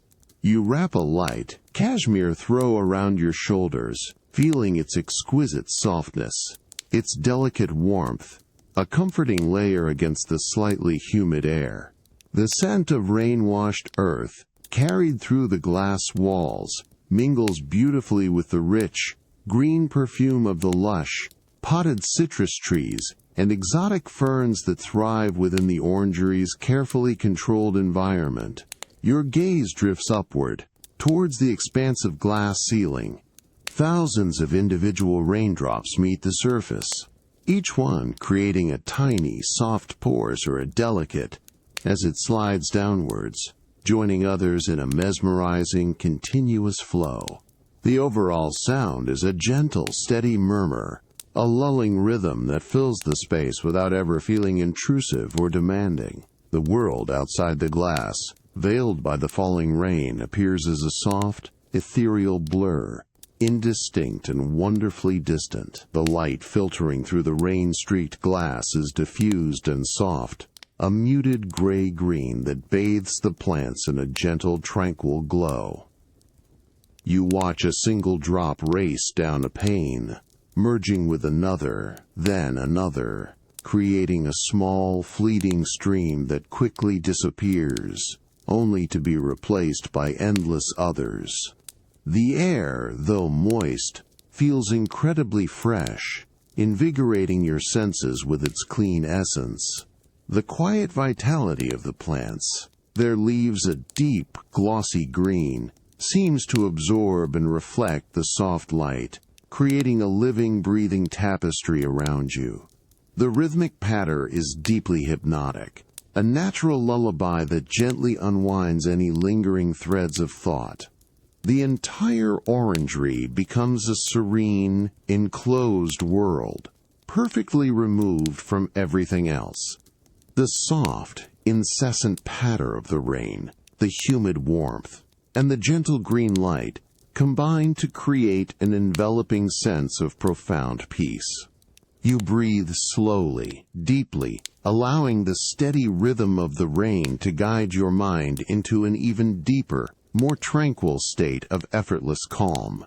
You wrap a light, cashmere throw around your shoulders, feeling its exquisite softness, its delicate warmth, a comforting layer against the slightly humid air. The scent of rain-washed earth, carried through the glass walls, mingles beautifully with the rich, green perfume of the lush, potted citrus trees and exotic ferns that thrive within the orangery's carefully controlled environment. Your gaze drifts upward, towards the expansive glass ceiling. Thousands of individual raindrops meet the surface, each one creating a tiny, soft pores or a delicate, as it slides downwards, joining others in a mesmerizing, continuous flow. The overall sound is a gentle, steady murmur, a lulling rhythm that fills the space without ever feeling intrusive or demanding. The world outside the glass, veiled by the falling rain, appears as a soft, ethereal blur, indistinct and wonderfully distant. The light filtering through the rain-streaked glass is diffused and soft, a muted gray-green that bathes the plants in a gentle, tranquil glow. You watch a single drop race down a pane, merging with another, then another, creating a small, fleeting stream that quickly disappears, only to be replaced by endless others. The air, though moist, feels incredibly fresh, invigorating your senses with its clean essence. The quiet vitality of the plants, their leaves a deep, glossy green, seems to absorb and reflect the soft light, creating a living, breathing tapestry around you. The rhythmic patter is deeply hypnotic, a natural lullaby that gently unwinds any lingering threads of thought. The entire orangery becomes a serene, enclosed world, perfectly removed from everything else. The soft, incessant patter of the rain, the humid warmth, and the gentle green light combine to create an enveloping sense of profound peace. You breathe slowly, deeply, allowing the steady rhythm of the rain to guide your mind into an even deeper, more tranquil state of effortless calm.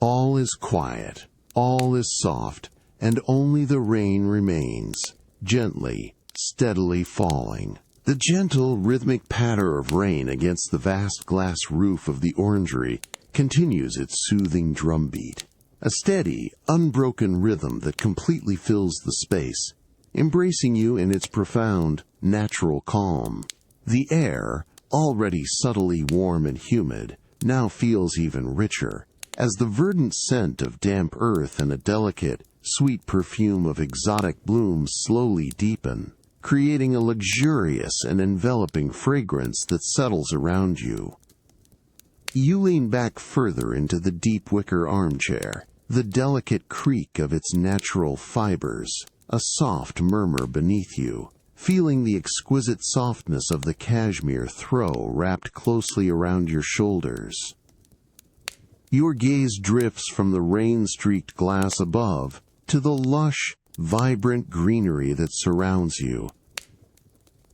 All is quiet, all is soft, and only the rain remains, gently, steadily falling. The gentle, rhythmic patter of rain against the vast glass roof of the orangery continues its soothing drumbeat, a steady, unbroken rhythm that completely fills the space, embracing you in its profound, natural calm. The air, already subtly warm and humid, now feels even richer, as the verdant scent of damp earth and a delicate, sweet perfume of exotic blooms slowly deepen, creating a luxurious and enveloping fragrance that settles around you. You lean back further into the deep wicker armchair, the delicate creak of its natural fibers, a soft murmur beneath you, feeling the exquisite softness of the cashmere throw wrapped closely around your shoulders. Your gaze drifts from the rain-streaked glass above to the lush, vibrant greenery that surrounds you.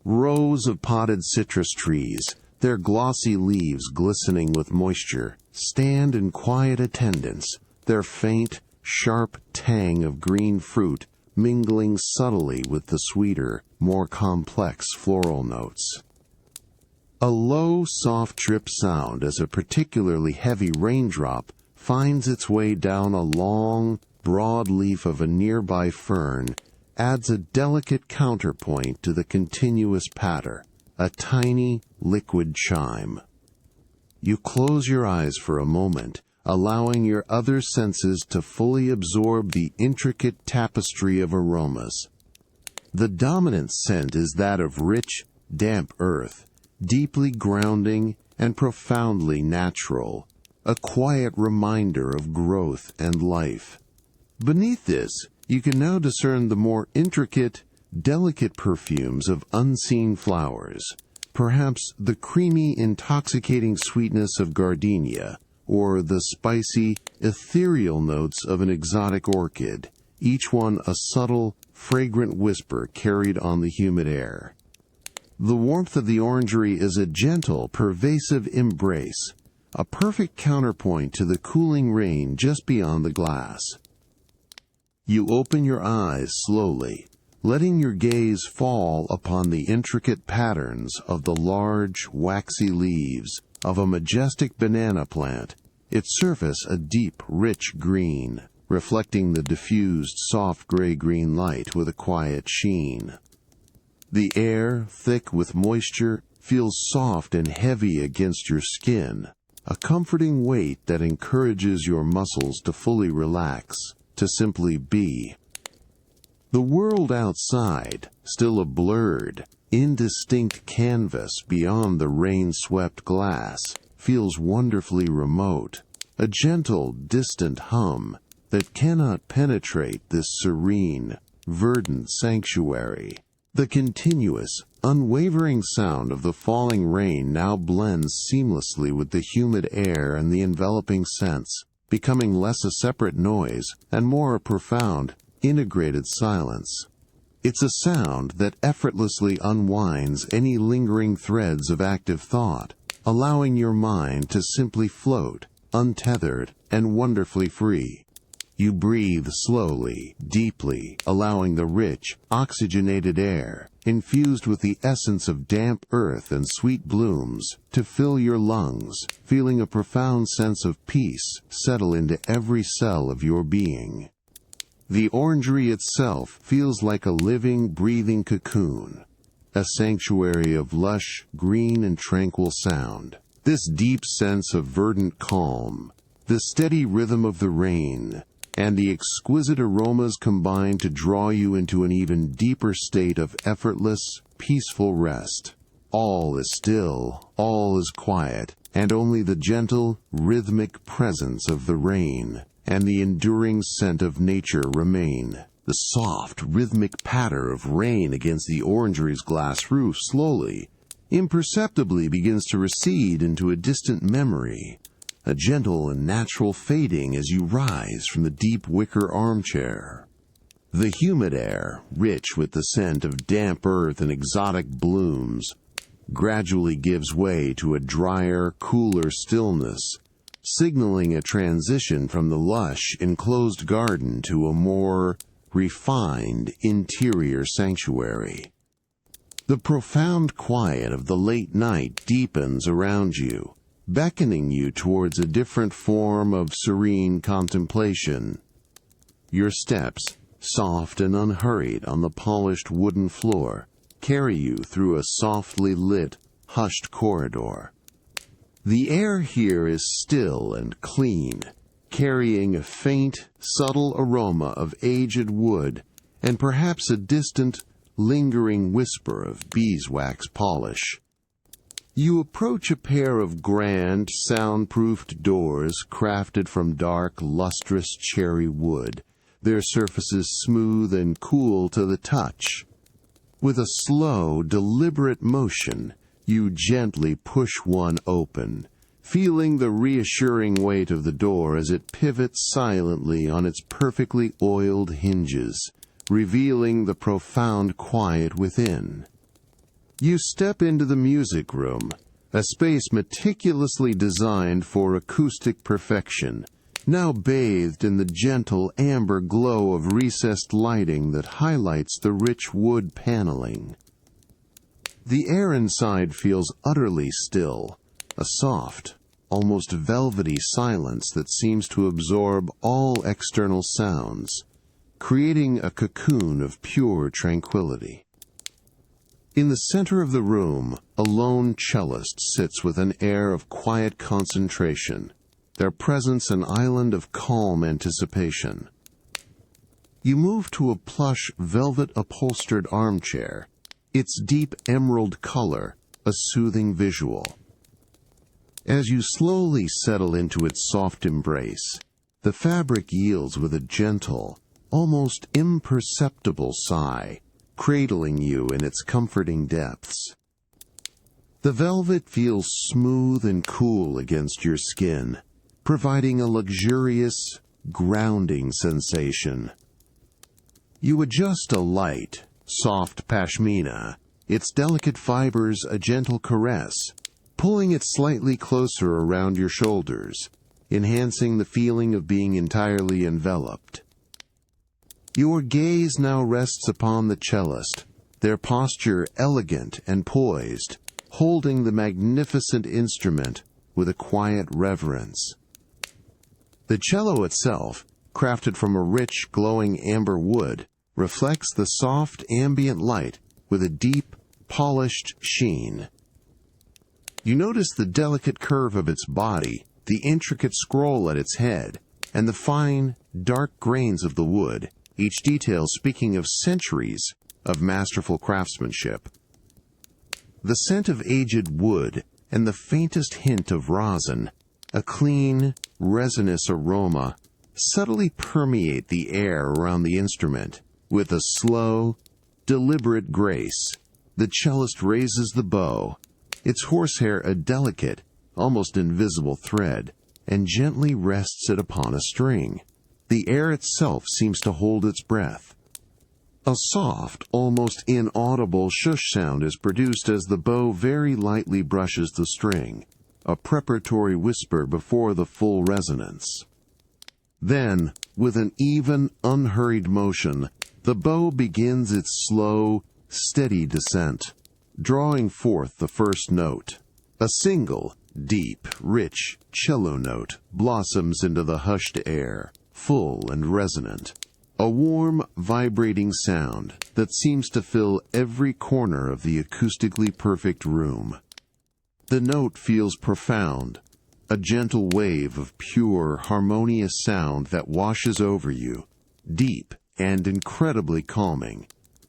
Rows of potted citrus trees, their glossy leaves glistening with moisture, stand in quiet attendance, their faint, sharp tang of green fruit mingling subtly with the sweeter, more complex floral notes. A low, soft drip sound as a particularly heavy raindrop finds its way down a long, broad leaf of a nearby fern adds a delicate counterpoint to the continuous patter, a tiny, liquid chime. You close your eyes for a moment, allowing your other senses to fully absorb the intricate tapestry of aromas. The dominant scent is that of rich, damp earth, deeply grounding and profoundly natural, a quiet reminder of growth and life. Beneath this, you can now discern the more intricate, delicate perfumes of unseen flowers, perhaps the creamy, intoxicating sweetness of gardenia, or the spicy, ethereal notes of an exotic orchid, each one a subtle, fragrant whisper carried on the humid air. The warmth of the orangery is a gentle, pervasive embrace, a perfect counterpoint to the cooling rain just beyond the glass. You open your eyes slowly, letting your gaze fall upon the intricate patterns of the large, waxy leaves of a majestic banana plant, its surface a deep, rich green, reflecting the diffused, soft gray-green light with a quiet sheen. The air, thick with moisture, feels soft and heavy against your skin, a comforting weight that encourages your muscles to fully relax, to simply be. The world outside, still a blurred, indistinct canvas beyond the rain-swept glass, feels wonderfully remote, a gentle, distant hum that cannot penetrate this serene, verdant sanctuary. The continuous, unwavering sound of the falling rain now blends seamlessly with the humid air and the enveloping scents, becoming less a separate noise and more a profound, integrated silence. It's a sound that effortlessly unwinds any lingering threads of active thought, allowing your mind to simply float, untethered and wonderfully free. You breathe slowly, deeply, allowing the rich, oxygenated air, infused with the essence of damp earth and sweet blooms, to fill your lungs, feeling a profound sense of peace settle into every cell of your being. The orangery itself feels like a living, breathing cocoon, a sanctuary of lush, green and tranquil sound. This deep sense of verdant calm, the steady rhythm of the rain, and the exquisite aromas combine to draw you into an even deeper state of effortless, peaceful rest. All is still, all is quiet, and only the gentle, rhythmic presence of the rain and the enduring scent of nature remain. The soft, rhythmic patter of rain against the orangery's glass roof slowly, imperceptibly begins to recede into a distant memory, a gentle and natural fading as you rise from the deep wicker armchair. The humid air, rich with the scent of damp earth and exotic blooms, gradually gives way to a drier, cooler stillness, signaling a transition from the lush, enclosed garden to a more refined interior sanctuary. The profound quiet of the late night deepens around you, beckoning you towards a different form of serene contemplation. Your steps, soft and unhurried on the polished wooden floor, carry you through a softly lit, hushed corridor. The air here is still and clean, carrying a faint, subtle aroma of aged wood and perhaps a distant, lingering whisper of beeswax polish. You approach a pair of grand, soundproofed doors crafted from dark, lustrous cherry wood, their surfaces smooth and cool to the touch. With a slow, deliberate motion, you gently push one open, feeling the reassuring weight of the door as it pivots silently on its perfectly oiled hinges, revealing the profound quiet within. You step into the music room, a space meticulously designed for acoustic perfection, now bathed in the gentle amber glow of recessed lighting that highlights the rich wood paneling. The air inside feels utterly still, a soft, almost velvety silence that seems to absorb all external sounds, creating a cocoon of pure tranquility. In the center of the room, a lone cellist sits with an air of quiet concentration, their presence an island of calm anticipation. You move to a plush, velvet-upholstered armchair, its deep emerald color a soothing visual. As you slowly settle into its soft embrace, the fabric yields with a gentle, almost imperceptible sigh, cradling you in its comforting depths. The velvet feels smooth and cool against your skin, providing a luxurious, grounding sensation. You adjust a light, soft pashmina, its delicate fibers a gentle caress, pulling it slightly closer around your shoulders, enhancing the feeling of being entirely enveloped. Your gaze now rests upon the cellist, their posture elegant and poised, holding the magnificent instrument with a quiet reverence. The cello itself, crafted from a rich, glowing amber wood, reflects the soft ambient light with a deep, polished sheen. You notice the delicate curve of its body, the intricate scroll at its head, and the fine, dark grains of the wood, each detail speaking of centuries of masterful craftsmanship. The scent of aged wood and the faintest hint of rosin, a clean, resinous aroma, subtly permeate the air around the instrument. With a slow, deliberate grace, the cellist raises the bow, its horsehair a delicate, almost invisible thread, and gently rests it upon a string. The air itself seems to hold its breath. A soft, almost inaudible shush sound is produced as the bow very lightly brushes the string, a preparatory whisper before the full resonance. Then, with an even, unhurried motion, the bow begins its slow, steady descent, drawing forth the first note. A single, deep, rich cello note blossoms into the hushed air, full and resonant. A warm, vibrating sound that seems to fill every corner of the acoustically perfect room. The note feels profound, a gentle wave of pure, harmonious sound that washes over you, deep and incredibly calming,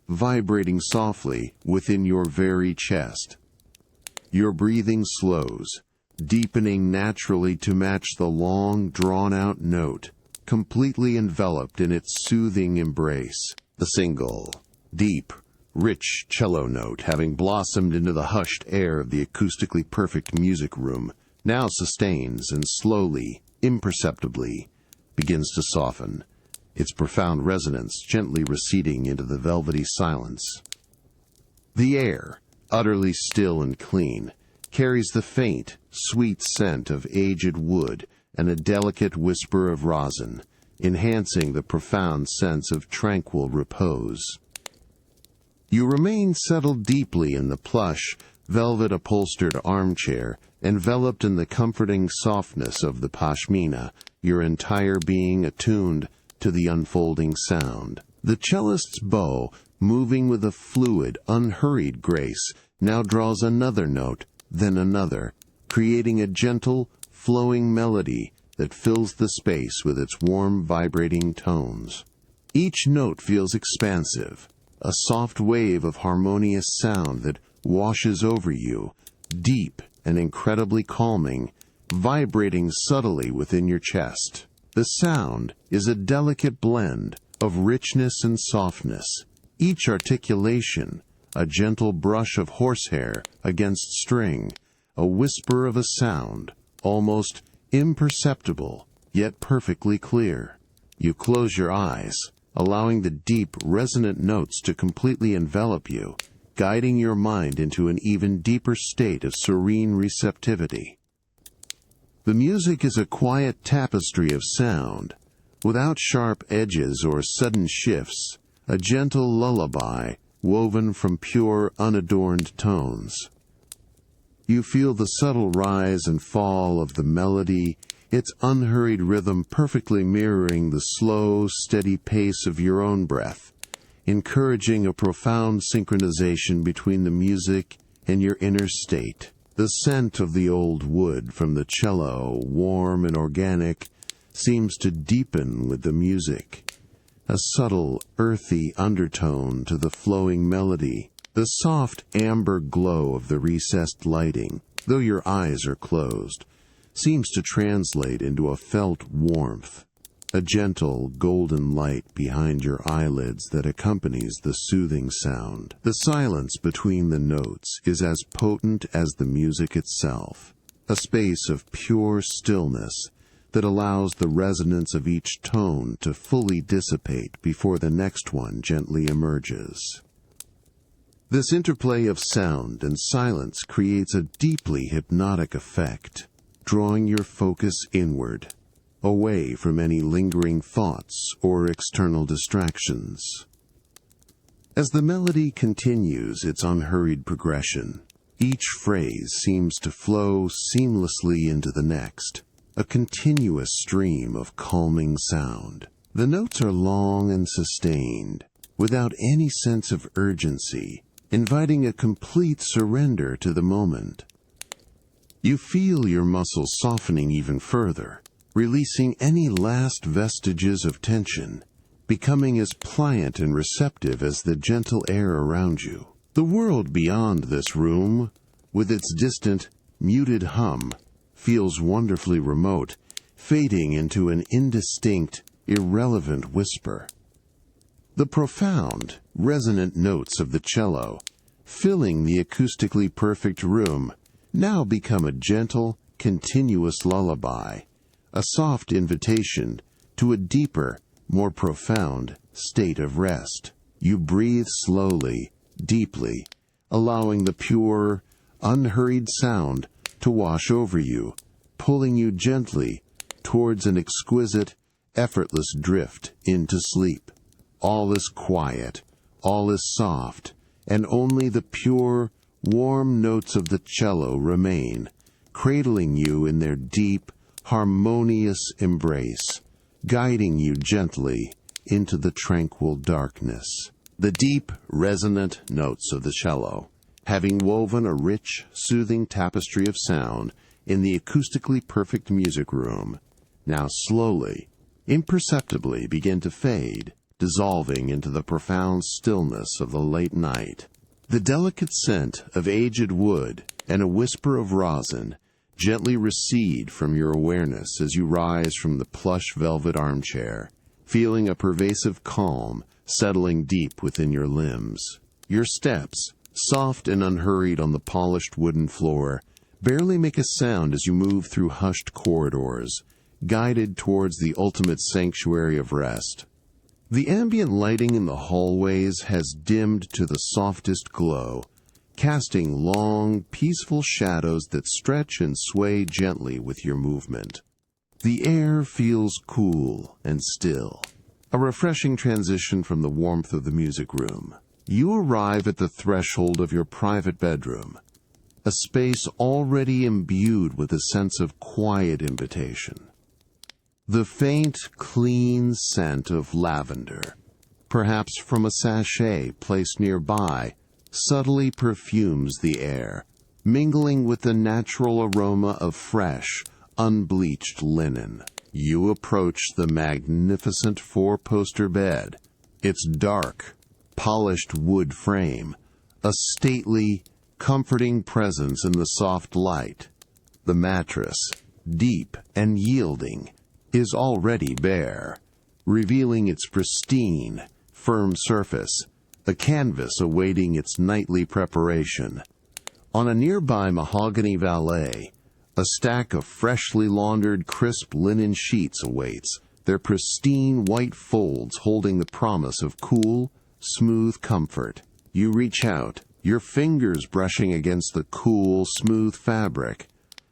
vibrating softly within your very chest. Your breathing slows, deepening naturally to match the long, drawn-out note, completely enveloped in its soothing embrace. The single, deep, rich cello note, having blossomed into the hushed air of the acoustically perfect music room, now sustains and slowly, imperceptibly, begins to soften, its profound resonance gently receding into the velvety silence. The air, utterly still and clean, carries the faint, sweet scent of aged wood and a delicate whisper of rosin, enhancing the profound sense of tranquil repose. You remain settled deeply in the plush, velvet-upholstered armchair, enveloped in the comforting softness of the pashmina, your entire being attuned to the unfolding sound. The cellist's bow, moving with a fluid, unhurried grace, now draws another note, then another, creating a gentle, flowing melody that fills the space with its warm, vibrating tones. Each note feels expansive, a soft wave of harmonious sound that washes over you, deep and incredibly calming, vibrating subtly within your chest. The sound is a delicate blend of richness and softness, each articulation a gentle brush of horsehair against string, a whisper of a sound, almost imperceptible, yet perfectly clear. You close your eyes, allowing the deep, resonant notes to completely envelop you, guiding your mind into an even deeper state of serene receptivity. The music is a quiet tapestry of sound, without sharp edges or sudden shifts, a gentle lullaby woven from pure, unadorned tones. You feel the subtle rise and fall of the melody, its unhurried rhythm perfectly mirroring the slow, steady pace of your own breath, encouraging a profound synchronization between the music and your inner state. The scent of the old wood from the cello, warm and organic, seems to deepen with the music, a subtle, earthy undertone to the flowing melody. The soft amber glow of the recessed lighting, though your eyes are closed, seems to translate into a felt warmth, a gentle, golden light behind your eyelids that accompanies the soothing sound. The silence between the notes is as potent as the music itself, a space of pure stillness that allows the resonance of each tone to fully dissipate before the next one gently emerges. This interplay of sound and silence creates a deeply hypnotic effect, drawing your focus inward. away from any lingering thoughts or external distractions. As the melody continues its unhurried progression, each phrase seems to flow seamlessly into the next, a continuous stream of calming sound. The notes are long and sustained, without any sense of urgency, inviting a complete surrender to the moment. You feel your muscles softening even further, releasing any last vestiges of tension, becoming as pliant and receptive as the gentle air around you. The world beyond this room, with its distant, muted hum, feels wonderfully remote, fading into an indistinct, irrelevant whisper. The profound, resonant notes of the cello, filling the acoustically perfect room, now become a gentle, continuous lullaby, a soft invitation to a deeper, more profound state of rest. You breathe slowly, deeply, allowing the pure, unhurried sound to wash over you, pulling you gently towards an exquisite, effortless drift into sleep. All is quiet, all is soft, and only the pure, warm notes of the cello remain, cradling you in their deep, harmonious embrace, guiding you gently into the tranquil darkness. The deep, resonant notes of the cello, having woven a rich, soothing tapestry of sound in the acoustically perfect music room, now slowly, imperceptibly begin to fade, dissolving into the profound stillness of the late night. The delicate scent of aged wood and a whisper of rosin gently recede from your awareness as you rise from the plush velvet armchair, feeling a pervasive calm settling deep within your limbs. Your steps, soft and unhurried on the polished wooden floor, barely make a sound as you move through hushed corridors, guided towards the ultimate sanctuary of rest. The ambient lighting in the hallways has dimmed to the softest glow, casting long, peaceful shadows that stretch and sway gently with your movement. The air feels cool and still, a refreshing transition from the warmth of the music room. You arrive at the threshold of your private bedroom, a space already imbued with a sense of quiet invitation. The faint, clean scent of lavender, perhaps from a sachet placed nearby, subtly perfumes the air, mingling with the natural aroma of fresh, unbleached linen. You approach the magnificent four-poster bed, its dark, polished wood frame, a stately, comforting presence in the soft light. The mattress, deep and yielding, is already bare, revealing its pristine, firm surface, a canvas awaiting its nightly preparation. On a nearby mahogany valet, a stack of freshly laundered crisp linen sheets awaits, their pristine white folds holding the promise of cool, smooth comfort. You reach out, your fingers brushing against the cool, smooth fabric,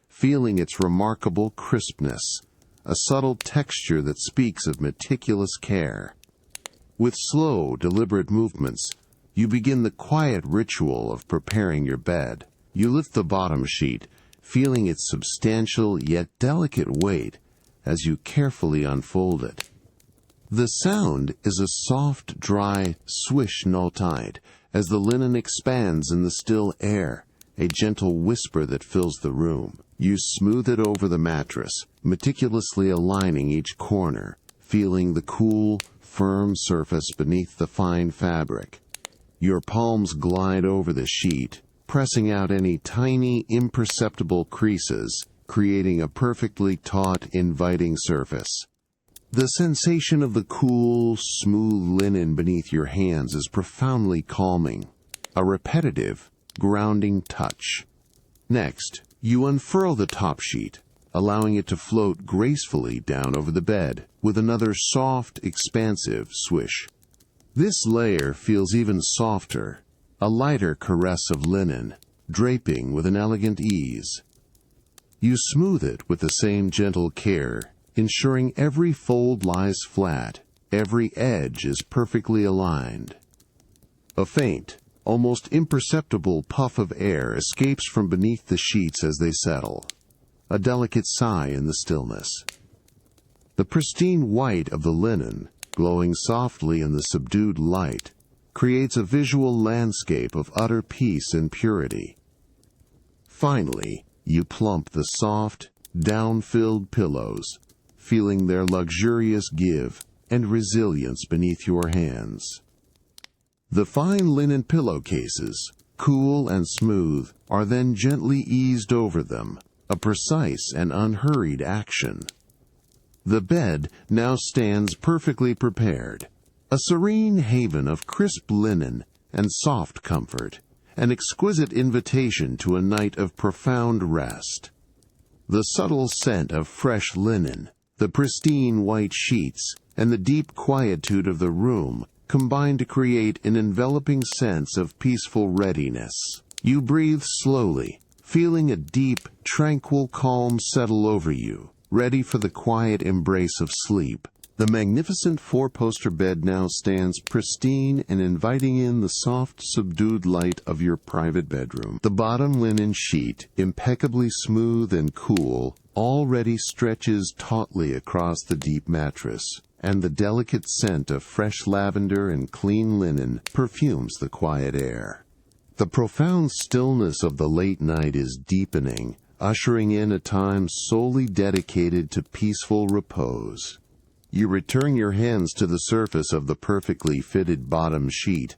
feeling its remarkable crispness, a subtle texture that speaks of meticulous care. With slow, deliberate movements, you begin the quiet ritual of preparing your bed. You lift the bottom sheet, feeling its substantial yet delicate weight as you carefully unfold it. The sound is a soft, dry swish note as the linen expands in the still air, a gentle whisper that fills the room. You smooth it over the mattress, meticulously aligning each corner, feeling the cool, firm surface beneath the fine fabric. Your palms glide over the sheet, pressing out any tiny, imperceptible creases, creating a perfectly taut, inviting surface. The sensation of the cool, smooth linen beneath your hands is profoundly calming, a repetitive, grounding touch. Next, you unfurl the top sheet, allowing it to float gracefully down over the bed with another soft, expansive swish. This layer feels even softer, a lighter caress of linen, draping with an elegant ease. You smooth it with the same gentle care, ensuring every fold lies flat, every edge is perfectly aligned. A faint, almost imperceptible puff of air escapes from beneath the sheets as they settle, a delicate sigh in the stillness. The pristine white of the linen, glowing softly in the subdued light, creates a visual landscape of utter peace and purity. Finally, you plump the soft, down-filled pillows, feeling their luxurious give and resilience beneath your hands. The fine linen pillowcases, cool and smooth, are then gently eased over them, a precise and unhurried action. The bed now stands perfectly prepared, a serene haven of crisp linen and soft comfort, an exquisite invitation to a night of profound rest. The subtle scent of fresh linen, the pristine white sheets, and the deep quietude of the room combine to create an enveloping sense of peaceful readiness. You breathe slowly, feeling a deep, tranquil calm settle over you, ready for the quiet embrace of sleep. The magnificent four-poster bed now stands pristine and inviting in the soft, subdued light of your private bedroom. The bottom linen sheet, impeccably smooth and cool, already stretches tautly across the deep mattress, and the delicate scent of fresh lavender and clean linen perfumes the quiet air. The profound stillness of the late night is deepening, ushering in a time solely dedicated to peaceful repose. You return your hands to the surface of the perfectly fitted bottom sheet,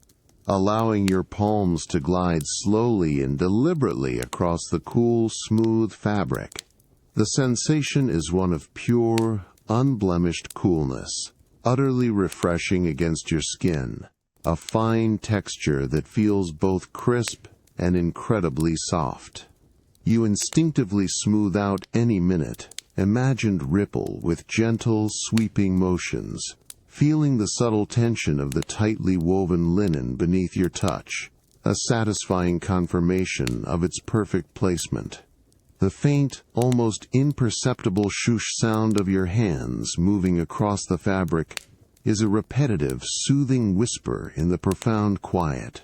allowing your palms to glide slowly and deliberately across the cool, smooth fabric. The sensation is one of pure, unblemished coolness, utterly refreshing against your skin, a fine texture that feels both crisp and incredibly soft. You instinctively smooth out any minute, imagined ripple with gentle, sweeping motions, feeling the subtle tension of the tightly woven linen beneath your touch, a satisfying confirmation of its perfect placement. The faint, almost imperceptible swoosh sound of your hands moving across the fabric is a repetitive, soothing whisper in the profound quiet.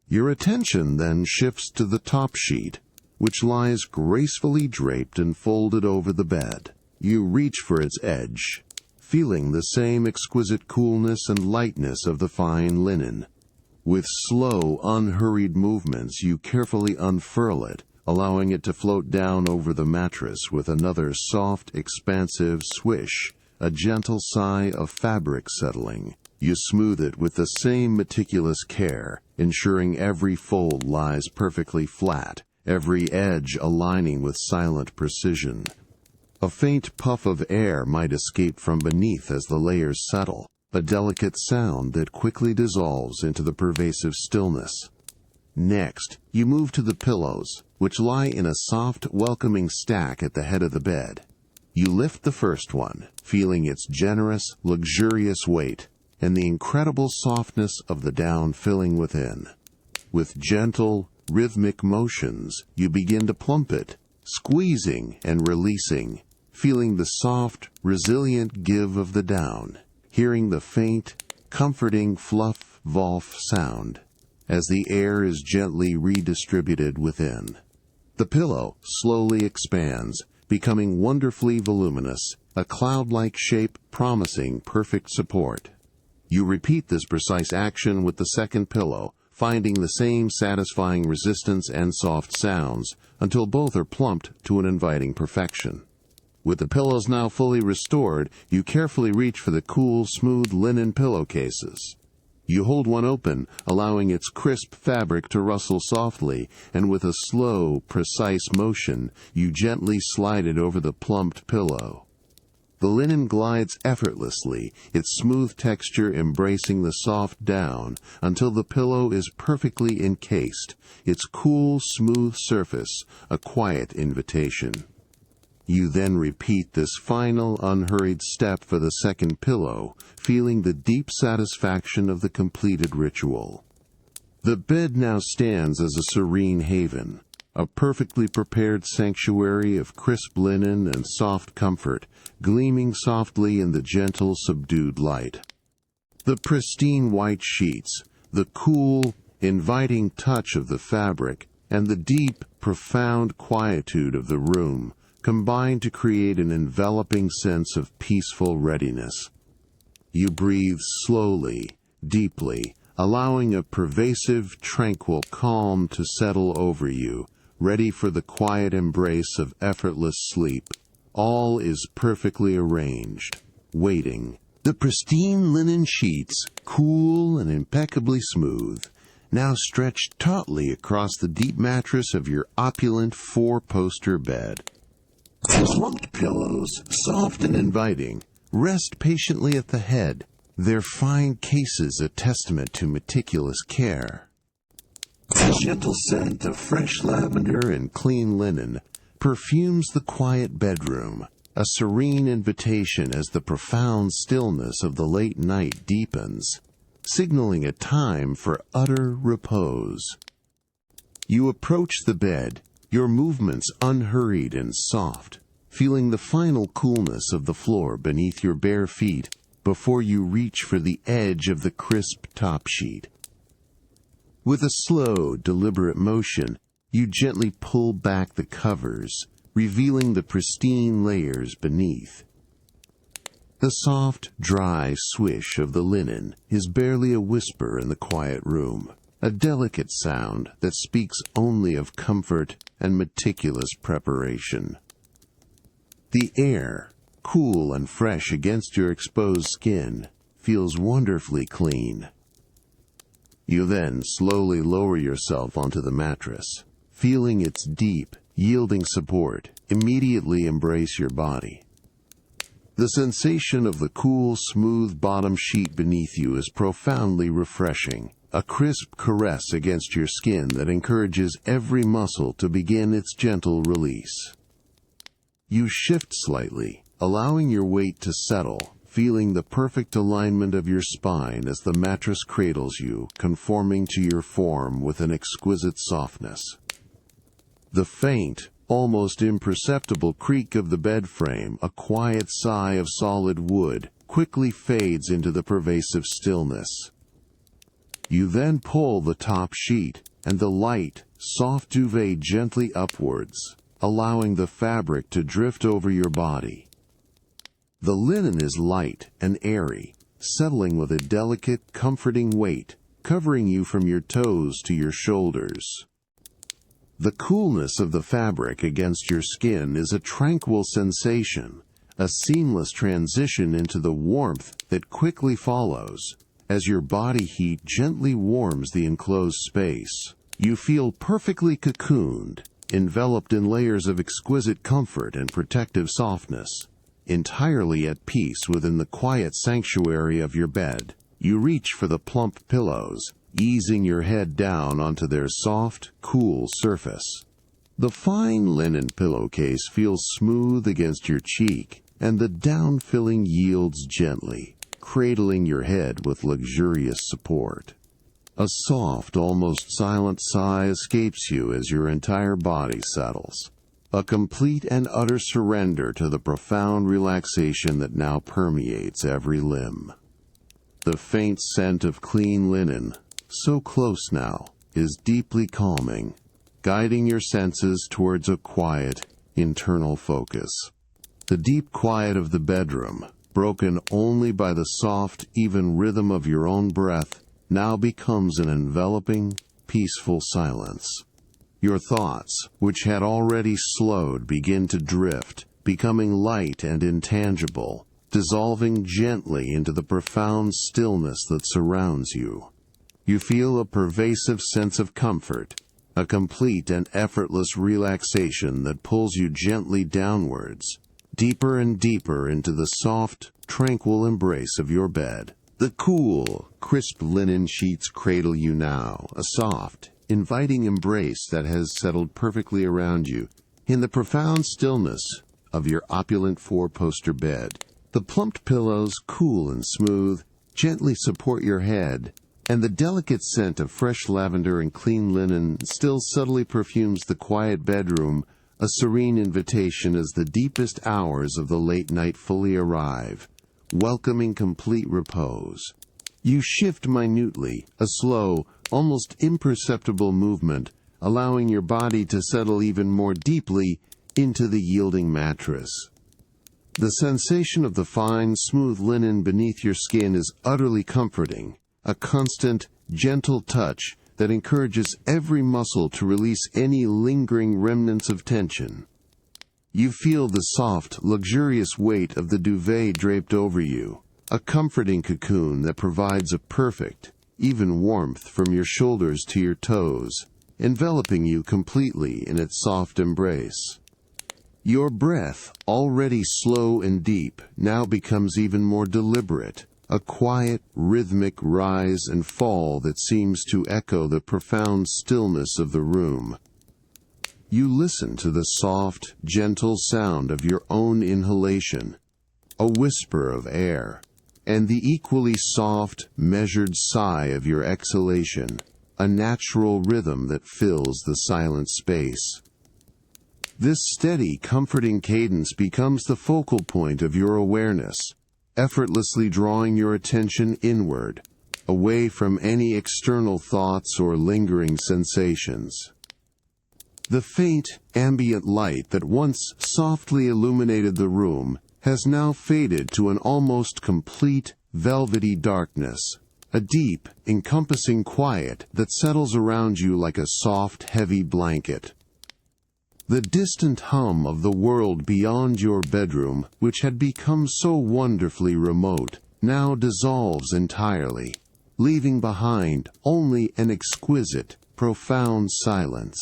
Your attention then shifts to the top sheet, which lies gracefully draped and folded over the bed. You reach for its edge, feeling the same exquisite coolness and lightness of the fine linen. With slow, unhurried movements, you carefully unfurl it, allowing it to float down over the mattress with another soft, expansive swish, a gentle sigh of fabric settling. You smooth it with the same meticulous care, ensuring every fold lies perfectly flat, every edge aligning with silent precision. A faint puff of air might escape from beneath as the layers settle, a delicate sound that quickly dissolves into the pervasive stillness. Next, you move to the pillows, which lie in a soft, welcoming stack at the head of the bed. You lift the first one, feeling its generous, luxurious weight, and the incredible softness of the down filling within. With gentle, rhythmic motions, you begin to plump it, squeezing and releasing, feeling the soft, resilient give of the down, hearing the faint, comforting fluff-volf sound as the air is gently redistributed within. The pillow slowly expands, becoming wonderfully voluminous, a cloud-like shape promising perfect support. You repeat this precise action with the second pillow, finding the same satisfying resistance and soft sounds until both are plumped to an inviting perfection. With the pillows now fully restored, you carefully reach for the cool, smooth linen pillowcases. You hold one open, allowing its crisp fabric to rustle softly, and with a slow, precise motion, you gently slide it over the plumped pillow. The linen glides effortlessly, its smooth texture embracing the soft down until the pillow is perfectly encased, its cool, smooth surface a quiet invitation. You then repeat this final, unhurried step for the second pillow, feeling the deep satisfaction of the completed ritual. The bed now stands as a serene haven, a perfectly prepared sanctuary of crisp linen and soft comfort, gleaming softly in the gentle, subdued light. The pristine white sheets, the cool, inviting touch of the fabric, and the deep, profound quietude of the room combine to create an enveloping sense of peaceful readiness. You breathe slowly, deeply, allowing a pervasive, tranquil calm to settle over you, ready for the quiet embrace of effortless sleep. All is perfectly arranged, waiting. The pristine linen sheets, cool and impeccably smooth, now stretched tautly across the deep mattress of your opulent four-poster bed. The slumped pillows, soft and inviting, rest patiently at the head, their fine cases a testament to meticulous care. The gentle scent of fresh lavender and clean linen perfumes the quiet bedroom, a serene invitation as the profound stillness of the late night deepens, signaling a time for utter repose. You approach the bed, your movements unhurried and soft, feeling the final coolness of the floor beneath your bare feet before you reach for the edge of the crisp top sheet. With a slow, deliberate motion, you gently pull back the covers, revealing the pristine layers beneath. The soft, dry swish of the linen is barely a whisper in the quiet room, a delicate sound that speaks only of comfort and meticulous preparation. The air, cool and fresh against your exposed skin, feels wonderfully clean. You then slowly lower yourself onto the mattress, feeling its deep, yielding support immediately embrace your body. The sensation of the cool, smooth bottom sheet beneath you is profoundly refreshing, a crisp caress against your skin that encourages every muscle to begin its gentle release. You shift slightly, allowing your weight to settle, feeling the perfect alignment of your spine as the mattress cradles you, conforming to your form with an exquisite softness. The faint, almost imperceptible creak of the bed frame, a quiet sigh of solid wood, quickly fades into the pervasive stillness. You then pull the top sheet, and the light, soft duvet gently upwards, allowing the fabric to drift over your body. The linen is light and airy, settling with a delicate, comforting weight, covering you from your toes to your shoulders. The coolness of the fabric against your skin is a tranquil sensation, a seamless transition into the warmth that quickly follows, as your body heat gently warms the enclosed space. You feel perfectly cocooned, enveloped in layers of exquisite comfort and protective softness. Entirely at peace within the quiet sanctuary of your bed, you reach for the plump pillows, easing your head down onto their soft, cool surface. The fine linen pillowcase feels smooth against your cheek, and the down-filling yields gently, cradling your head with luxurious support. A soft, almost silent sigh escapes you as your entire body settles. A complete and utter surrender to the profound relaxation that now permeates every limb. The faint scent of clean linen, so close now, is deeply calming, guiding your senses towards a quiet, internal focus. The deep quiet of the bedroom, broken only by the soft, even rhythm of your own breath, now becomes an enveloping, peaceful silence. Your thoughts, which had already slowed, begin to drift, becoming light and intangible, dissolving gently into the profound stillness that surrounds you. You feel a pervasive sense of comfort, a complete and effortless relaxation that pulls you gently downwards, deeper and deeper into the soft, tranquil embrace of your bed. The cool, crisp linen sheets cradle you now, a soft, inviting embrace that has settled perfectly around you. In the profound stillness of your opulent four-poster bed, the plumped pillows, cool and smooth, gently support your head, and the delicate scent of fresh lavender and clean linen still subtly perfumes the quiet bedroom, a serene invitation as the deepest hours of the late night fully arrive, welcoming complete repose. You shift minutely, a slow, almost imperceptible movement, allowing your body to settle even more deeply into the yielding mattress. The sensation of the fine, smooth linen beneath your skin is utterly comforting, a constant, gentle touch that encourages every muscle to release any lingering remnants of tension. You feel the soft, luxurious weight of the duvet draped over you, a comforting cocoon that provides a perfect, even warmth from your shoulders to your toes, enveloping you completely in its soft embrace. Your breath, already slow and deep, now becomes even more deliberate, a quiet, rhythmic rise and fall that seems to echo the profound stillness of the room. You listen to the soft, gentle sound of your own inhalation, a whisper of air, and the equally soft, measured sigh of your exhalation, a natural rhythm that fills the silent space. This steady, comforting cadence becomes the focal point of your awareness, effortlessly drawing your attention inward, away from any external thoughts or lingering sensations. The faint, ambient light that once softly illuminated the room has now faded to an almost complete, velvety darkness, a deep, encompassing quiet that settles around you like a soft, heavy blanket. The distant hum of the world beyond your bedroom, which had become so wonderfully remote, now dissolves entirely, leaving behind only an exquisite, profound silence.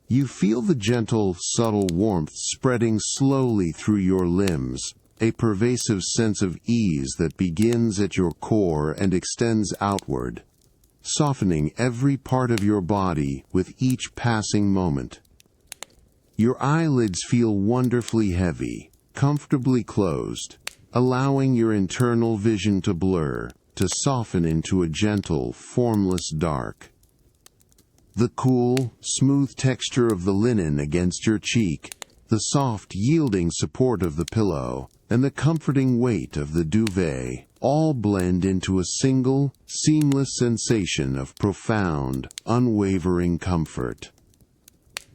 You feel the gentle, subtle warmth spreading slowly through your limbs, a pervasive sense of ease that begins at your core and extends outward, softening every part of your body with each passing moment. Your eyelids feel wonderfully heavy, comfortably closed, allowing your internal vision to blur, to soften into a gentle, formless dark. The cool, smooth texture of the linen against your cheek, the soft, yielding support of the pillow, and the comforting weight of the duvet all blend into a single, seamless sensation of profound, unwavering comfort.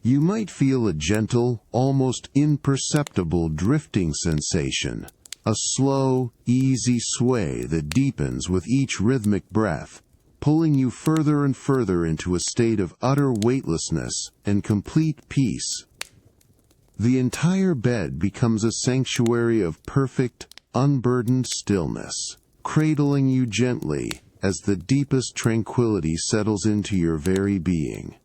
You might feel a gentle, almost imperceptible drifting sensation, a slow, easy sway that deepens with each rhythmic breath, pulling you further and further into a state of utter weightlessness and complete peace. The entire bed becomes a sanctuary of perfect, unburdened stillness, cradling you gently as the deepest tranquility settles into your very being.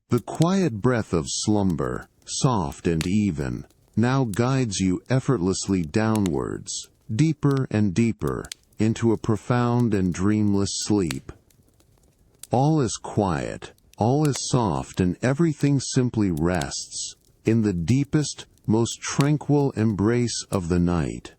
The quiet breath of slumber, soft and even, now guides you effortlessly downwards, deeper and deeper, into a profound and dreamless sleep. All is quiet, all is soft, and everything simply rests in the deepest, most tranquil embrace of the night.